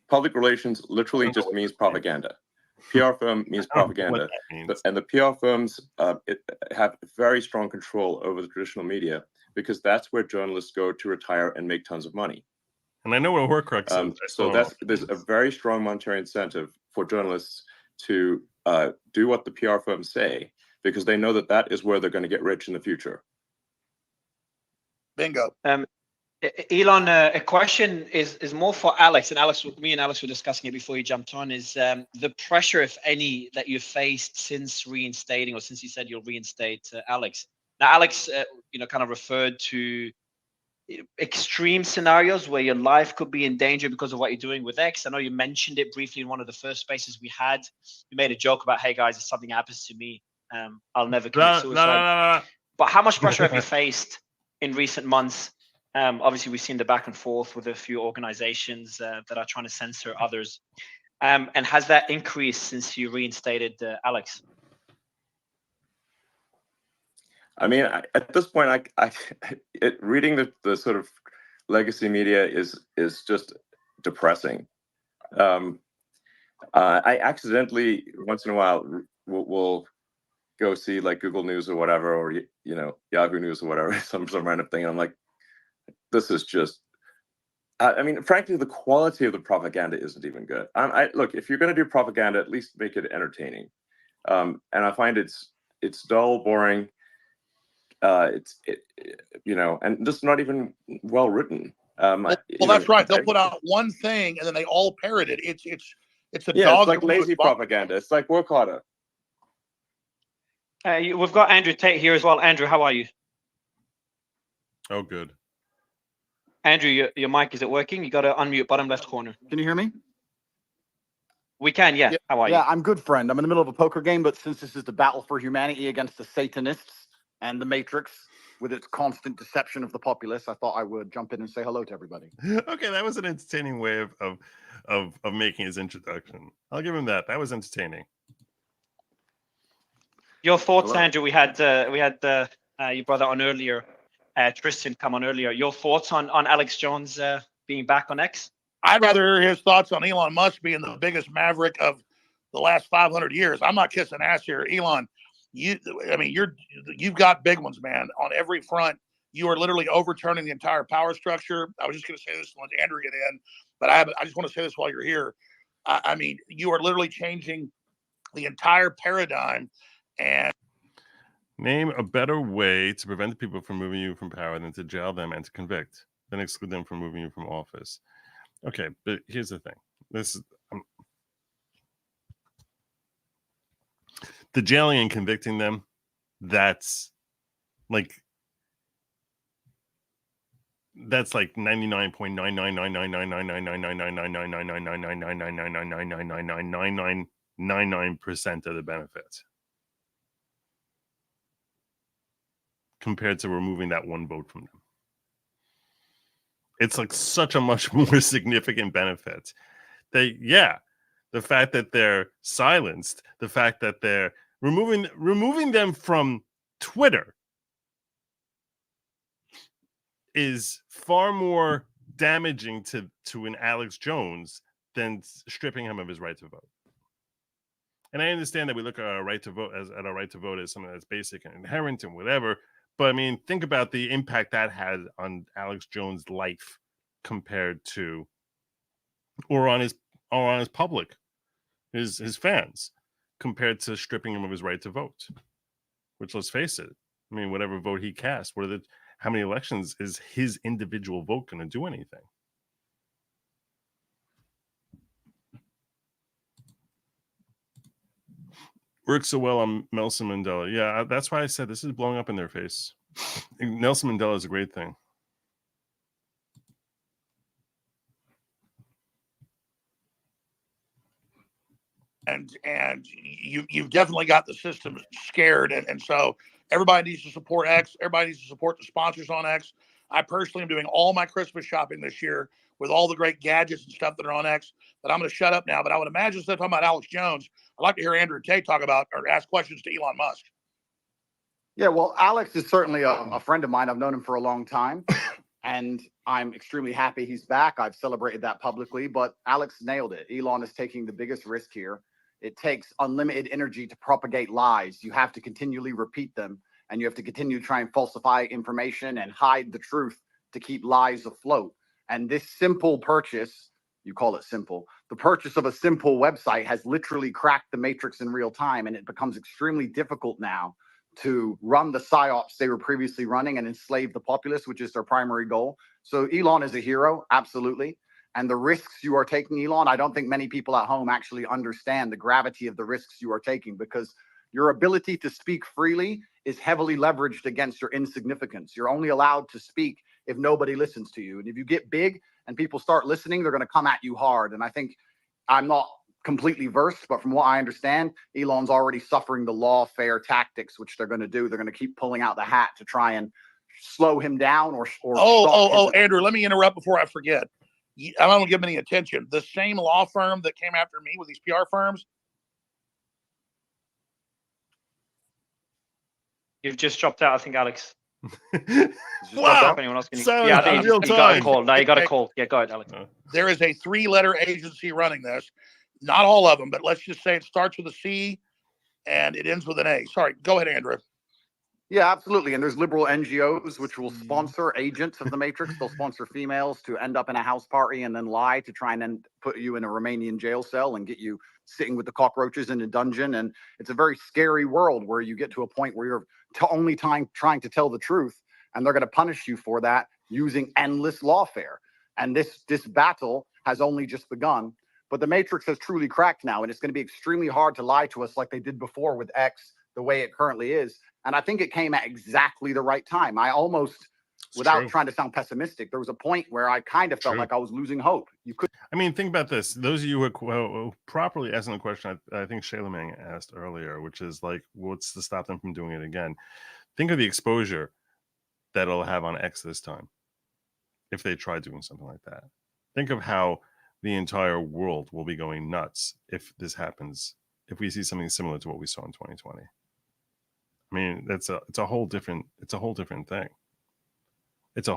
public relations literally just means propaganda. PR firm means propaganda, and the PR firms have very strong control over the traditional media, because that's where journalists go to retire and make tons of money. And I know what Horcrux is. So there's a very strong monetary incentive for journalists to do what the PR firms say, because they know that is where they're going to get rich in the future. Bingo. Elon, a question is more for Alex, and me and Alex were discussing it before you jumped on, is the pressure, if any, that you've faced since reinstating, or since you said you'll reinstate Alex. Now, Alex, kind of referred to extreme scenarios where your life could be in danger because of what you're doing with X. I know you mentioned it briefly in one of the first spaces we had. You made a joke about, hey guys, if something happens to me, I'll never commit suicide. But how much pressure have you faced in recent months? Obviously, we've seen the back and forth with a few organizations that are trying to censor others. And has that increased since you reinstated Alex? I mean, at this point, reading the sort of legacy media is just depressing. I accidentally once in a while will go see like Google News or whatever, or Yahoo News or whatever, some random thing, and I'm like, this is just. I mean, frankly, the quality of the propaganda isn't even good. Look, if you're going to do propaganda, at least make it entertaining. And I find it's dull, boring. And just not even well written. Well, that's right. They'll put out one thing and then they all parrot it. It's a dog. It's like lazy propaganda. It's like work harder. We've got Andrew Tate here as well. Andrew, how are you? Oh, good. Andrew, your mic, is it working? You got to unmute bottom left corner. Can you hear me? We can, yeah. How are you? Yeah, I'm good, friend. I'm in the middle of a poker game, but since this is the battle for humanity against the Satanists and the Matrix, with its constant deception of the populace, I thought I would jump in and say hello to everybody. Okay, that was an entertaining way of making his introduction. I'll give him that. That was entertaining. Your thoughts, hello. Andrew? We had your brother on earlier, Tristan, come on earlier. Your thoughts on Alex Jones being back on X? I'd rather hear his thoughts on Elon Musk being the biggest maverick of the last 500 years. I'm not kissing ass here, Elon. You've got big ones, man, on every front. You are literally overturning the entire power structure. I was just going to say this to let Andrew get in, but I just want to say this while you're here. I mean, you are literally changing the entire paradigm. And name a better way to prevent people from moving you from power than to jail them and to convict, then exclude them from moving you from office. Okay, but here's the thing. This is the jailing and convicting them. That's Like that's like 99.99999999999999999999999% of the benefits compared to removing that one vote from them. It's like such a much more significant benefit. The fact that they're silenced, the fact that they're removing them from Twitter is far more damaging to an Alex Jones than stripping him of his right to vote. And I understand that we look at our right to vote as something that's basic and inherent and whatever. But I mean, think about the impact that had on Alex Jones' life compared to, or on his public, his fans, compared to stripping him of his right to vote. Which, let's face it, I mean, whatever vote he cast, how many elections is his individual vote going to do anything? Works so well on Nelson Mandela. Yeah, that's why I said this is blowing up in their face. Nelson Mandela is a great thing. And you've definitely got the system scared, and so everybody needs to support X. Everybody needs to support the sponsors on X. I personally am doing all my Christmas shopping this year with all the great gadgets and stuff that are on X. But I'm going to shut up now. But I would imagine, instead of talking about Alex Jones, I'd like to hear Andrew Tate talk about or ask questions to Elon Musk. Yeah, well, Alex is certainly a friend of mine. I've known him for a long time, and I'm extremely happy he's back. I've celebrated that publicly, but Alex nailed it. Elon is taking the biggest risk here. It takes unlimited energy to propagate lies. You have to continually repeat them, and you have to continue to try and falsify information and hide the truth to keep lies afloat. And this simple purchase, you call it simple, the purchase of a simple website has literally cracked the matrix in real time, and it becomes extremely difficult now to run the psyops they were previously running and enslave the populace, which is their primary goal. So Elon is a hero, absolutely. And the risks you are taking, Elon, I don't think many people at home actually understand the gravity of the risks you are taking, because your ability to speak freely is heavily leveraged against your insignificance. You're only allowed to speak if nobody listens to you. And if you get big and people start listening, they're going to come at you hard. And I think, I'm not completely versed, but from what I understand, Elon's already suffering the lawfare tactics, which they're going to do. They're going to keep pulling out the hat to try and slow him down or Andrew, let me interrupt before I forget. I don't give him any attention. The same law firm that came after me with these PR firms. You've just dropped out, I think, Alex. Wow. Anyone else can Yeah, I think you got a call. No, you got a call. Yeah, go ahead, Alex. There is a 3-letter agency running this. Not all of them, but let's just say it starts with a C and it ends with an A. Sorry, go ahead, Andrew. Yeah, absolutely. And there's liberal NGOs which will sponsor agents of the Matrix. They'll sponsor females to end up in a house party and then lie to try and then put you in a Romanian jail cell and get you sitting with the cockroaches in a dungeon. And it's a very scary world where you get to a point where you're only trying to tell the truth, and they're going to punish you for that using endless lawfare. And this battle has only just begun. But the Matrix has truly cracked now, and it's going to be extremely hard to lie to us like they did before with X, the way it currently is. And I think it came at exactly the right time. I almost, without trying to sound pessimistic, there was a point where I kind of felt like I was losing hope. I mean, think about this. Those of you who are properly asking the question I think Shailamang asked earlier, which is like, what's to stop them from doing it again? Think of the exposure that it'll have on X this time if they try doing something like that. Think of how the entire world will be going nuts if this happens, if we see something similar to what we saw in 2020. I mean, it's a whole different thing. It's a whole different thing. It's a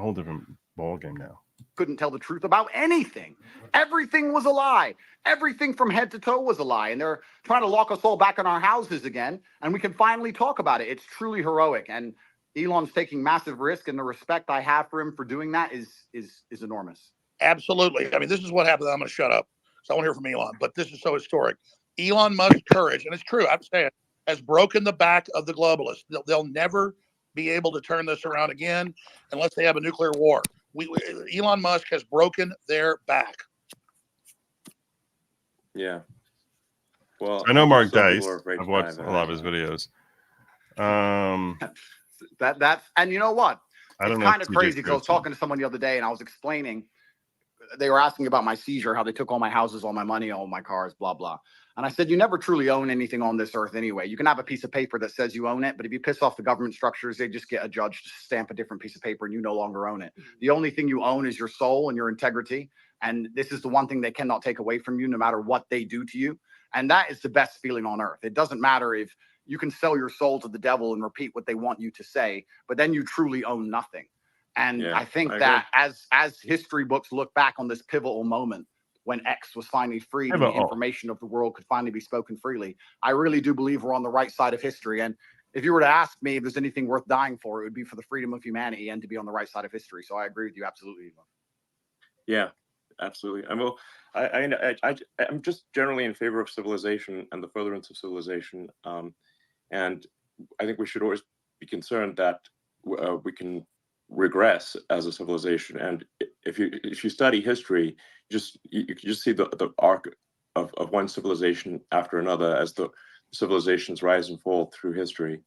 whole different ball game now. Couldn't tell the truth about anything. Everything was a lie. Everything from head to toe was a lie. And they're trying to lock us all back in our houses again. And we can finally talk about it. It's truly heroic. And Elon's taking massive risk. And the respect I have for him for doing that is enormous. Absolutely. I mean, this is what happened. I'm going to shut up. So I want to hear from Elon. But this is so historic. Elon Musk's courage, and it's true, I'm saying, has broken the back of the globalists. They'll never be able to turn this around again unless they have a nuclear war. Elon Musk has broken their back. Yeah. Well, I know Mark Dice. I've watched a lot of his videos. That's and you know what? I don't It's know. kind of crazy because I was talking to someone the other day and I was explaining. They were asking about my seizure, how they took all my houses, all my money, all my cars, blah blah. And I said, you never truly own anything on this earth anyway. You can have a piece of paper that says you own it, but if you piss off the government structures, they just get a judge to stamp a different piece of paper and you no longer own it. The only thing you own is your soul and your integrity. And this is the one thing they cannot take away from you, no matter what they do to you. And that is the best feeling on earth. It doesn't matter if you can sell your soul to the devil and repeat what they want you to say, but then you truly own nothing. And I think that as history books look back on this pivotal moment when X was finally freed and the information of the world could finally be spoken freely, I really do believe we're on the right side of history. And if you were to ask me if there's anything worth dying for, it would be for the freedom of humanity and to be on the right side of history. So I agree with you absolutely. Yeah, absolutely. I'm just generally in favor of civilization and the furtherance of civilization. And I think we should always be concerned that we can regress as a civilization. And if you study history, you can just see the arc of one civilization after another as the civilizations rise and fall through history.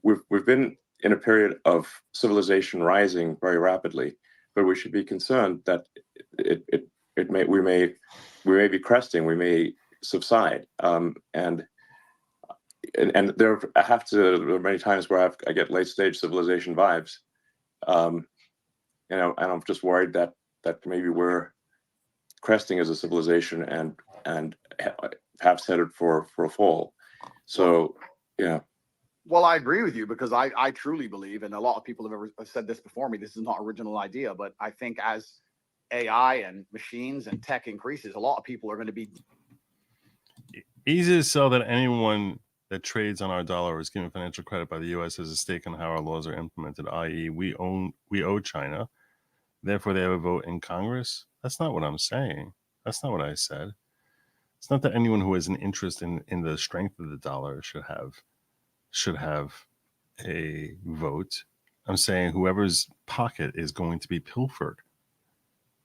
We've been in a period of civilization rising very rapidly, but we should be concerned that we may be cresting, we may subside, and there are many times where I get late stage civilization vibes, and I'm just worried that maybe we're cresting as a civilization and have headed for a fall. So yeah. Well, I agree with you because I truly believe, and a lot of people have said this before me, this is not an original idea, but I think as AI and machines and tech increases, a lot of people are going to be easy to sell that anyone that trades on our dollar is given financial credit by the U.S. has a stake in how our laws are implemented, i.e. we owe China, therefore they have a vote in Congress. That's not what I'm saying. That's not what I said. It's not that anyone who has an interest in the strength of the dollar should have a vote. I'm saying whoever's pocket is going to be pilfered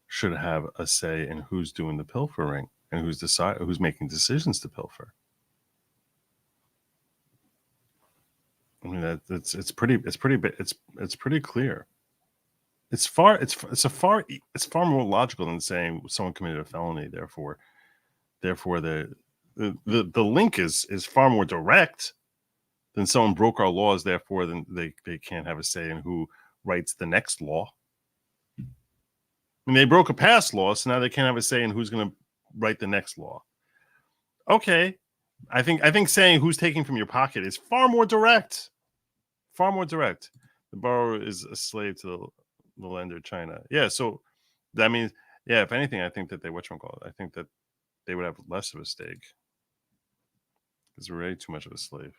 should have a say in who's doing the pilfering and who's making decisions to pilfer. I mean it's pretty clear. It's far more logical than saying someone committed a felony. Therefore the link is far more direct than someone broke our laws. Therefore, then they can't have a say in who writes the next law. I mean, they broke a past law, so now they can't have a say in who's going to write the next law. Okay, I think saying who's taking from your pocket is far more direct. Far more direct. The borrower is a slave to the lender, China. Yeah, so that means, yeah, if anything, I think that I think that they would have less of a stake because we're already too much of a slave.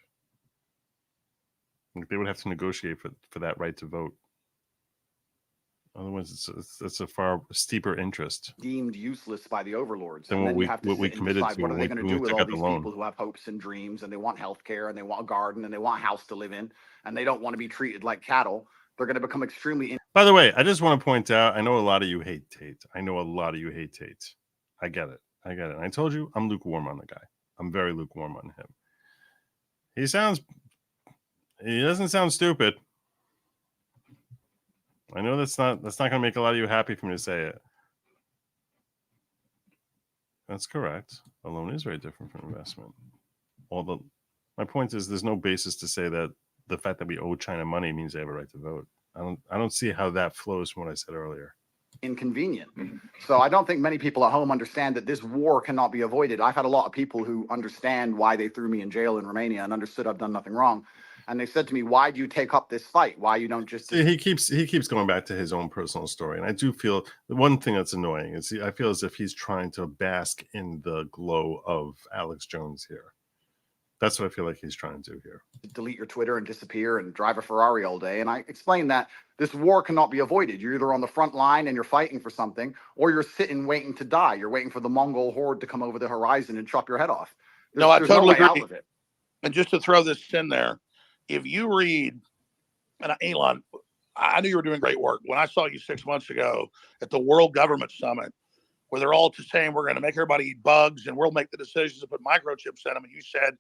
They would have to negotiate for that right to vote. Otherwise, it's a far steeper interest. Deemed useless by the overlords. Than what we committed to. What are they going to do with all these people who have hopes and dreams and they want health care and they want a garden and they want a house to live in and they don't want to be treated like cattle? They're going to become extremely. By the way, I just want to point out, I know a lot of you hate Tate. I get it. And I told you, I'm lukewarm on the guy. I'm very lukewarm on him. He doesn't sound stupid. I know that's not going to make a lot of you happy for me to say it. That's correct. A loan is very different from investment. My point is, there's no basis to say that the fact that we owe China money means they have a right to vote. I don't see how that flows from what I said earlier. Inconvenient. So I don't think many people at home understand that this war cannot be avoided. I've had a lot of people who understand why they threw me in jail in Romania and understood I've done nothing wrong. And they said to me, why do you take up this fight? Why you don't just... See, he keeps going back to his own personal story. And I do feel the one thing that's annoying is I feel as if he's trying to bask in the glow of Alex Jones here. That's what I feel like he's trying to do here. Delete your Twitter and disappear and drive a Ferrari all day. And I explained that this war cannot be avoided. You're either on the front line and you're fighting for something, or you're sitting waiting to die. You're waiting for the Mongol horde to come over the horizon and chop your head off. I totally agree. Out of it. And just to throw this in there, if you read, and Elon, I knew you were doing great work. When I saw you 6 months ago at the World Government Summit, where they're all just saying we're going to make everybody eat bugs and we'll make the decisions to put microchips in them, and you said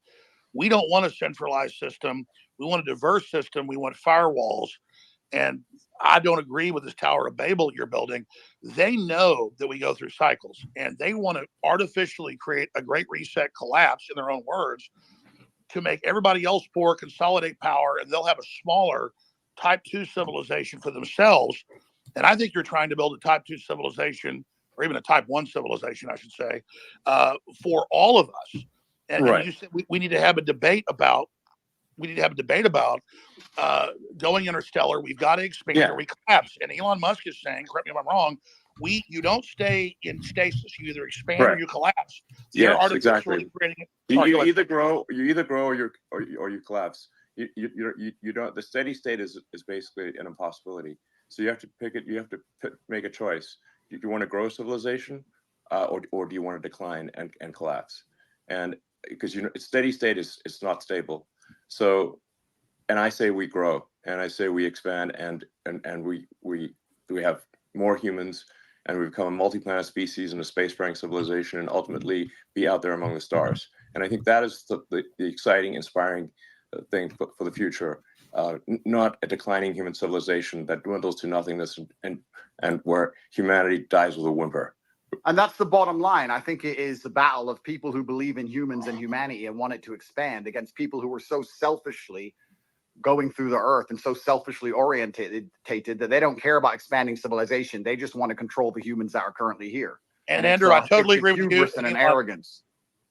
We don't want a centralized system. We want a diverse system. We want firewalls. And I don't agree with this Tower of Babel you're building. They know that we go through cycles, and they want to artificially create a great reset collapse, in their own words, to make everybody else poor, consolidate power, and they'll have a smaller type 2 civilization for themselves. And I think you're trying to build a type 2 civilization, or even a type 1 civilization, I should say, for all of us. And you said we need to have a debate about going interstellar. We've got to expand or we collapse. And Elon Musk is saying, correct me if I'm wrong, you don't stay in stasis. You either expand or you collapse. They're artificially creating it. You either grow or you collapse. You don't. The steady state is basically an impossibility. So you have to pick it. You have to make a choice. Do you want to grow civilization, or do you want to decline and collapse? And because steady state is not stable. So, and I say we grow, and I say we expand, and we have more humans, and we become a multi-planet species and a space-faring civilization, and ultimately be out there among the stars. And I think that is the exciting, inspiring thing for the future. Not a declining human civilization that dwindles to nothingness and where humanity dies with a whimper. And that's the bottom line. I think it is the battle of people who believe in humans and humanity and want it to expand against people who are so selfishly going through the earth and so selfishly orientated that they don't care about expanding civilization. They just want to control the humans that are currently here. And Andrew, I totally agree with you. And an arrogance.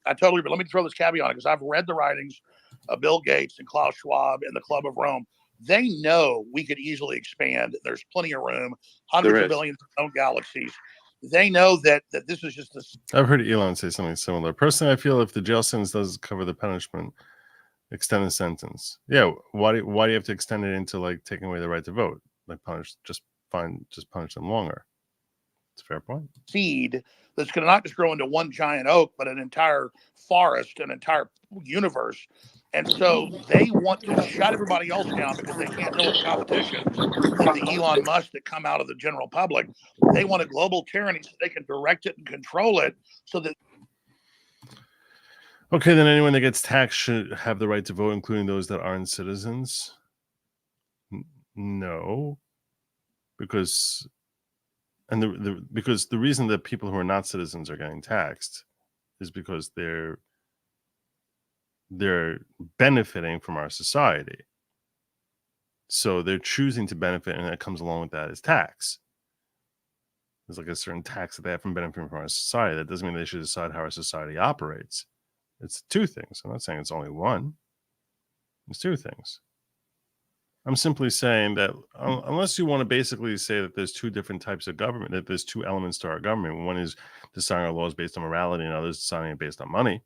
I totally agree. Let me throw this caveat on it, because I've read the writings of Bill Gates and Klaus Schwab and the Club of Rome. They know we could easily expand. There's plenty of room, hundreds of billions of known galaxies. They know that this is just this. I've heard Elon say something similar. Personally, I feel if the jail sentence doesn't cover the punishment, extend the sentence. Yeah, why do you have to extend it into like taking away the right to vote? Like punish them longer. It's a fair point. Seed that's going to not just grow into one giant oak, but an entire forest, an entire universe. And so they want to shut everybody else down because they can't deal with the competition of the Elon Musk that come out of the general public. They want a global tyranny so they can direct it and control it so that. Okay, then anyone that gets taxed should have the right to vote, including those that aren't citizens? No, because the reason that people who are not citizens are getting taxed is because they're benefiting from our society. So they're choosing to benefit, and that comes along with that is tax. There's like a certain tax that they have from benefiting from our society. That doesn't mean they should decide how our society operates. It's two things. I'm not saying it's only one. It's two things. I'm simply saying that unless you want to basically say that there's two different types of government, that there's two elements to our government. One is deciding our laws based on morality, and others deciding it based on money,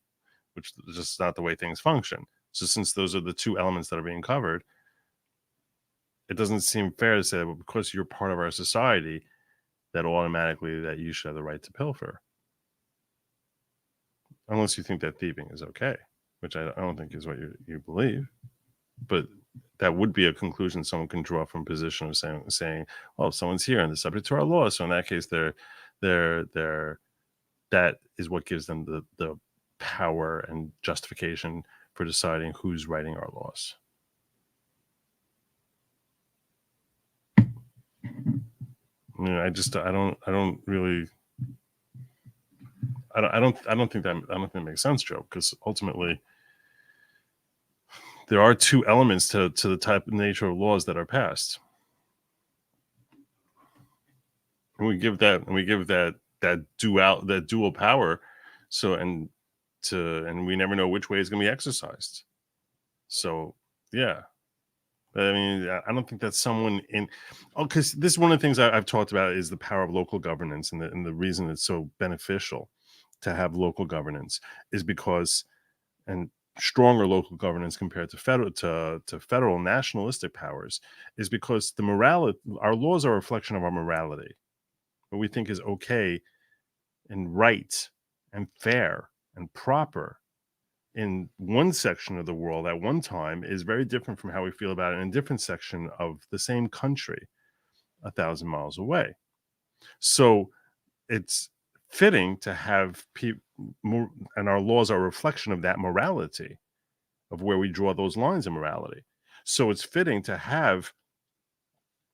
which is just not the way things function. So since those are the two elements that are being covered, it doesn't seem fair to say that because you're part of our society, that automatically that you should have the right to pilfer. Unless you think that thieving is okay, which I don't think is what you believe. But that would be a conclusion someone can draw from a position of saying, well, if someone's here and they're subject to our laws, so in that case, that is what gives them the power and justification for deciding who's writing our laws. I don't think that makes sense, Joe, because ultimately there are two elements to the type of nature of laws that are passed. And we give that dual power. So and we never know which way is going to be exercised. So yeah. I mean, I don't think that someone because this is one of the things I've talked about is the power of local governance, and the reason it's so beneficial to have local governance is because, and stronger local governance compared to federal nationalistic powers, is because our laws are a reflection of our morality. What we think is okay and right and fair and proper in one section of the world at one time is very different from how we feel about it in a different section of the same country 1,000 miles away. So it's fitting to have people, and our laws are a reflection of that morality. of where we draw those lines of morality. So it's fitting to have,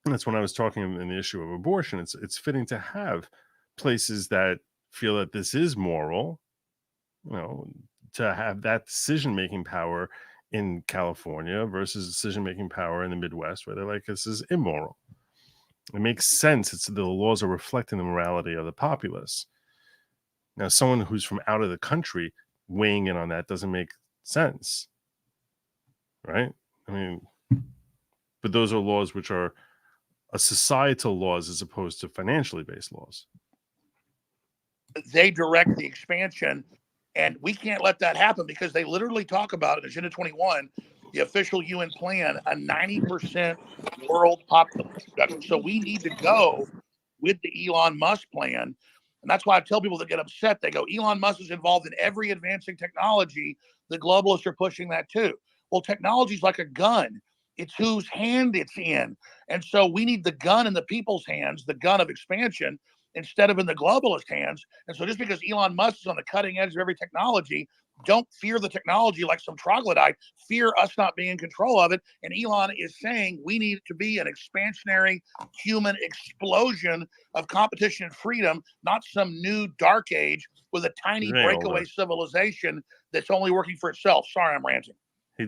and that's when I was talking in the issue of abortion, it's fitting to have places that feel that this is moral, you know, to have that decision-making power in California versus decision-making power in the Midwest, where they're like, this is immoral. It makes sense. The laws are reflecting the morality of the populace. Now, someone who's from out of the country weighing in on that doesn't make sense, right? I mean, but those are laws which are societal laws as opposed to financially based laws. They direct the expansion, and we can't let that happen because they literally talk about it in Agenda 21, the official UN plan, a 90% world population reduction. So we need to go with the Elon Musk plan. And that's why I tell people that get upset, they go, Elon Musk is involved in every advancing technology. The globalists are pushing that too. Well, technology is like a gun. It's whose hand it's in. And so we need the gun in the people's hands, the gun of expansion, instead of in the globalist hands. And so just because Elon Musk is on the cutting edge of every technology, don't fear the technology like some troglodyte. Fear us not being in control of it. And Elon is saying we need to be an expansionary human explosion of competition and freedom, not some new dark age with a tiny breakaway civilization that's only working for itself. Sorry, I'm ranting.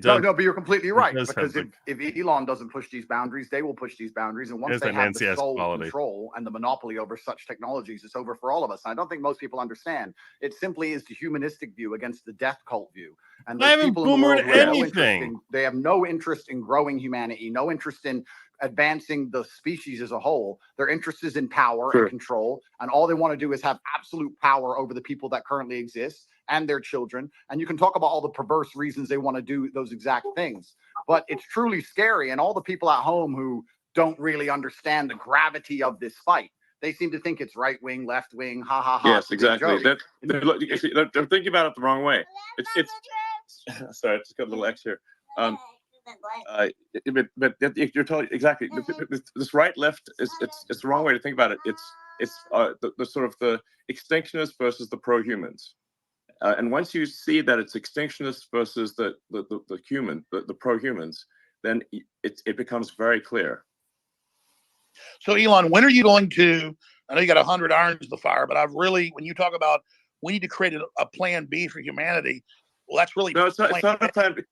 No, but you're completely right. Because if Elon doesn't push these boundaries, they will push these boundaries. And once they have the sole control and the monopoly over such technologies, it's over for all of us. And I don't think most people understand. It simply is the humanistic view against the death cult view. And those people in the world they have no interest in growing humanity, no interest in advancing the species as a whole. Their interest is in power and control. And all they want to do is have absolute power over the people that currently exist and their children. And you can talk about all the perverse reasons they want to do those exact things, but it's truly scary. And all the people at home who don't really understand the gravity of this fight, they seem to think it's right wing, left wing, ha ha ha. Yes, exactly. They're thinking about it the wrong way. It's sorry, I just got a little X here. But you're totally exactly. This right left is it's the wrong way to think about it. It's the sort of the extinctionists versus the pro-humans. And once you see that it's extinctionists versus the pro-humans, then it becomes very clear. So Elon, when are you going to? I know you got 100 irons to the fire, but when you talk about we need to create a plan B for humanity. Well, that's really no. It's not a plan B.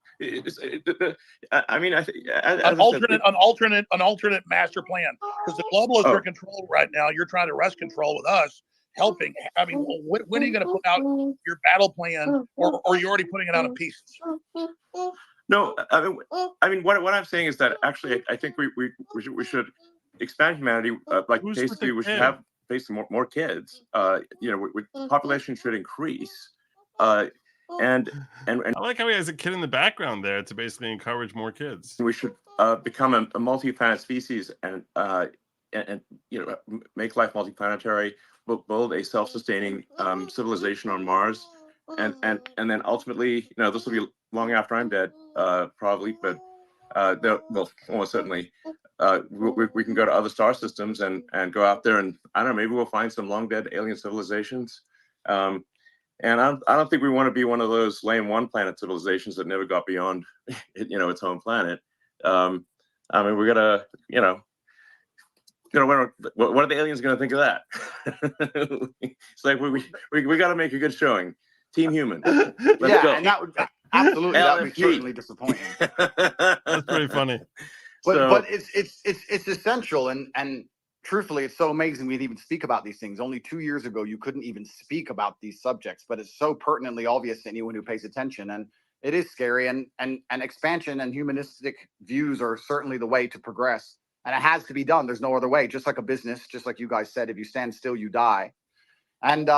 I mean, an alternate master plan, because the globalists are controlled right now. You're trying to wrest control with us. Helping. I mean, when are you going to put out your battle plan, or are you already putting it out in pieces? No, I mean, what I'm saying is that actually, I think we should expand humanity. Like basically, we should have basically more kids. Population should increase. And I like how he has a kid in the background there to basically encourage more kids. We should become a multi-planet species and make life multi-planetary. Build a self-sustaining civilization on Mars, and then ultimately, this will be long after I'm dead, probably, but almost certainly, we can go to other star systems and go out there and I don't know, maybe we'll find some long dead alien civilizations, and I don't think we want to be one of those lame one planet civilizations that never got beyond, its home planet. I mean, we gotta, what are the aliens going to think of that? It's like we got to make a good showing. Team Human. Let's go. And that would absolutely that would be certainly disappointing. That's pretty funny. But it's essential, and truthfully, it's so amazing we'd even speak about these things. Only 2 years ago, you couldn't even speak about these subjects, but it's so pertinently obvious to anyone who pays attention, and it is scary. And expansion and humanistic views are certainly the way to progress. And it has to be done. There's no other way. Just like a business, just like you guys said, if you stand still, you die. And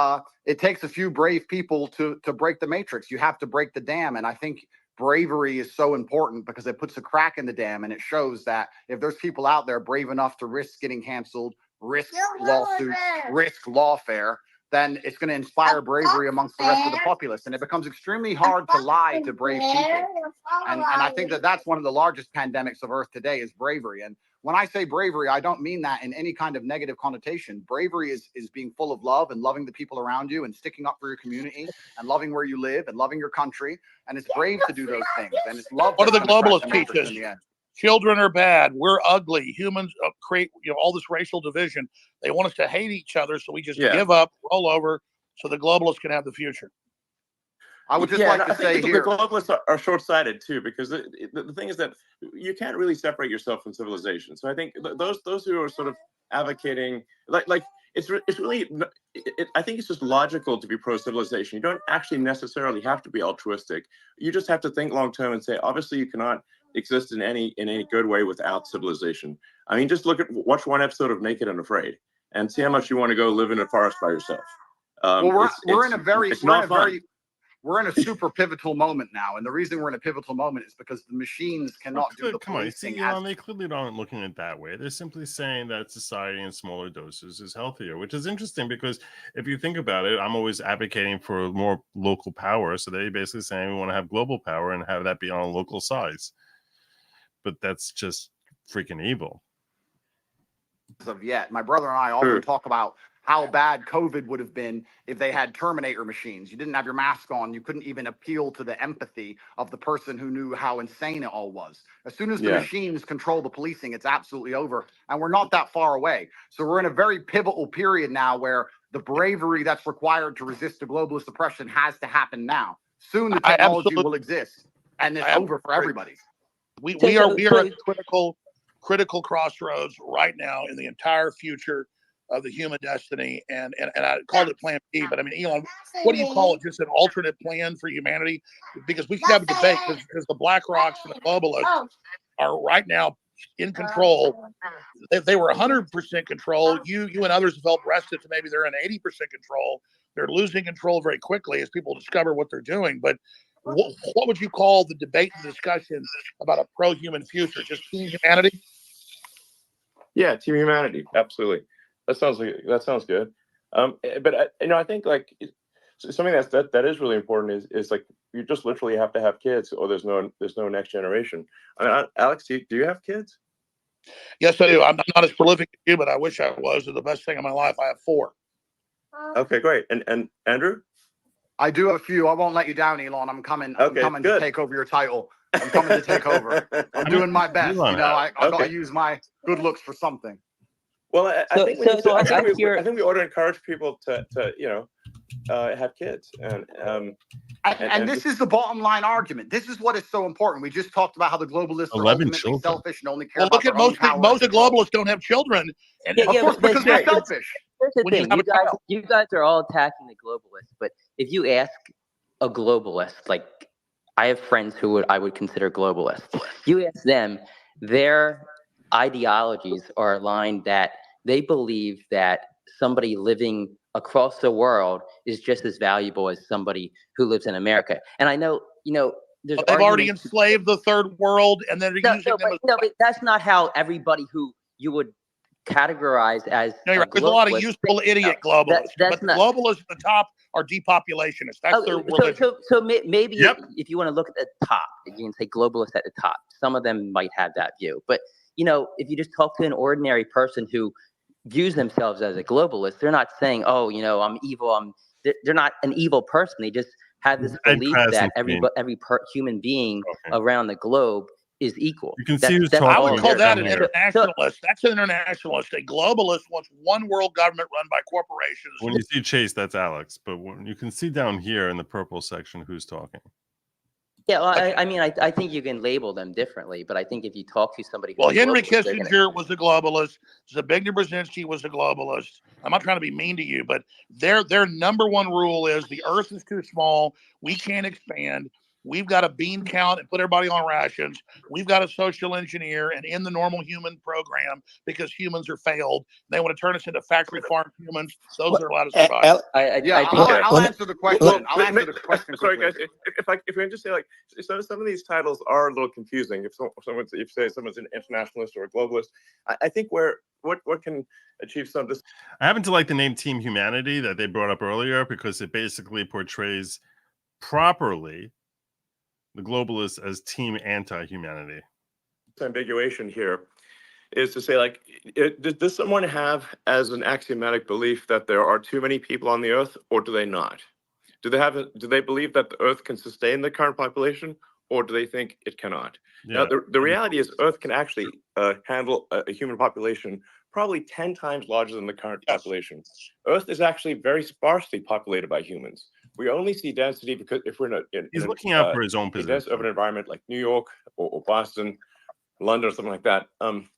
it takes a few brave people to break the matrix. You have to break the dam. And I think bravery is so important because it puts a crack in the dam. And it shows that if there's people out there brave enough to risk getting canceled, risk lawsuits, risk lawfare, then it's going to inspire bravery amongst the rest of the populace. And it becomes extremely hard to lie to brave people. And I think that that's one of the largest pandemics of Earth today is bravery. And when I say bravery, I don't mean that in any kind of negative connotation. Bravery is being full of love and loving the people around you and sticking up for your community and loving where you live and loving your country. And it's brave to do those things. And it's love. What do the that's gonna crack globalists the teach matrix us? in the end. Children are bad. We're ugly. Humans create, all this racial division. They want us to hate each other, so we just give up, roll over, so the globalists can have the future. I would just like to say the here, globalists are short-sighted too, because the thing is that you can't really separate yourself from civilization. So I think those who are sort of advocating, like it's really, I think it's just logical to be pro-civilization. You don't actually necessarily have to be altruistic. You just have to think long-term and say, obviously, you cannot exist in any good way without civilization. I mean, just watch one episode of Naked and Afraid and see how much you want to go live in a forest by yourself. Well, we're in a super pivotal moment now, and the reason we're in a pivotal moment is because the machines cannot do the Come on, policing. see, Elon, they clearly aren't looking at it that way. They're simply saying that society in smaller doses is healthier, which is interesting because if you think about it, I'm always advocating for more local power. So they're basically saying we want to have global power and have that be on a local size. But that's just freaking evil. Of yet, my brother and I often talk about how bad COVID would have been if they had Terminator machines. You didn't have your mask on. You couldn't even appeal to the empathy of the person who knew how insane it all was. As soon as the machines control the policing, it's absolutely over. And we're not that far away. So we're in a very pivotal period now where the bravery that's required to resist the globalist oppression has to happen now. Soon the technology will exist, and it's over for everybody. We are at critical crossroads right now in the entire future of the human destiny, and I called it Plan B, but I mean, Elon, what do you call it? Just an alternate plan for humanity? Because we should have a debate because the BlackRocks and the globalists are right now in control. If they were 100% control, you and others have felt rested to maybe they're in 80% control. They're losing control very quickly as people discover what they're doing. But what would you call the debate and discussion about a pro-human future? Just team humanity? Yeah, team humanity, absolutely. That sounds good. But I think like something that is really important is like you just literally have to have kids, or there's no next generation. I mean, Alex, do you have kids? Yes, I do. I'm not as prolific as you, but I wish I was. It's the best thing in my life. I have 4. Okay, great. And Andrew? I do have a few. I won't let you down, Elon. I'm coming to take over your title. I'm coming to take over. I'm doing my best. I got to use my good looks for something. Well, I think we ought to encourage people to have kids, and this is the bottom line argument. This is what is so important. We just talked about how the globalists are ultimately selfish and only care about their own power. Most of the globalists don't have children, and of course because they're selfish. Here's the thing: you guys are all attacking the globalists, but if you ask a globalist, like I have friends who I would consider globalists, you ask them, their ideologies are aligned that they believe that somebody living across the world is just as valuable as somebody who lives in America. And I know, they've already enslaved the third world, and then they're using them. But that's not how everybody who you would categorize as. There's a lot of useful idiot globalists, but the globalists at the top are depopulationists. That's their religion. So maybe if you want to look at the top, you can say globalists at the top. Some of them might have that view, but if you just talk to an ordinary person who views themselves as a globalist, they're not saying, "Oh, I'm evil." They're not an evil person. They just have this belief that every human being around the globe is equal. You can see who's talking. I would call that an internationalist. That's an internationalist. A globalist wants one world government run by corporations. When you see Chase, that's Alex. But when you can see down here in the purple section who's talking. Yeah, well, I think you can label them differently, but I think if you talk to somebody, Henry Kissinger was a globalist. Zbigniew Brzezinski was a globalist. I'm not trying to be mean to you, but their number one rule is the Earth is too small. We can't expand. We've got to bean count and put everybody on rations. We've got to social engineer and end the normal human program because humans are failed. They want to turn us into factory farm humans. Those are allowed to survive. I'll answer the question. I'll answer the question. Sorry, guys. If I can just say, some of these titles are a little confusing. If someone's an internationalist or a globalist, I think what can achieve some of this. I happen to like the name Team Humanity that they brought up earlier because it basically portrays properly the globalists as team anti-humanity. Ambiguation here. is to say, like, does someone have as an axiomatic belief that there are too many people on the earth, or do they not? Do they believe that the earth can sustain the current population, or do they think it cannot? Yeah. Now, the reality is earth can actually handle a human population probably 10 times larger than the current population. Earth is actually very sparsely populated by humans. We only see density because if we're He's looking out for his own a dense position. urban environment like New York or Boston, London, or something like that.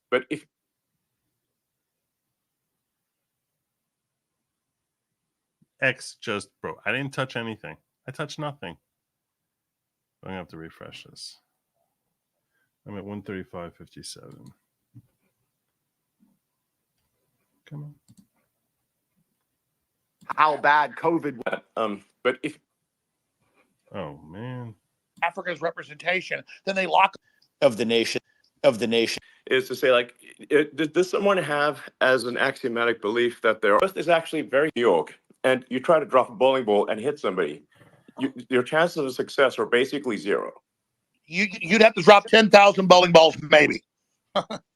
But if X just broke. I didn't touch anything. I touched nothing. I'm gonna have to refresh this. I'm at 135.57. Come on. How bad COVID was. But if Oh man. Africa's representation, then they lock of the nation is to say, like, does someone have as an axiomatic belief that their earth is actually very New York, and you try to drop a bowling ball and hit somebody, your chances of success are basically zero. You'd have to drop 10,000 bowling balls, maybe.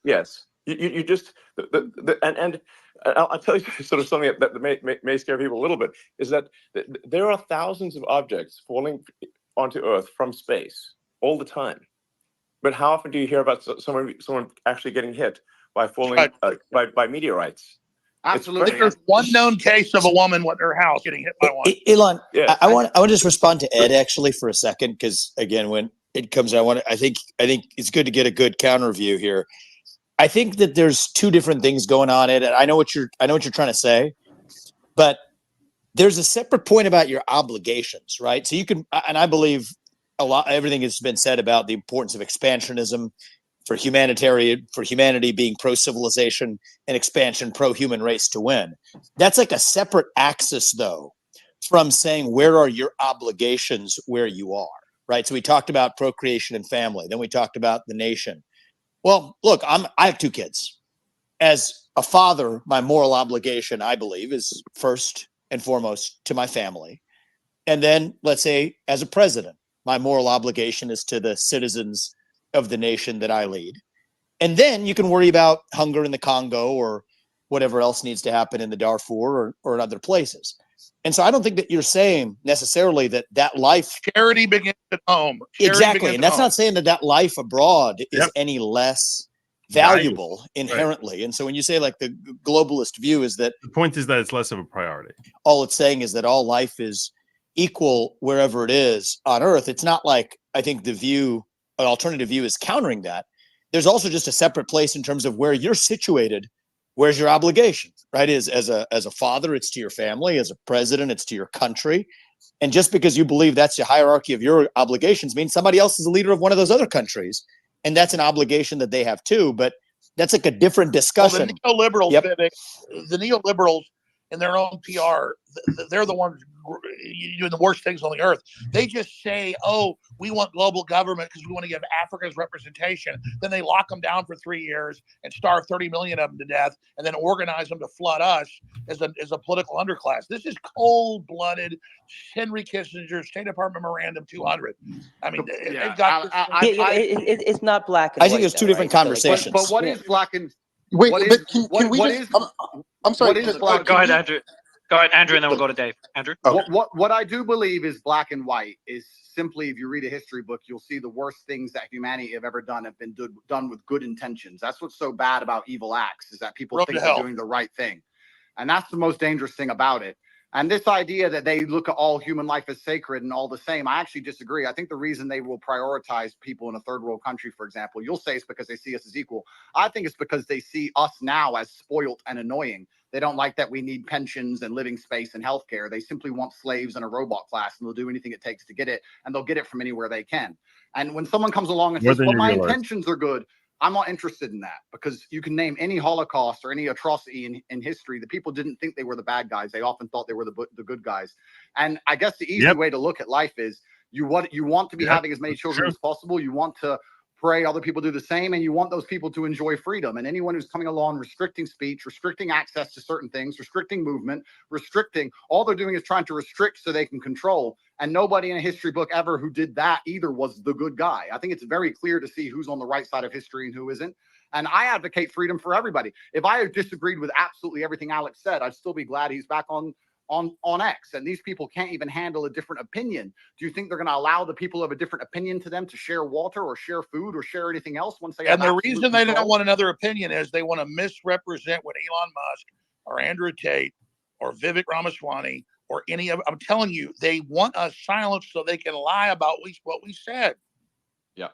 Yes, you just and I'll tell you sort of something that may scare people a little bit is that there are thousands of objects falling onto Earth from space all the time. But how often do you hear about someone actually getting hit by falling by meteorites? Absolutely. There's one known case of a woman with her house getting hit by one. Elon, Yes. I want to just respond to Ed actually for a second, because again, when it comes, I think it's good to get a good counter view here. I think that there's two different things going on, Ed. And I know what you're trying to say, but there's a separate point about your obligations, right? So you can, and I believe everything has been said about the importance of expansionism for humanity being pro-civilization, and expansion pro-human race to win. That's like a separate axis, though, from saying where are your obligations where you are, right? So we talked about procreation and family. Then we talked about the nation. Well, look, I have 2 kids. As a father, my moral obligation, I believe, is first and foremost to my family. And then, let's say, as a president, my moral obligation is to the citizens of the nation that I lead. And then you can worry about hunger in the Congo or whatever else needs to happen in the Darfur or in other places. And so I don't think that you're saying necessarily that life... Charity begins at home. Exactly. And that's not saying that life abroad is any less valuable inherently. Right. And so when you say like the globalist view is that... The point is that it's less of a priority. All it's saying is that all life is equal wherever it is on Earth. It's not like, I think an alternative view is countering that. There's also just a separate place in terms of where you're situated. Where's your obligation, right? As a father, it's to your family. As a president, it's to your country. And just because you believe that's the hierarchy of your obligations means somebody else is the leader of one of those other countries. And that's an obligation that they have too. But that's like a different discussion. Well, the neoliberals in their own PR, they're the ones doing the worst things on the earth. They just say, oh, we want global government because we want to give Africa's representation. Then they lock them down for 3 years and starve 30 million of them to death and then organize them to flood us as a political underclass. This is cold-blooded Henry Kissinger State Department Memorandum 200. I mean, they've got it's not black and white. I think there's two different conversations. But what is black and... Wait, what but is, can we what just... is, I'm sorry. what is black? Go ahead, Andrew. Go ahead, Andrew, and then we'll go to Dave. Andrew? Okay. What I do believe is black and white is simply, if you read a history book, you'll see the worst things that humanity have ever done have been done with good intentions. That's what's so bad about evil acts, is that people think they're doing the right thing. And that's the most dangerous thing about it. And this idea that they look at all human life as sacred and all the same, I actually disagree. I think the reason they will prioritize people in a third world country, for example, you'll say it's because they see us as equal. I think it's because they see us now as spoiled and annoying. They don't like that we need pensions and living space and healthcare. They simply want slaves and a robot class, and they'll do anything it takes to get it, and they'll get it from anywhere they can. And when someone comes along and says, well, my intentions are good, I'm not interested in that, because you can name any Holocaust or any atrocity in history. The people didn't think they were the bad guys. They often thought they were the good guys. And I guess the easy way to look at life is you want to be having as many children as possible. You want to pray other people do the same, and you want those people to enjoy freedom. And anyone who's coming along restricting speech, restricting access to certain things, restricting movement, all they're doing is trying to restrict so they can control. And nobody in a history book ever who did that either was the good guy. I think it's very clear to see who's on the right side of history and who isn't. And I advocate freedom for everybody. If I disagreed with absolutely everything Alex said, I'd still be glad he's back on X. And these people can't even handle a different opinion. Do you think they're going to allow the people who have a different opinion to them to share water or share food or share anything else once they have And the absolute reason they don't control? want another opinion is they want to misrepresent what Elon Musk or Andrew Tate or Vivek Ramaswamy or any of. I'm telling you, they want us silenced so they can lie about what we said. Yeah.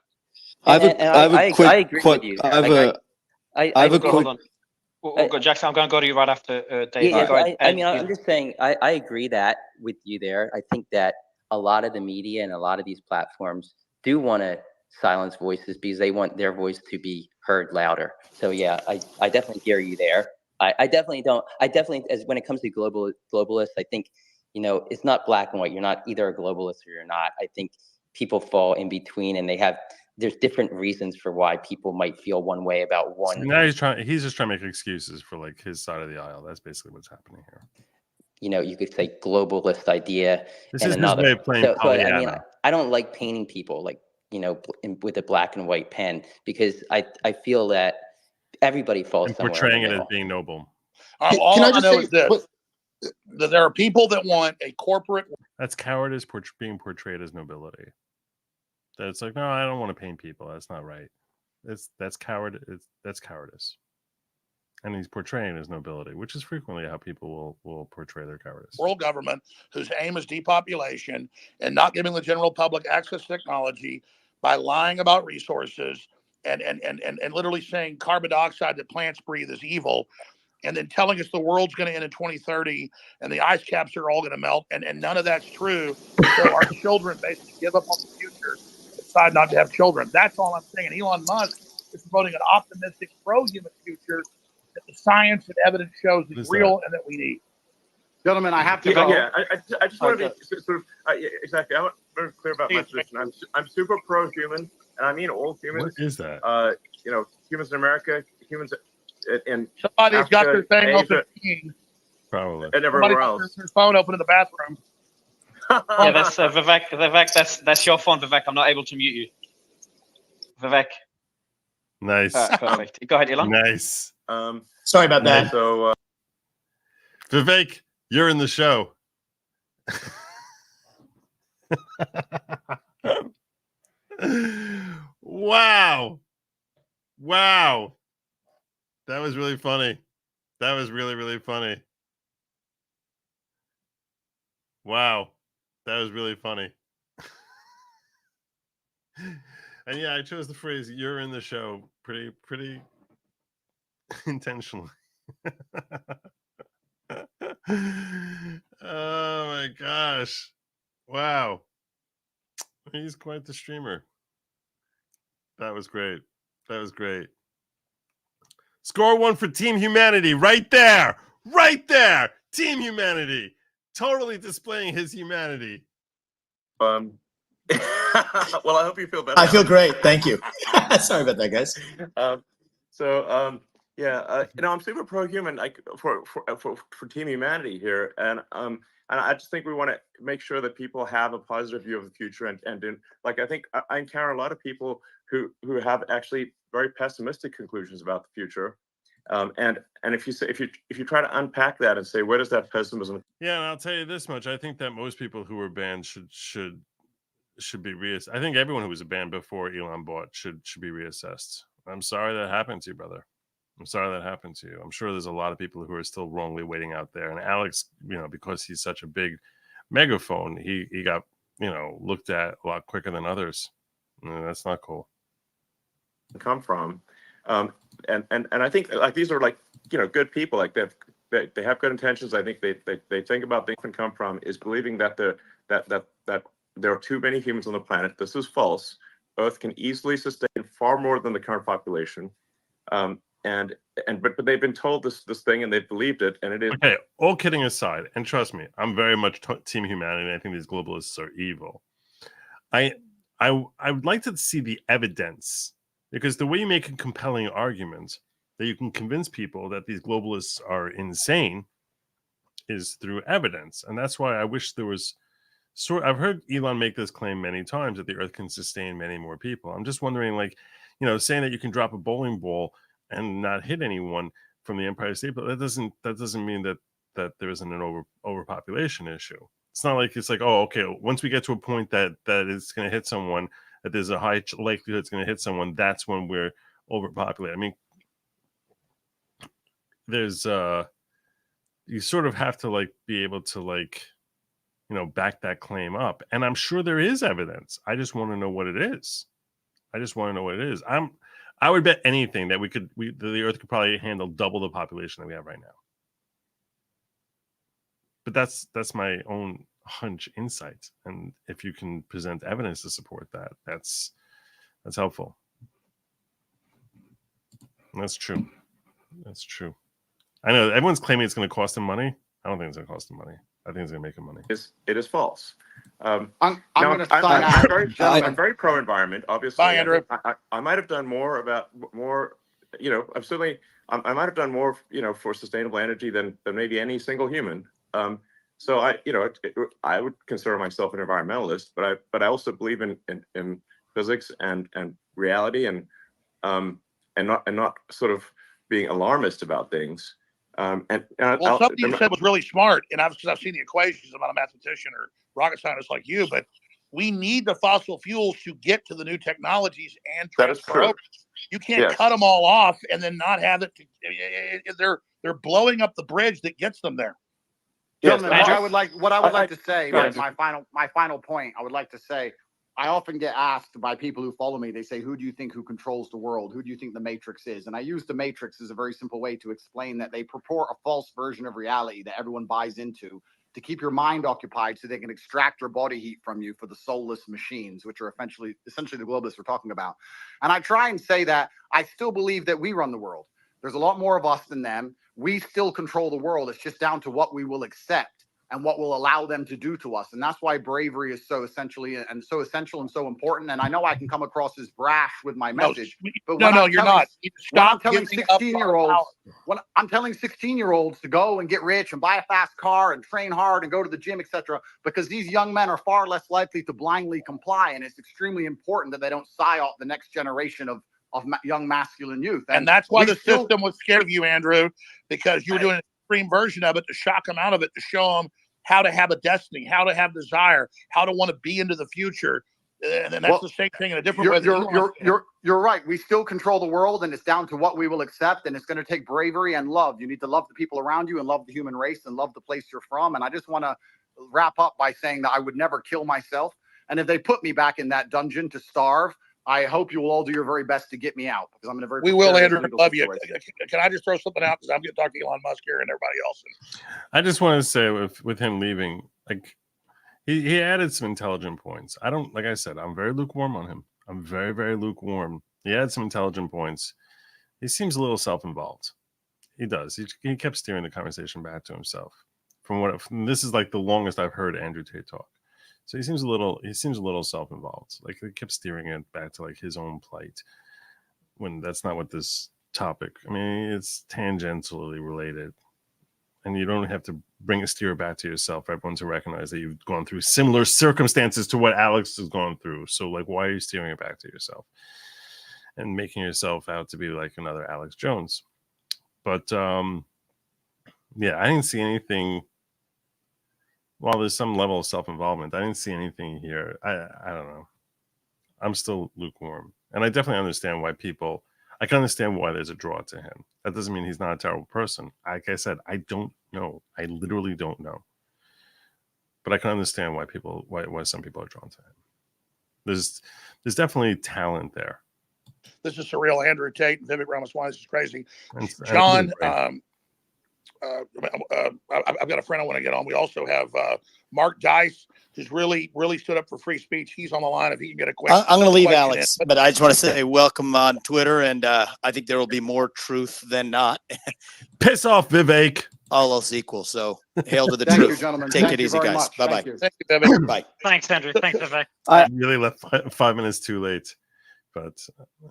I have a quick. I agree with you. I have I have a agree. Hold on. We'll go, Jackson. I'm going to go to you right after Dave. Yeah, Go ahead. I mean, I'm just saying, I agree that with you there. I think that a lot of the media and a lot of these platforms do want to silence voices because they want their voice to be heard louder. So yeah, I definitely hear you there. I definitely don't. I definitely, as when it comes to globalists, I think, you know, it's not black and white. You're not either a globalist or you're not. I think people fall in between, and there's different reasons for why people might feel one way about one. So now he's just trying to make excuses for like his side of the aisle. That's basically what's happening here. You know, you could say globalist idea This and is another. his way of playing So I mean, Pollyanna. I don't like painting people like, you know, with a black and white pen, because I feel that everybody falls And somewhere portraying in it the as middle. being noble. All Can I I just know say- is this: that there are people that want a corporate. That's cowardice being portrayed as nobility. That it's like, no, I don't want to paint people. That's not right. That's cowardice. And he's portraying as nobility, which is frequently how people will portray their cowardice. World government whose aim is depopulation and not giving the general public access to technology by lying about resources and literally saying carbon dioxide that plants breathe is evil, and then telling us the world's going to end in 2030 and the ice caps are all going to melt, and none of that's true. So our children basically give up on the future, decide not to have children. That's all I'm saying. And Elon Musk is promoting an optimistic pro-human future that the science and evidence shows is real and that we need. Gentlemen, I have to go. Yeah, I just want to be sort of exactly. I want to be very clear about my position. I'm super pro-human, and I mean all humans. What is that? You know, humans in America, humans in Somebody's got their Africa, thing Asia, open. Probably. and everywhere Somebody's else. got their phone open in the bathroom. Yeah, that's Vivek. Vivek, that's your phone, Vivek. I'm not able to mute you. Vivek. Nice. Perfect. Go ahead, Elon. Nice. Sorry about that. So, Vivek, you're in the show. Wow. That was really funny. That was really, really funny. Wow. That was really funny. And yeah, I chose the phrase "you're in the show" pretty intentionally. Oh my gosh. Wow. He's quite the streamer. That was great. That was great. Score one for Team Humanity right there. Right there. Team Humanity. Totally displaying his humanity. well, I hope you feel better. I feel great. Thank you. Sorry about that, guys. Yeah, you know, I'm super pro-human, like for Team Humanity here, and I just think we want to make sure that people have a positive view of the future, and like I think I encounter a lot of people who have actually very pessimistic conclusions about the future, and if you try to unpack that and say where does that pessimism? Yeah, and I'll tell you this much: I think that most people who were banned should be reassessed. I think everyone who was banned before Elon bought should be reassessed. I'm sorry that happened to you, brother. I'm sorry that happened to you. I'm sure there's a lot of people who are still wrongly waiting out there. And Alex, you know, because he's such a big megaphone, he got, you know, looked at a lot quicker than others. And that's not cool. Come from, and I think like these are like, you know, good people. Like they have good intentions. I think they think about things and come from is believing that that there are too many humans on the planet. This is false. Earth can easily sustain far more than the current population. But they've been told this thing and they've believed it, and it is okay. All kidding aside, and trust me, I'm very much Team Humanity. And I think these globalists are evil. I would like to see the evidence, because the way you make a compelling argument that you can convince people that these globalists are insane is through evidence, and that's why I wish there was. I've heard Elon make this claim many times that the Earth can sustain many more people. I'm just wondering, like, you know, saying that you can drop a bowling ball and not hit anyone from the Empire State, but that doesn't mean that there isn't an overpopulation issue. It's not like it's like, oh, okay, once we get to a point that it's going to hit someone, that there's a high likelihood it's going to hit someone, that's when we're overpopulated. I mean, there's you sort of have to like be able to like, you know, back that claim up, and I'm sure there is evidence. I just want to know what it is. I would bet anything that the Earth could probably handle double the population that we have right now. But that's my own hunch insight, and if you can present evidence to support that, that's helpful. That's true. I know everyone's claiming it's going to cost them money. I don't think it's going to cost them money. I think it's going to make them money. It is false. I'm going to sign out. I'm very pro environment. Obviously, Bye, Andrew. I might have done more. You know, I might have done more. You know, for sustainable energy than maybe any single human. So I would consider myself an environmentalist, but I also believe in physics and reality and not sort of being alarmist about things. Something you said was really smart, and I've seen the equations. I'm not a mathematician or rocket scientist like you, but we need the fossil fuels to get to the new technologies and transfer over. You can't cut them all off and then not have it. They're blowing up the bridge that gets them there. Gentlemen, what I would like to say, my final point, I would like to say, I often get asked by people who follow me, they say, who do you think who controls the world? Who do you think the Matrix is? And I use the Matrix as a very simple way to explain that they purport a false version of reality that everyone buys into to keep your mind occupied so they can extract your body heat from you for the soulless machines, which are essentially the globalists we're talking about. And I try and say that I still believe that we run the world. There's a lot more of us than them. We still control the world. It's just down to what we will accept and what will allow them to do to us. And that's why bravery is so essential and so important. And I know I can come across as brash with my message, but you're not. When I'm telling 16-year-olds to go and get rich and buy a fast car and train hard and go to the gym, etc., because these young men are far less likely to blindly comply. And it's extremely important that they don't psyop the next generation of young masculine youth. And that's why the system was scared of you, Andrew, because you were doing an extreme version of it to shock them out of it, to show them how to have a destiny, how to have desire, how to want to be into the future. And that's the same thing in a different way. You're right. We still control the world, and it's down to what we will accept. And it's going to take bravery and love. You need to love the people around you and love the human race and love the place you're from. And I just want to wrap up by saying that I would never kill myself. And if they put me back in that dungeon to starve, I hope you will all do your very best to get me out, because I'm in a very we will, Andrew. Love you. Can I just throw something out, because I'm going to talk to Elon Musk here and everybody else. I just want to say with him leaving, like he added some intelligent points. Like I said, I'm very lukewarm on him. I'm very, very lukewarm. He had some intelligent points. He seems a little self-involved. He does. He kept steering the conversation back to himself. This is like the longest I've heard Andrew Tate talk. So he seems a little self-involved. Like he kept steering it back to like his own plight, when that's not what this topic. I mean, it's tangentially related, and you don't have to steer it back to yourself. Everyone to recognize that you've gone through similar circumstances to what Alex has gone through. So like, why are you steering it back to yourself and making yourself out to be like another Alex Jones? But I didn't see anything. While there's some level of self-involvement, I didn't see anything here. I don't know. I'm still lukewarm. And I definitely understand why I can understand why there's a draw to him. That doesn't mean he's not a terrible person. Like I said, I don't know. I literally don't know. But I can understand why some people are drawn to him. There's definitely talent there. This is surreal. Andrew Tate and Vivek Ramaswamy. This is crazy. John, I've got a friend I want to get on. We also have Mark Dice, who's really stood up for free speech. He's on the line if he can get a quick. I'm going to leave Alex, but I just want to say welcome on Twitter, and I think there will be more truth than not. Piss off, Vivek. All else equal. So hail to the Thank truth. you, gentlemen. Take it easy, guys. Bye bye. Thank you, Vivek. Bye. Thanks, Andrew. Thanks, Vivek. I really left 5 minutes too late, but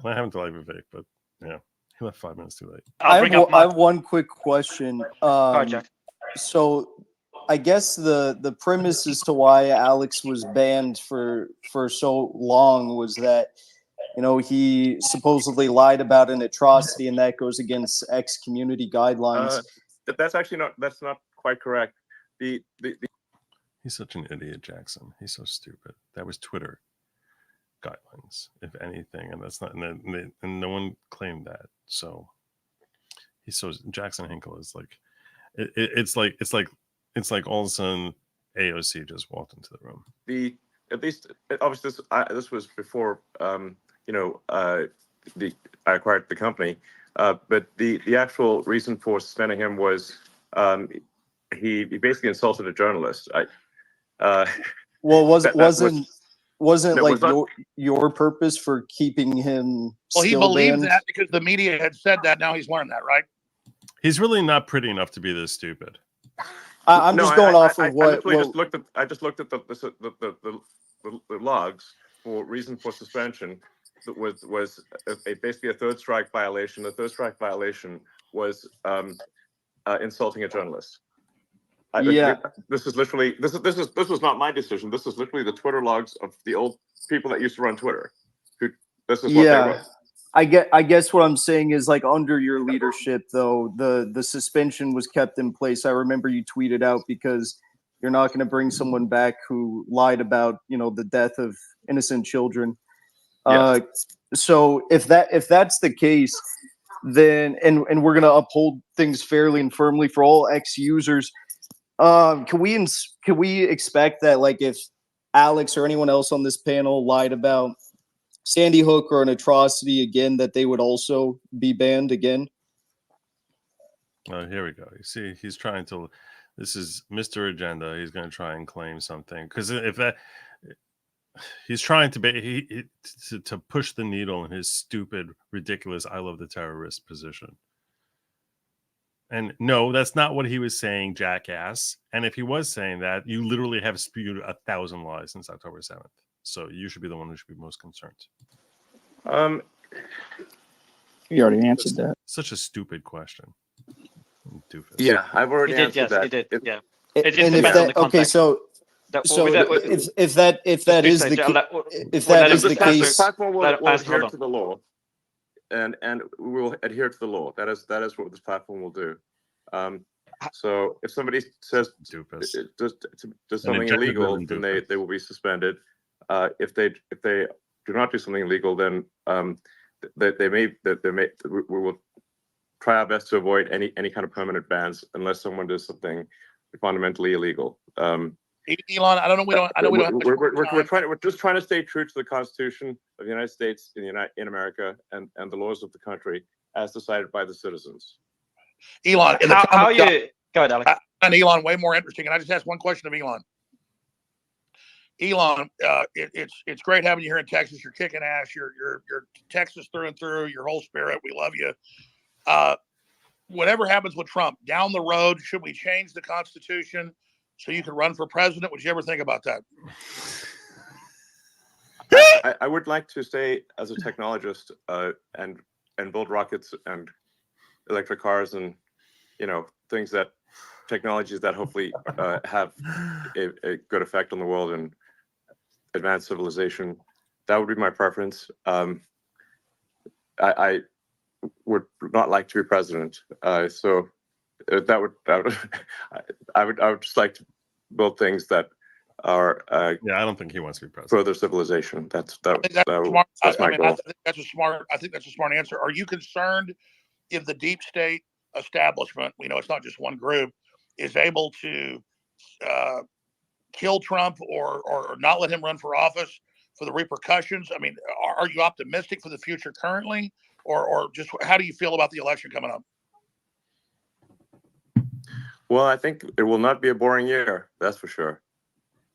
I haven't liked Vivek, but yeah. He left 5 minutes too late. I have one quick question. Jack. So I guess the premise as to why Alex was banned for so long was that You know, he supposedly lied about an atrocity, and that goes against X community guidelines. That's actually that's not quite correct. The He's such an idiot, Jackson. He's so stupid. That was Twitter guidelines, if anything, and that's not. And no one claimed that. So he's so Jackson Hinkle is like, it's like all of a sudden AOC just walked into the room. At least obviously this was before I acquired the company, but the actual reason for suspending him was he basically insulted a journalist. Well, wasn't that like was not- your purpose for keeping him? Well, he still believed banned? that because the media had said that. Now he's learned that, right? He's really not pretty enough to be this stupid. I'm just going off of what. I just looked at the logs for reason for suspension. That was basically a third strike violation. The third strike violation was insulting a journalist. This is literally this was not my decision. This is literally the Twitter logs of the old people that used to run Twitter. This is what they wrote. I guess what I'm saying is, like, under your leadership, though, the suspension was kept in place. I remember you tweeted out because you're not going to bring someone back who lied about, the death of innocent children. Yes. So if that's the case, then and we're going to uphold things fairly and firmly for all X users. Can we expect that, like, if Alex or anyone else on this panel lied about Sandy Hook or an atrocity again, that they would also be banned again? Oh, here we go. You see, he's trying to. This is Mr. Agenda. He's going to try and claim something because if that, he's trying to push the needle in his stupid, ridiculous "I love the terrorist" position. And no, that's not what he was saying, jackass. And if he was saying that, you literally have spewed 1,000 lies since October 7th. So you should be the one who should be most concerned. You already answered that. Such a stupid question. Doofus. Yeah, I've already answered that. He did. Yeah. And It if depends on the that, okay, context. so if that is the This case, platform will adhere to the law, and we will adhere to the law. That is what this platform will do. So if somebody says does something illegal, then they will be suspended. If they do not do something illegal, then we will try our best to avoid any kind of permanent bans unless someone does something fundamentally illegal. Elon, I don't know. We're just trying to stay true to the Constitution of the United States in America and the laws of the country as decided by the citizens. Elon, how you go ahead, Alex? And Elon, way more interesting. And I just asked one question of Elon. Elon, it's great having you here in Texas. You're kicking ass. You're Texas through and through. Your whole spirit. We love you. Whatever happens with Trump down the road, should we change the Constitution so you can run for president? Would you ever think about that? I would like to stay as a technologist and build rockets and electric cars and technologies that hopefully have a good effect on the world and advanced civilization. That would be my preference. I would not like to be president. So I would just like to build things that are I don't think he wants to be president. Further civilization. That's my goal. I think that's a smart answer. Are you concerned if the deep state establishment, we know it's not just one group, is able to kill Trump or not let him run for office for the repercussions? I mean, are you optimistic for the future currently, or just how do you feel about the election coming up? Well, I think it will not be a boring year. That's for sure.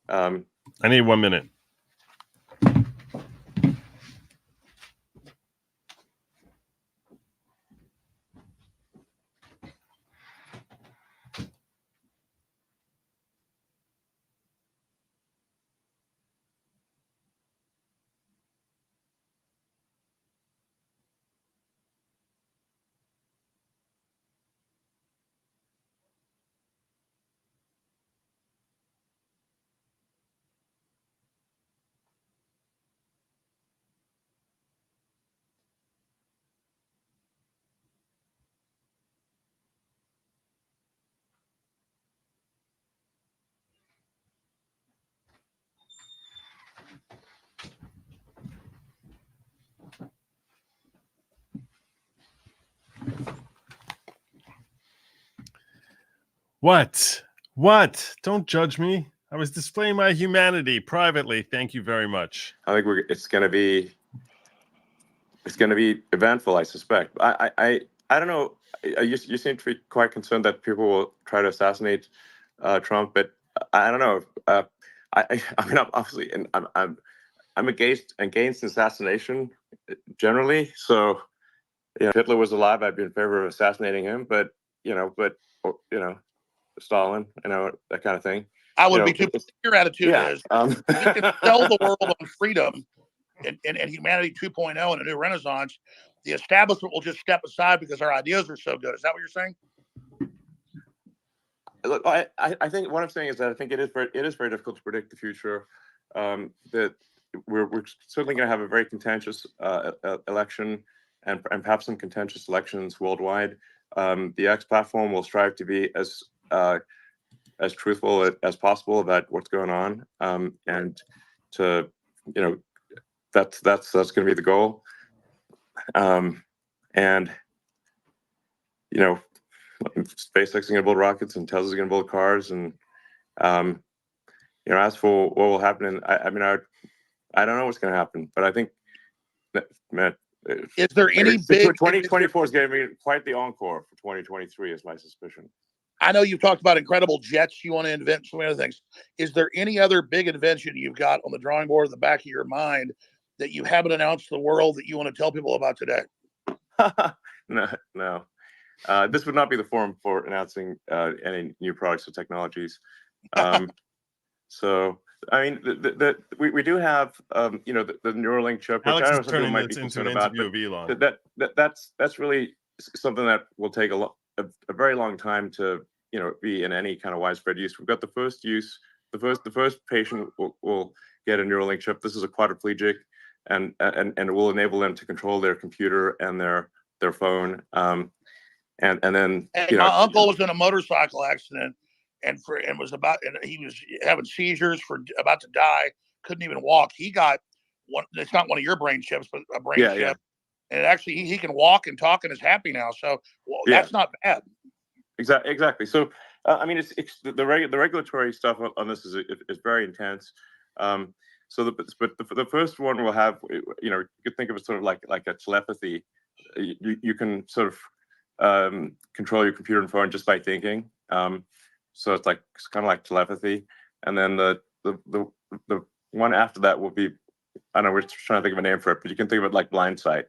I need 1 minute. What? What? Don't judge me. I was displaying my humanity privately. Thank you very much. I think it's going to be eventful. I suspect. I don't know. You seem to be quite concerned that people will try to assassinate Trump, but I don't know. I mean, obviously, and I'm against assassination generally. So, if Hitler was alive, I'd be in favor of assassinating him. But Stalin, that kind of thing. I would be too. Your attitude Yeah, is we can sell the world on freedom and humanity 2.0 and a new renaissance. The establishment will just step aside because our ideas are so good. Is that what you're saying? Look, I think what I'm saying is that I think it is very difficult to predict the future. That we're certainly going to have a very contentious election and perhaps some contentious elections worldwide. The X platform will strive to be as truthful as possible about what's going on, and to that's going to be the goal. And SpaceX is going to build rockets and Tesla's going to build cars, and as for what will happen, I don't know what's going to happen, but I think is there any big 2024 is going to be quite the encore for 2023 is my suspicion. I know you've talked about incredible jets you want to invent, so many other things. Is there any other big invention you've got on the drawing board in the back of your mind that you haven't announced to the world that you want to tell people about today? No. This would not be the forum for announcing any new products or technologies. So, I mean, we do have, the Neuralink chip, which Alex I know is some people turning might be this into concerned an about, interview of Elon. that's really something that will take a very long time to, be in any kind of widespread use. We've got the first use. The first patient will get a Neuralink chip. This is a quadriplegic, and it will enable them to control their computer and their phone. And then my uncle was in a motorcycle accident and he was having seizures about to die, couldn't even walk. He got one. It's not one of your brain chips, but a brain chip. Yeah. And actually he can walk and talk and is happy now. So that's not bad. Exactly. So I mean, it's the regulatory stuff on this is very intense. So the first one will have, you could think of it sort of like a telepathy. You can sort of control your computer and phone just by thinking. So it's kind of like telepathy. And then the one after that will be, I don't know, we're trying to think of a name for it, but you can think of it like blind sight.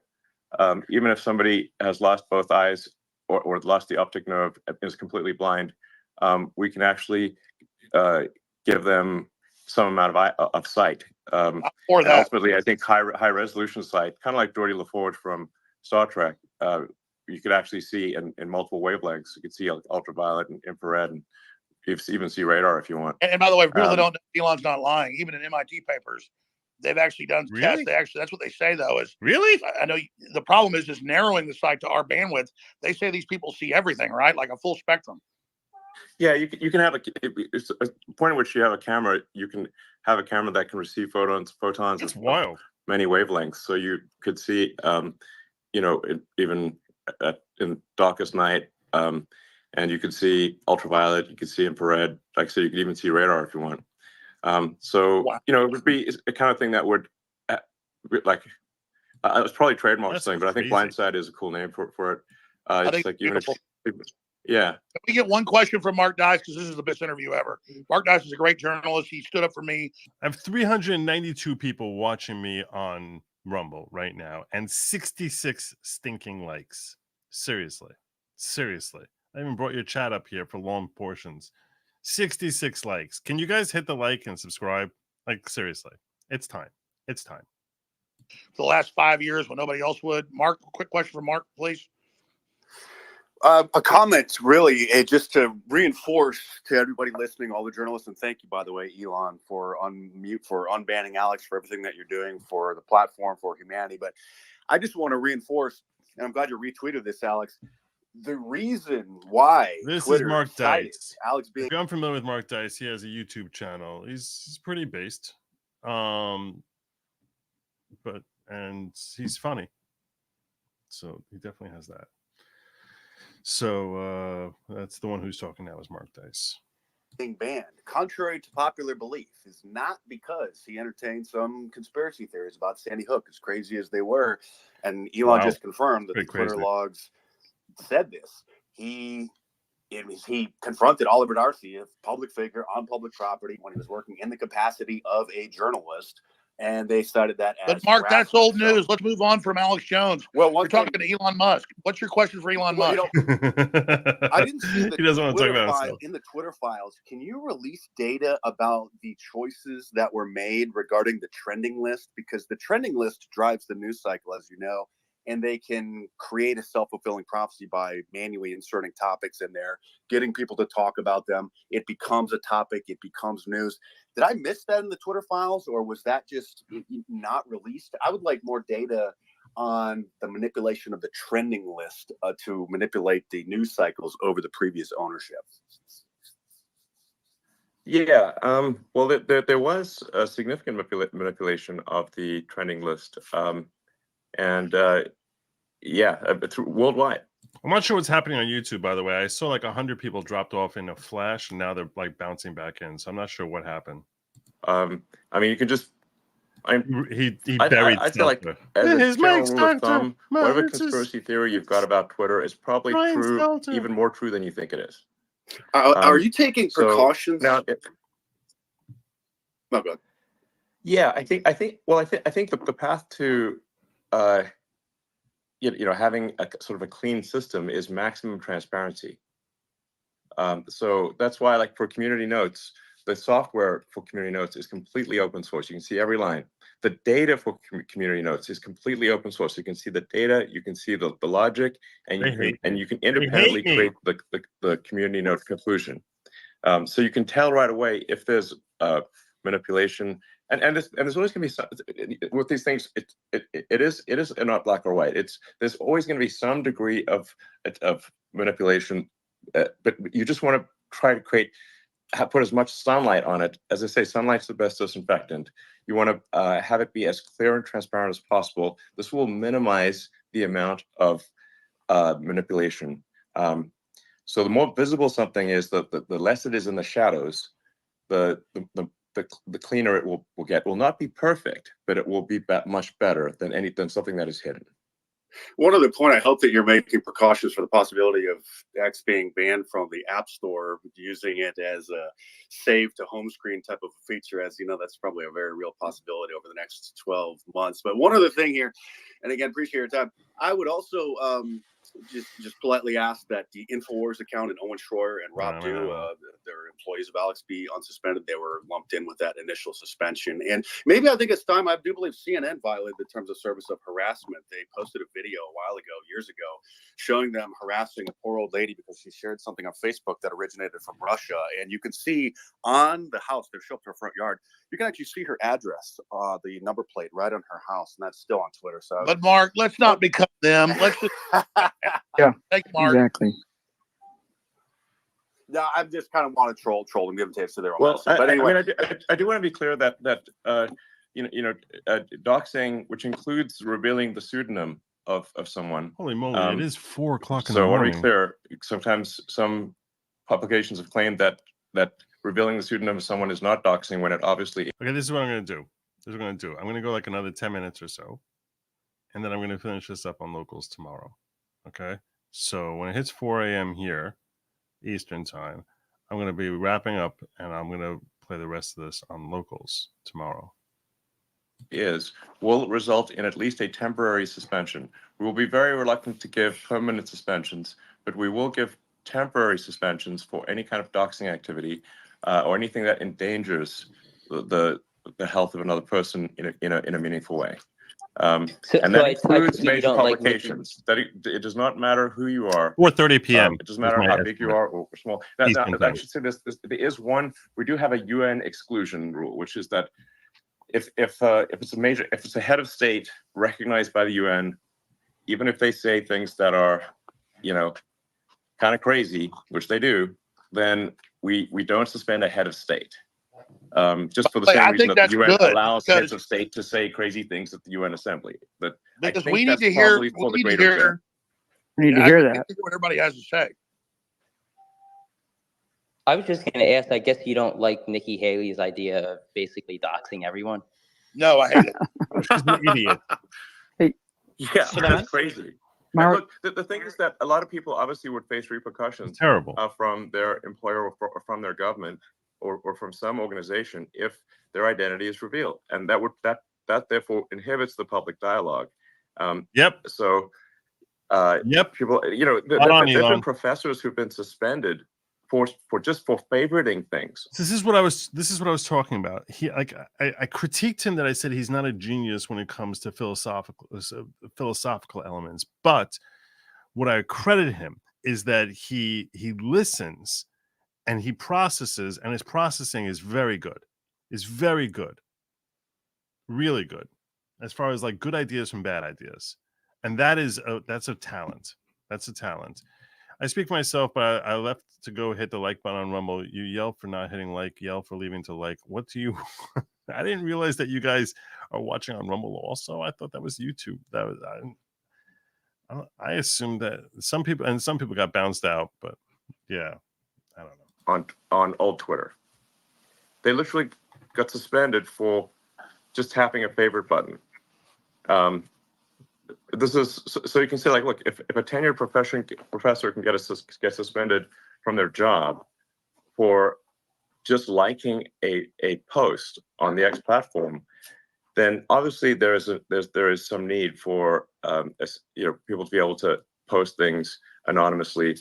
Even if somebody has lost both eyes or lost the optic nerve and is completely blind, we can actually give them some amount of sight. Or that. Ultimately, I think high resolution sight, kind of like Geordi LaForge from Star Trek. You could actually see in multiple wavelengths. You could see ultraviolet and infrared, and you even see radar if you want. And by the way, for people that don't know, Elon's not lying. Even in MIT papers, they've actually done tests. That's what they say though. Is really? I know the problem is just narrowing the sight to our bandwidth. They say these people see everything, right? Like a full spectrum. Yeah, you can have it's a point at which you have a camera. You can have a camera that can receive photons. That's wild. Many wavelengths, so you could see, even in darkest night, and you could see ultraviolet. You could see infrared. Like I said, you could even see radar if you want. Wow. It would be a kind of thing that would it's probably trademark thing, but I think Blindside is a cool name for it. It's like even if yeah. Can we get one question from Mark Dice, because this is the best interview ever. Mark Dice is a great journalist. He stood up for me. I have 392 people watching me on Rumble right now and 66 stinking likes. Seriously. I even brought your chat up here for long portions. 66 likes. Can you guys hit the like and subscribe? Like, seriously. It's time. For the last 5 years when nobody else would. Mark, quick question from Mark, please. A comment, really, just to reinforce to everybody listening, all the journalists, and thank you, by the way, Elon, for unbanning Alex, for everything that you're doing for the platform, for humanity. But I just want to reinforce, and I'm glad you retweeted this, Alex, the reason why this Twitter is Mark Dice. Alex being. If you're unfamiliar with Mark Dice, he has a YouTube channel. He's pretty based, and he's funny, so he definitely has that. So that's the one who's talking now is Mark Dice. Being banned, contrary to popular belief, is not because he entertained some conspiracy theories about Sandy Hook, as crazy as they were. And Elon just confirmed that the Twitter logs said this. He confronted Oliver Darcy, a public figure on public property, when he was working in the capacity of a journalist. And they cited that as. But Mark, that's old news. Let's move on from Alex Jones. Well, you're talking to Elon Musk. What's your question for Elon Musk? I didn't see the he doesn't want to talk about file in the Twitter files. Can you release data about the choices that were made regarding the trending list? Because the trending list drives the news cycle, as you know, and they can create a self-fulfilling prophecy by manually inserting topics in there, getting people to talk about them. It becomes a topic. It becomes news. Did I miss that in the Twitter files, or was that just not released? I would like more data on the manipulation of the trending list to manipulate the news cycles over the previous ownership. Yeah, well, there was a significant manipulation of the trending list, worldwide. I'm not sure what's happening on YouTube, by the way. I saw like 100 people dropped off in a flash, and now they're like bouncing back in. So I'm not sure what happened. I mean, you can just. He buried. I feel like as a general rule of thumb, whatever conspiracy theory you've got about Twitter is probably true, even more true than you think it is. Are you taking precautions? Now, no, go ahead. Yeah, I think the path to having a sort of a clean system is maximum transparency. So that's why, like, for community notes, the software for community notes is completely open source. You can see every line. The data for community notes is completely open source. You can see the data, you can see the logic, and you can independently create the community note conclusion. So you can tell right away if there's manipulation, and there's always going to be some, with these things. It is not black or white. There's always going to be some degree of manipulation, but you just want to try to put as much sunlight on it. As I say, sunlight's the best disinfectant. You want to have it be as clear and transparent as possible. This will minimize the amount of manipulation. So the more visible something is, the less it is in the shadows, the cleaner it will get. Will not be perfect, but it will be much better than something that is hidden. One other point, I hope that you're making precautions for the possibility of X being banned from the App Store, using it as a save to home screen type of a feature. As you know, that's probably a very real possibility over the next 12 months. But one other thing here, and again, appreciate your time. I would also just politely ask that the InfoWars account and Owen Schroyer and Rob Dew, they're employees of Alex, be unsuspended. They were lumped in with that initial suspension. And maybe I think it's time. I do believe CNN violated the terms of service of harassment. They posted a video a while ago, years ago, showing them harassing a poor old lady because she shared something on Facebook that originated from Russia. And you can see on the house, they're showing up to her front yard, you can actually see her address, the number plate right on her house, and that's still on Twitter. So, but Mark, let's not become them. Let's just yeah, Mark. Exactly. No, I just kind of want to troll and give them tapes to their own. Well, but anyway, I do want to be clear that doxing, which includes revealing the pseudonym of someone. Holy moly! It is 4 o'clock in the morning. So I want to be clear. Sometimes some publications have claimed that revealing the pseudonym of someone is not doxing when it obviously. Okay, this is what I'm going to do. I'm going to go like another 10 minutes or so, and then I'm going to finish this up on locals tomorrow. Okay, so when it hits 4 a.m. here, Eastern time, I'm going to be wrapping up, and I'm going to play the rest of this on locals tomorrow. Will result in at least a temporary suspension. We will be very reluctant to give permanent suspensions, but we will give temporary suspensions for any kind of doxing activity or anything that endangers the health of another person in a meaningful way. And that includes major publications. That it does not matter who you are. 4:30 p.m. It doesn't matter how big you are or small. I should say this. There is one. We do have a UN exclusion rule, which is that if it's a head of state recognized by the UN, even if they say things that are, kind of crazy, which they do, then we don't suspend a head of state. Just for the same reason that the UN allows heads of state to say crazy things at the UN Assembly. But because we need to hear We need to hear that. Think what everybody has to say. I was just going to ask, I guess you don't like Nikki Haley's idea of basically doxing everyone? No, I hate it. She's an idiot. Hey, Yeah, So that's crazy. Mar- And look, the thing is that a lot of people obviously would face repercussions It's terrible. from their employer or from their government or from some organization if their identity is revealed, and that therefore inhibits the public dialogue. Yep. So, Yep. people, there've been professors who've been suspended for favoriting things. This is what I was talking about. I critiqued him that I said he's not a genius when it comes to philosophical elements, but what I credit him is that he listens and he processes, and his processing is very good. Is very good. Really good. As far as like good ideas from bad ideas. And that's a talent. That's a talent. I speak for myself, but I left to go hit the like button on Rumble. You yell for not hitting like, yell for leaving to like. What do you? I didn't realize that you guys are watching on Rumble also. I thought that was YouTube. That was I assumed that some people got bounced out, but yeah, I don't know. On old Twitter, they literally got suspended for just tapping a favorite button. This is so you can say, like, look, if a tenured professor can get suspended from their job for just liking a post on the X platform, then obviously there is some need for people to be able to post things anonymously.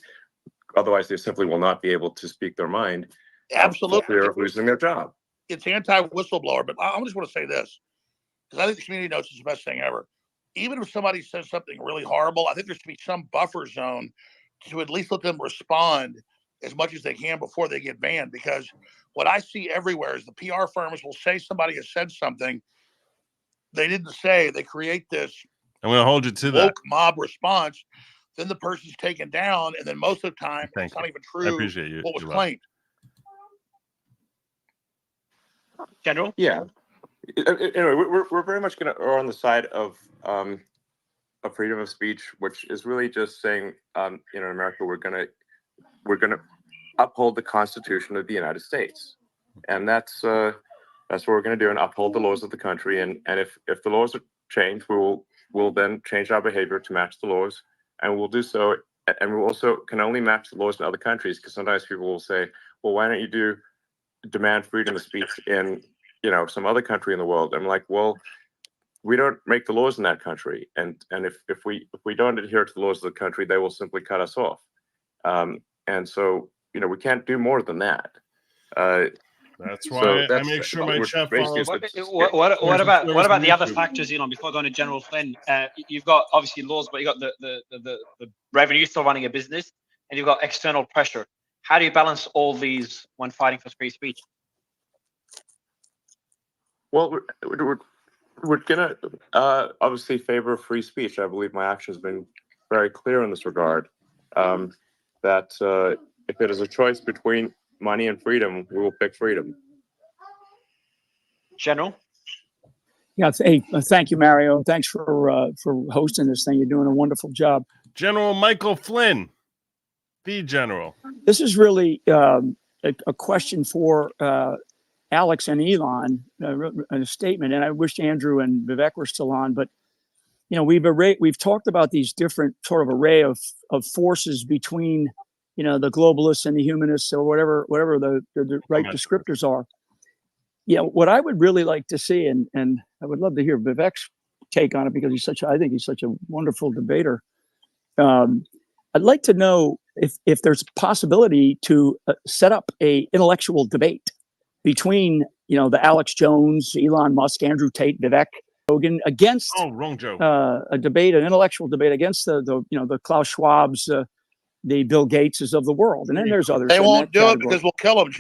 Otherwise, they simply will not be able to speak their mind. Absolutely, for fear of losing their job. It's anti-whistleblower, but I just want to say this because I think the community notes is the best thing ever. Even if somebody says something really horrible, I think there should be some buffer zone to at least let them respond as much as they can before they get banned. Because what I see everywhere is the PR firms will say somebody has said something they didn't say. They create this I'm going to hold you to that woke mob response. Then the person's taken down, and then most of the time it's not even true. I appreciate you. What was claimed. General? Yeah. Anyway, we're very much are on the side of freedom of speech, which is really just saying, in America, we're gonna uphold the Constitution of the United States, and that's what we're gonna do, and uphold the laws of the country. And if the laws are changed, we'll then change our behavior to match the laws, and we'll do so. And we also can only match the laws in other countries, because sometimes people will say, well, why don't you demand freedom of speech in some other country in the world? I'm like, well, we don't make the laws in that country, and if we don't adhere to the laws of the country, they will simply cut us off. And so we can't do more than that. That's why I make sure my chat follows. What about the other factors, before going to General Flynn? You've got obviously laws, but you've got the revenue still running a business, and you've got external pressure. How do you balance all these when fighting for free speech? Well, we're gonna obviously favor free speech. I believe my action has been very clear in this regard. That if it is a choice between money and freedom, we will pick freedom. General? Yeah, hey, thank you, Mario. Thanks for hosting this thing. You're doing a wonderful job. General Michael Flynn, the general. This is really a question for Alex and Elon, a statement, and I wish Andrew and Vivek were still on. But we've talked about these different sort of array of forces between the globalists and the humanists, or whatever the right descriptors are. Yeah, what I would really like to see, and I would love to hear Vivek's take on it, because I think he's such a wonderful debater. I'd like to know if there's a possibility to set up a intellectual debate between the Alex Jones, Elon Musk, Andrew Tate, Vivek Hogan against wrong joke. An intellectual debate against the Klaus Schwabs, the Bill Gateses of the world, and then there's others. They won't do it because we'll kill them.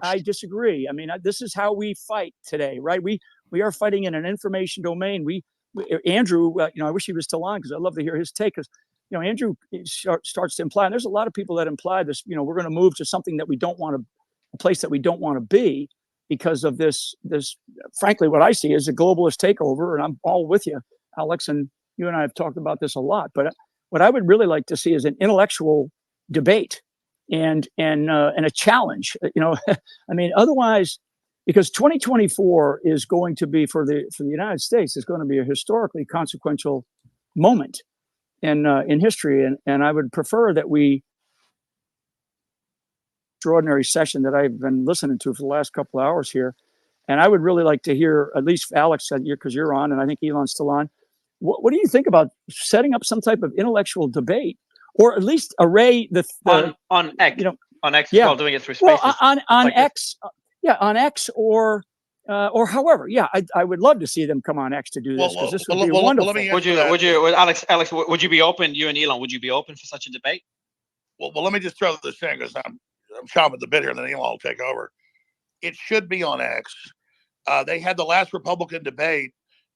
I disagree. I mean, this is how we fight today, right? We are fighting in an information domain. Andrew, I wish he was still on, because I'd love to hear his take. Because Andrew starts to imply, and there's a lot of people that imply this. We're going to move to something that we don't want to, a place that we don't want to be, because of this. Frankly, what I see is a globalist takeover, and I'm all with you, Alex and you and I have talked about this a lot, but what I would really like to see is an intellectual debate and a challenge. I mean, otherwise, because 2024 is going to be for the United States is going to be a historically consequential moment in history, and I would prefer that we extraordinary session that I've been listening to for the last couple of hours here, and I would really like to hear at least Alex, because you're on, and I think Elon's still on. What do you think about setting up some type of intellectual debate, or at least array on X? On X, yeah, well, doing it through Spaces. Well, on X, on X or however, I would love to see them come on X to do this, because this would be wonderful. Would you, Alex, would you be open? You and Elon, would you be open for such a debate? Well, let me just throw this in, because I'm chomping the bit here, and then Elon will take over. It should be on X. They had the last Republican debate,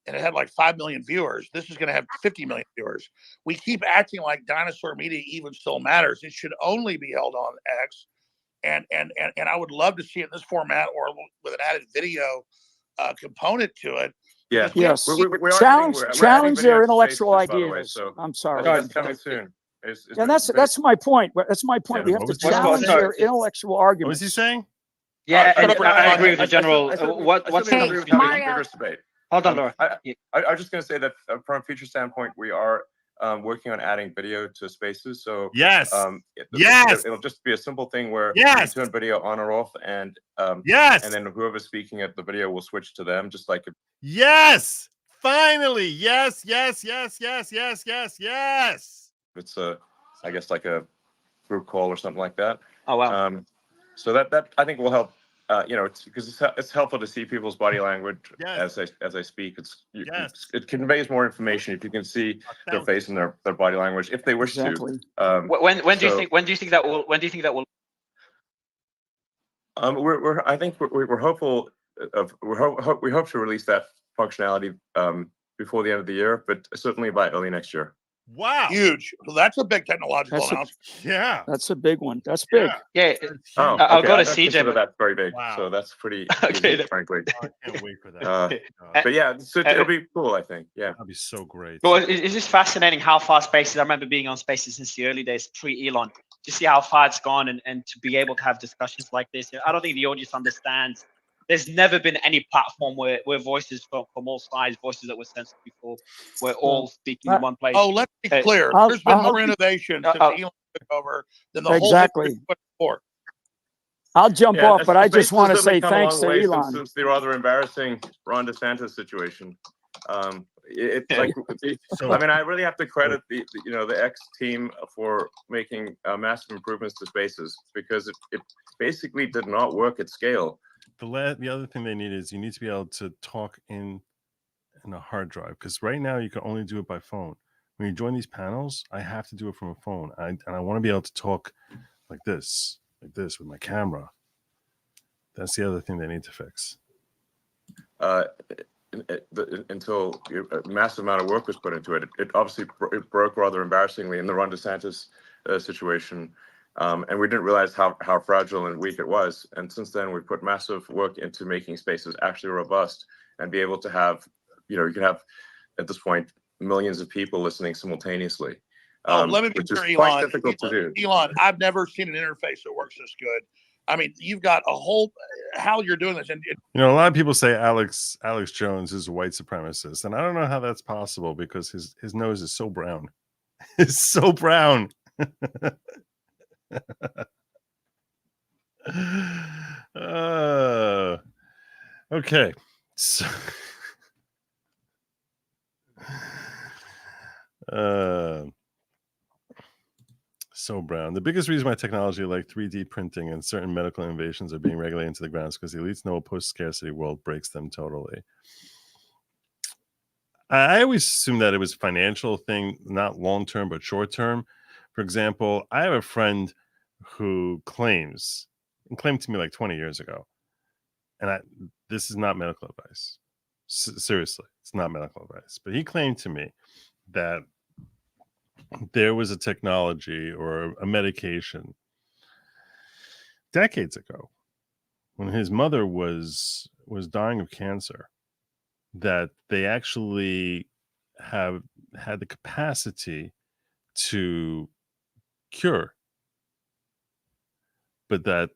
and it had like 5 million viewers. This is going to have 50 million viewers. We keep acting like dinosaur media even still matters. It should only be held on X. And I would love to see it in this format, or with an added video component to it. Yeah. Yes. We Challenge their intellectual ideas. So I'm sorry. that's coming soon. And that's my point. That's my point. Yeah, we have to challenge their intellectual arguments. What was he saying? Yeah, I agree with the general. What's Mario. debate? Hold on, Laura. I was just going to say that from a future standpoint, we are working on adding video to Spaces. So yes, it'll just be a simple thing where you turn video on or off, and and then whoever's speaking at the video will switch to them, just like finally, yes. It's I guess like a group call or something like that. Oh wow. So that I think will help. It's because it's helpful to see people's body language as I speak. It conveys more information if you can see their face and their body language if they wish to. When do you think that will? We're hopeful we hope to release that functionality before the end of the year, but certainly by early next year. Wow, huge. Well, that's a big technological announcement. That's a big one. That's big. Yeah. I'll go to CJ. That's very big. Wow. So that's pretty okay, easy, frankly. I can't wait for that. But yeah, so it'll be cool, I think. Yeah. That'd be so great. Well, it's just fascinating how far Spaces. I remember being on Spaces since the early days, pre-Elon. To see how far it's gone, and to be able to have discussions like this. I don't think the audience understands. There's never been any platform where voices from all sides, voices that were censored before, were all speaking in one place. Oh, let's be clear. There's been more innovation since Elon took over than the whole before. I'll jump off, but I just want to say thanks to Elon. Since the rather embarrassing Ron DeSantis situation. It's like, I mean, I really have to credit the X team for making massive improvements to Spaces, because it basically did not work at scale. The other thing they need is you need to be able to talk in a hard drive, because right now you can only do it by phone. When you join these panels, I have to do it from a phone, and I want to be able to talk like this with my camera. That's the other thing they need to fix. Until a massive amount of work was put into it. It obviously broke rather embarrassingly in the Ron DeSantis situation. And we didn't realize how fragile and weak it was. And since then, we've put massive work into making Spaces actually robust and be able to have, you can have, at this point, millions of people listening simultaneously. Let me be which is clear, quite Elon. difficult to do. Elon, I've never seen an interface that works this good. I mean, you've got a whole, how you're doing this. And a lot of people say Alex Jones is a white supremacist. And I don't know how that's possible, because his nose is so brown. It's so brown. Okay, so so brown. The biggest reason why technology like 3D printing and certain medical innovations are being regulated into the ground is because the elites know a post-scarcity world breaks them totally. I always assumed that it was a financial thing, not long-term, but short-term. For example, I have a friend who claimed to me like 20 years ago, and this is not medical advice. Seriously, it's not medical advice. But he claimed to me that there was a technology or a medication decades ago when his mother was dying of cancer, that they actually have had the capacity to cure, but that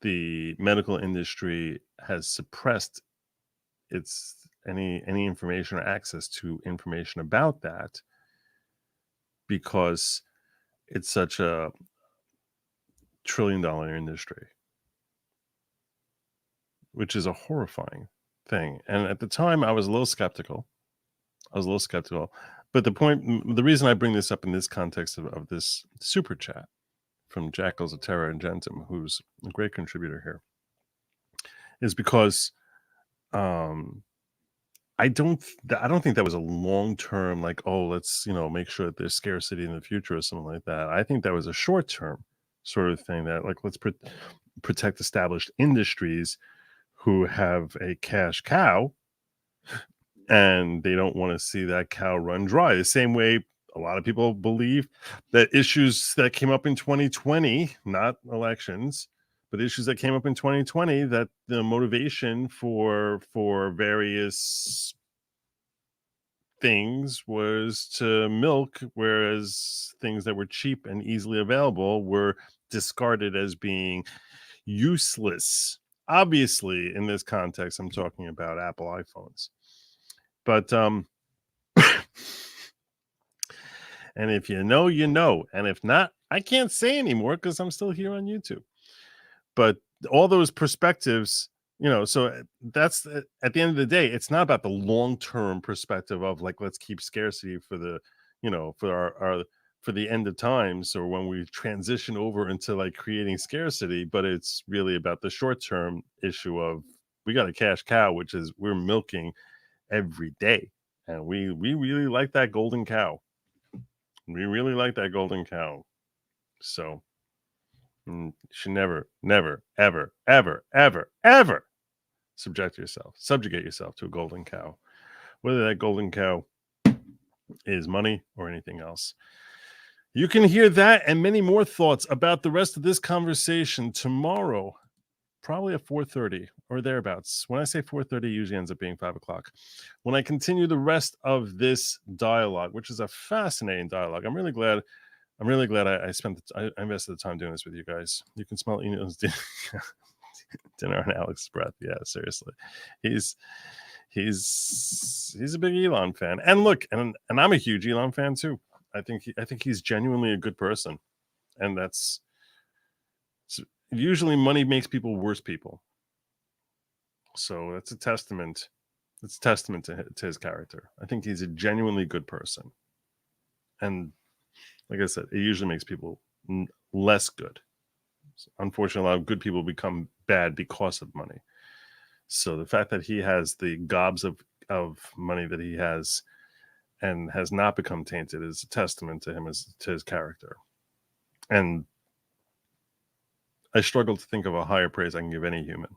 the medical industry has suppressed any information or access to information about that because it's such a trillion-dollar industry, which is a horrifying thing. And at the time, I was a little skeptical. But the reason I bring this up in this context of this super chat from Jackals of Terra and Gentum, who's a great contributor here, is because I don't think that was a long-term, like, oh, let's, make sure that there's scarcity in the future or something like that. I think that was a short-term sort of thing that, like, let's protect established industries who have a cash cow and they don't want to see that cow run dry. The same way a lot of people believe that issues that came up in 2020, not elections, but issues that came up in 2020, that the motivation for various things was to milk, whereas things that were cheap and easily available were discarded as being useless. Obviously, in this context, I'm talking about Apple iPhones. But and if you know, you know. And if not, I can't say anymore because I'm still here on YouTube. But all those perspectives, so that's at the end of the day, it's not about the long-term perspective of, like, let's keep scarcity for the, for the end of times, or when we transition over into, like, creating scarcity, but it's really about the short-term issue of, we got a cash cow, which is we're milking every day, and we really like that golden cow. So you should never, ever, ever, ever, ever subjugate yourself to a golden cow, whether that golden cow is money or anything else. You can hear that and many more thoughts about the rest of this conversation tomorrow, probably at 4:30 or thereabouts. When I say 4:30, it usually ends up being 5 o'clock. When I continue the rest of this dialogue, which is a fascinating dialogue. I'm really glad I invested the time doing this with you guys. You can smell Eno's dinner on Alex's breath. Yeah, seriously. He's a big Elon fan. And look, and I'm a huge Elon fan too. I think he's genuinely a good person. And that's usually money makes people worse people. So that's a testament. It's a testament to his character. I think he's a genuinely good person. And like I said, it usually makes people less good. So unfortunately, a lot of good people become bad because of money. So the fact that he has the gobs of money that he has and has not become tainted is a testament to him, to his character. And I struggle to think of a higher praise I can give any human,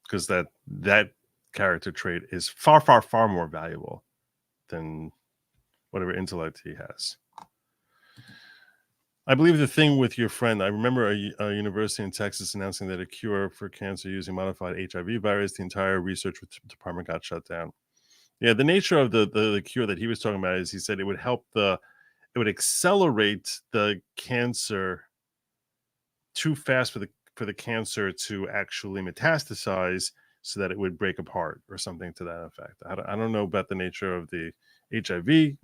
because that character trait is far, far, far more valuable than whatever intellect he has. I believe the thing with your friend, I remember a university in Texas announcing that a cure for cancer using modified HIV virus, the entire research department got shut down. Yeah, the nature of the cure that he was talking about is, he said it would accelerate the cancer too fast for the cancer to actually metastasize, so that it would break apart or something to that effect. I don't know about the nature of the HIV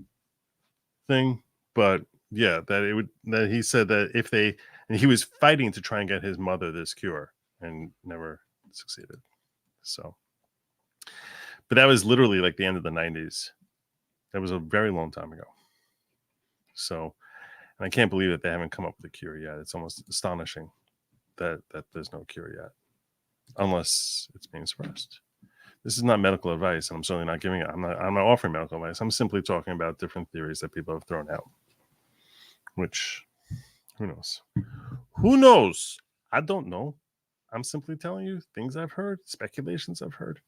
thing, but yeah, that he said that he was fighting to try and get his mother this cure and never succeeded. So, but that was literally like the end of the 90s. That was a very long time ago. So, and I can't believe that they haven't come up with a cure yet. It's almost astonishing that there's no cure yet, unless it's being suppressed. This is not medical advice, and I'm certainly not giving it. I'm not offering medical advice. I'm simply talking about different theories that people have thrown out. Which, who knows? Who knows? I don't know. I'm simply telling you things I've heard, speculations I've heard.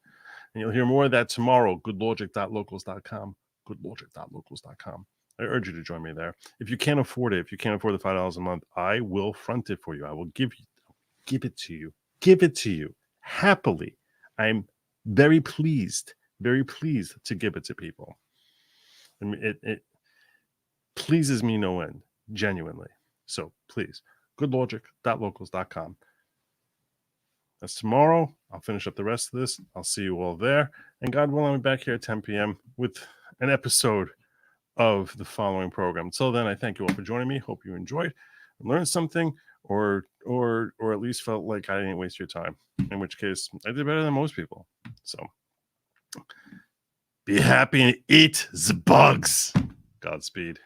And you'll hear more of that tomorrow. Goodlogic.locals.com. Goodlogic.locals.com. I urge you to join me there. If you can't afford it, if you can't afford the $5 a month, I will front it for you. I will give it to you. Give it to you happily. I'm very pleased to give it to people. I mean, it pleases me no end, genuinely. So please, goodlogic.locals.com. That's tomorrow. I'll finish up the rest of this. I'll see you all there. And God willing, I'll be back here at 10 p.m. with an episode of the following program. Until then, I thank you all for joining me. Hope you enjoyed and learned something, or at least felt like I didn't waste your time. In which case, I did better than most people. So be happy and eat the bugs. Godspeed.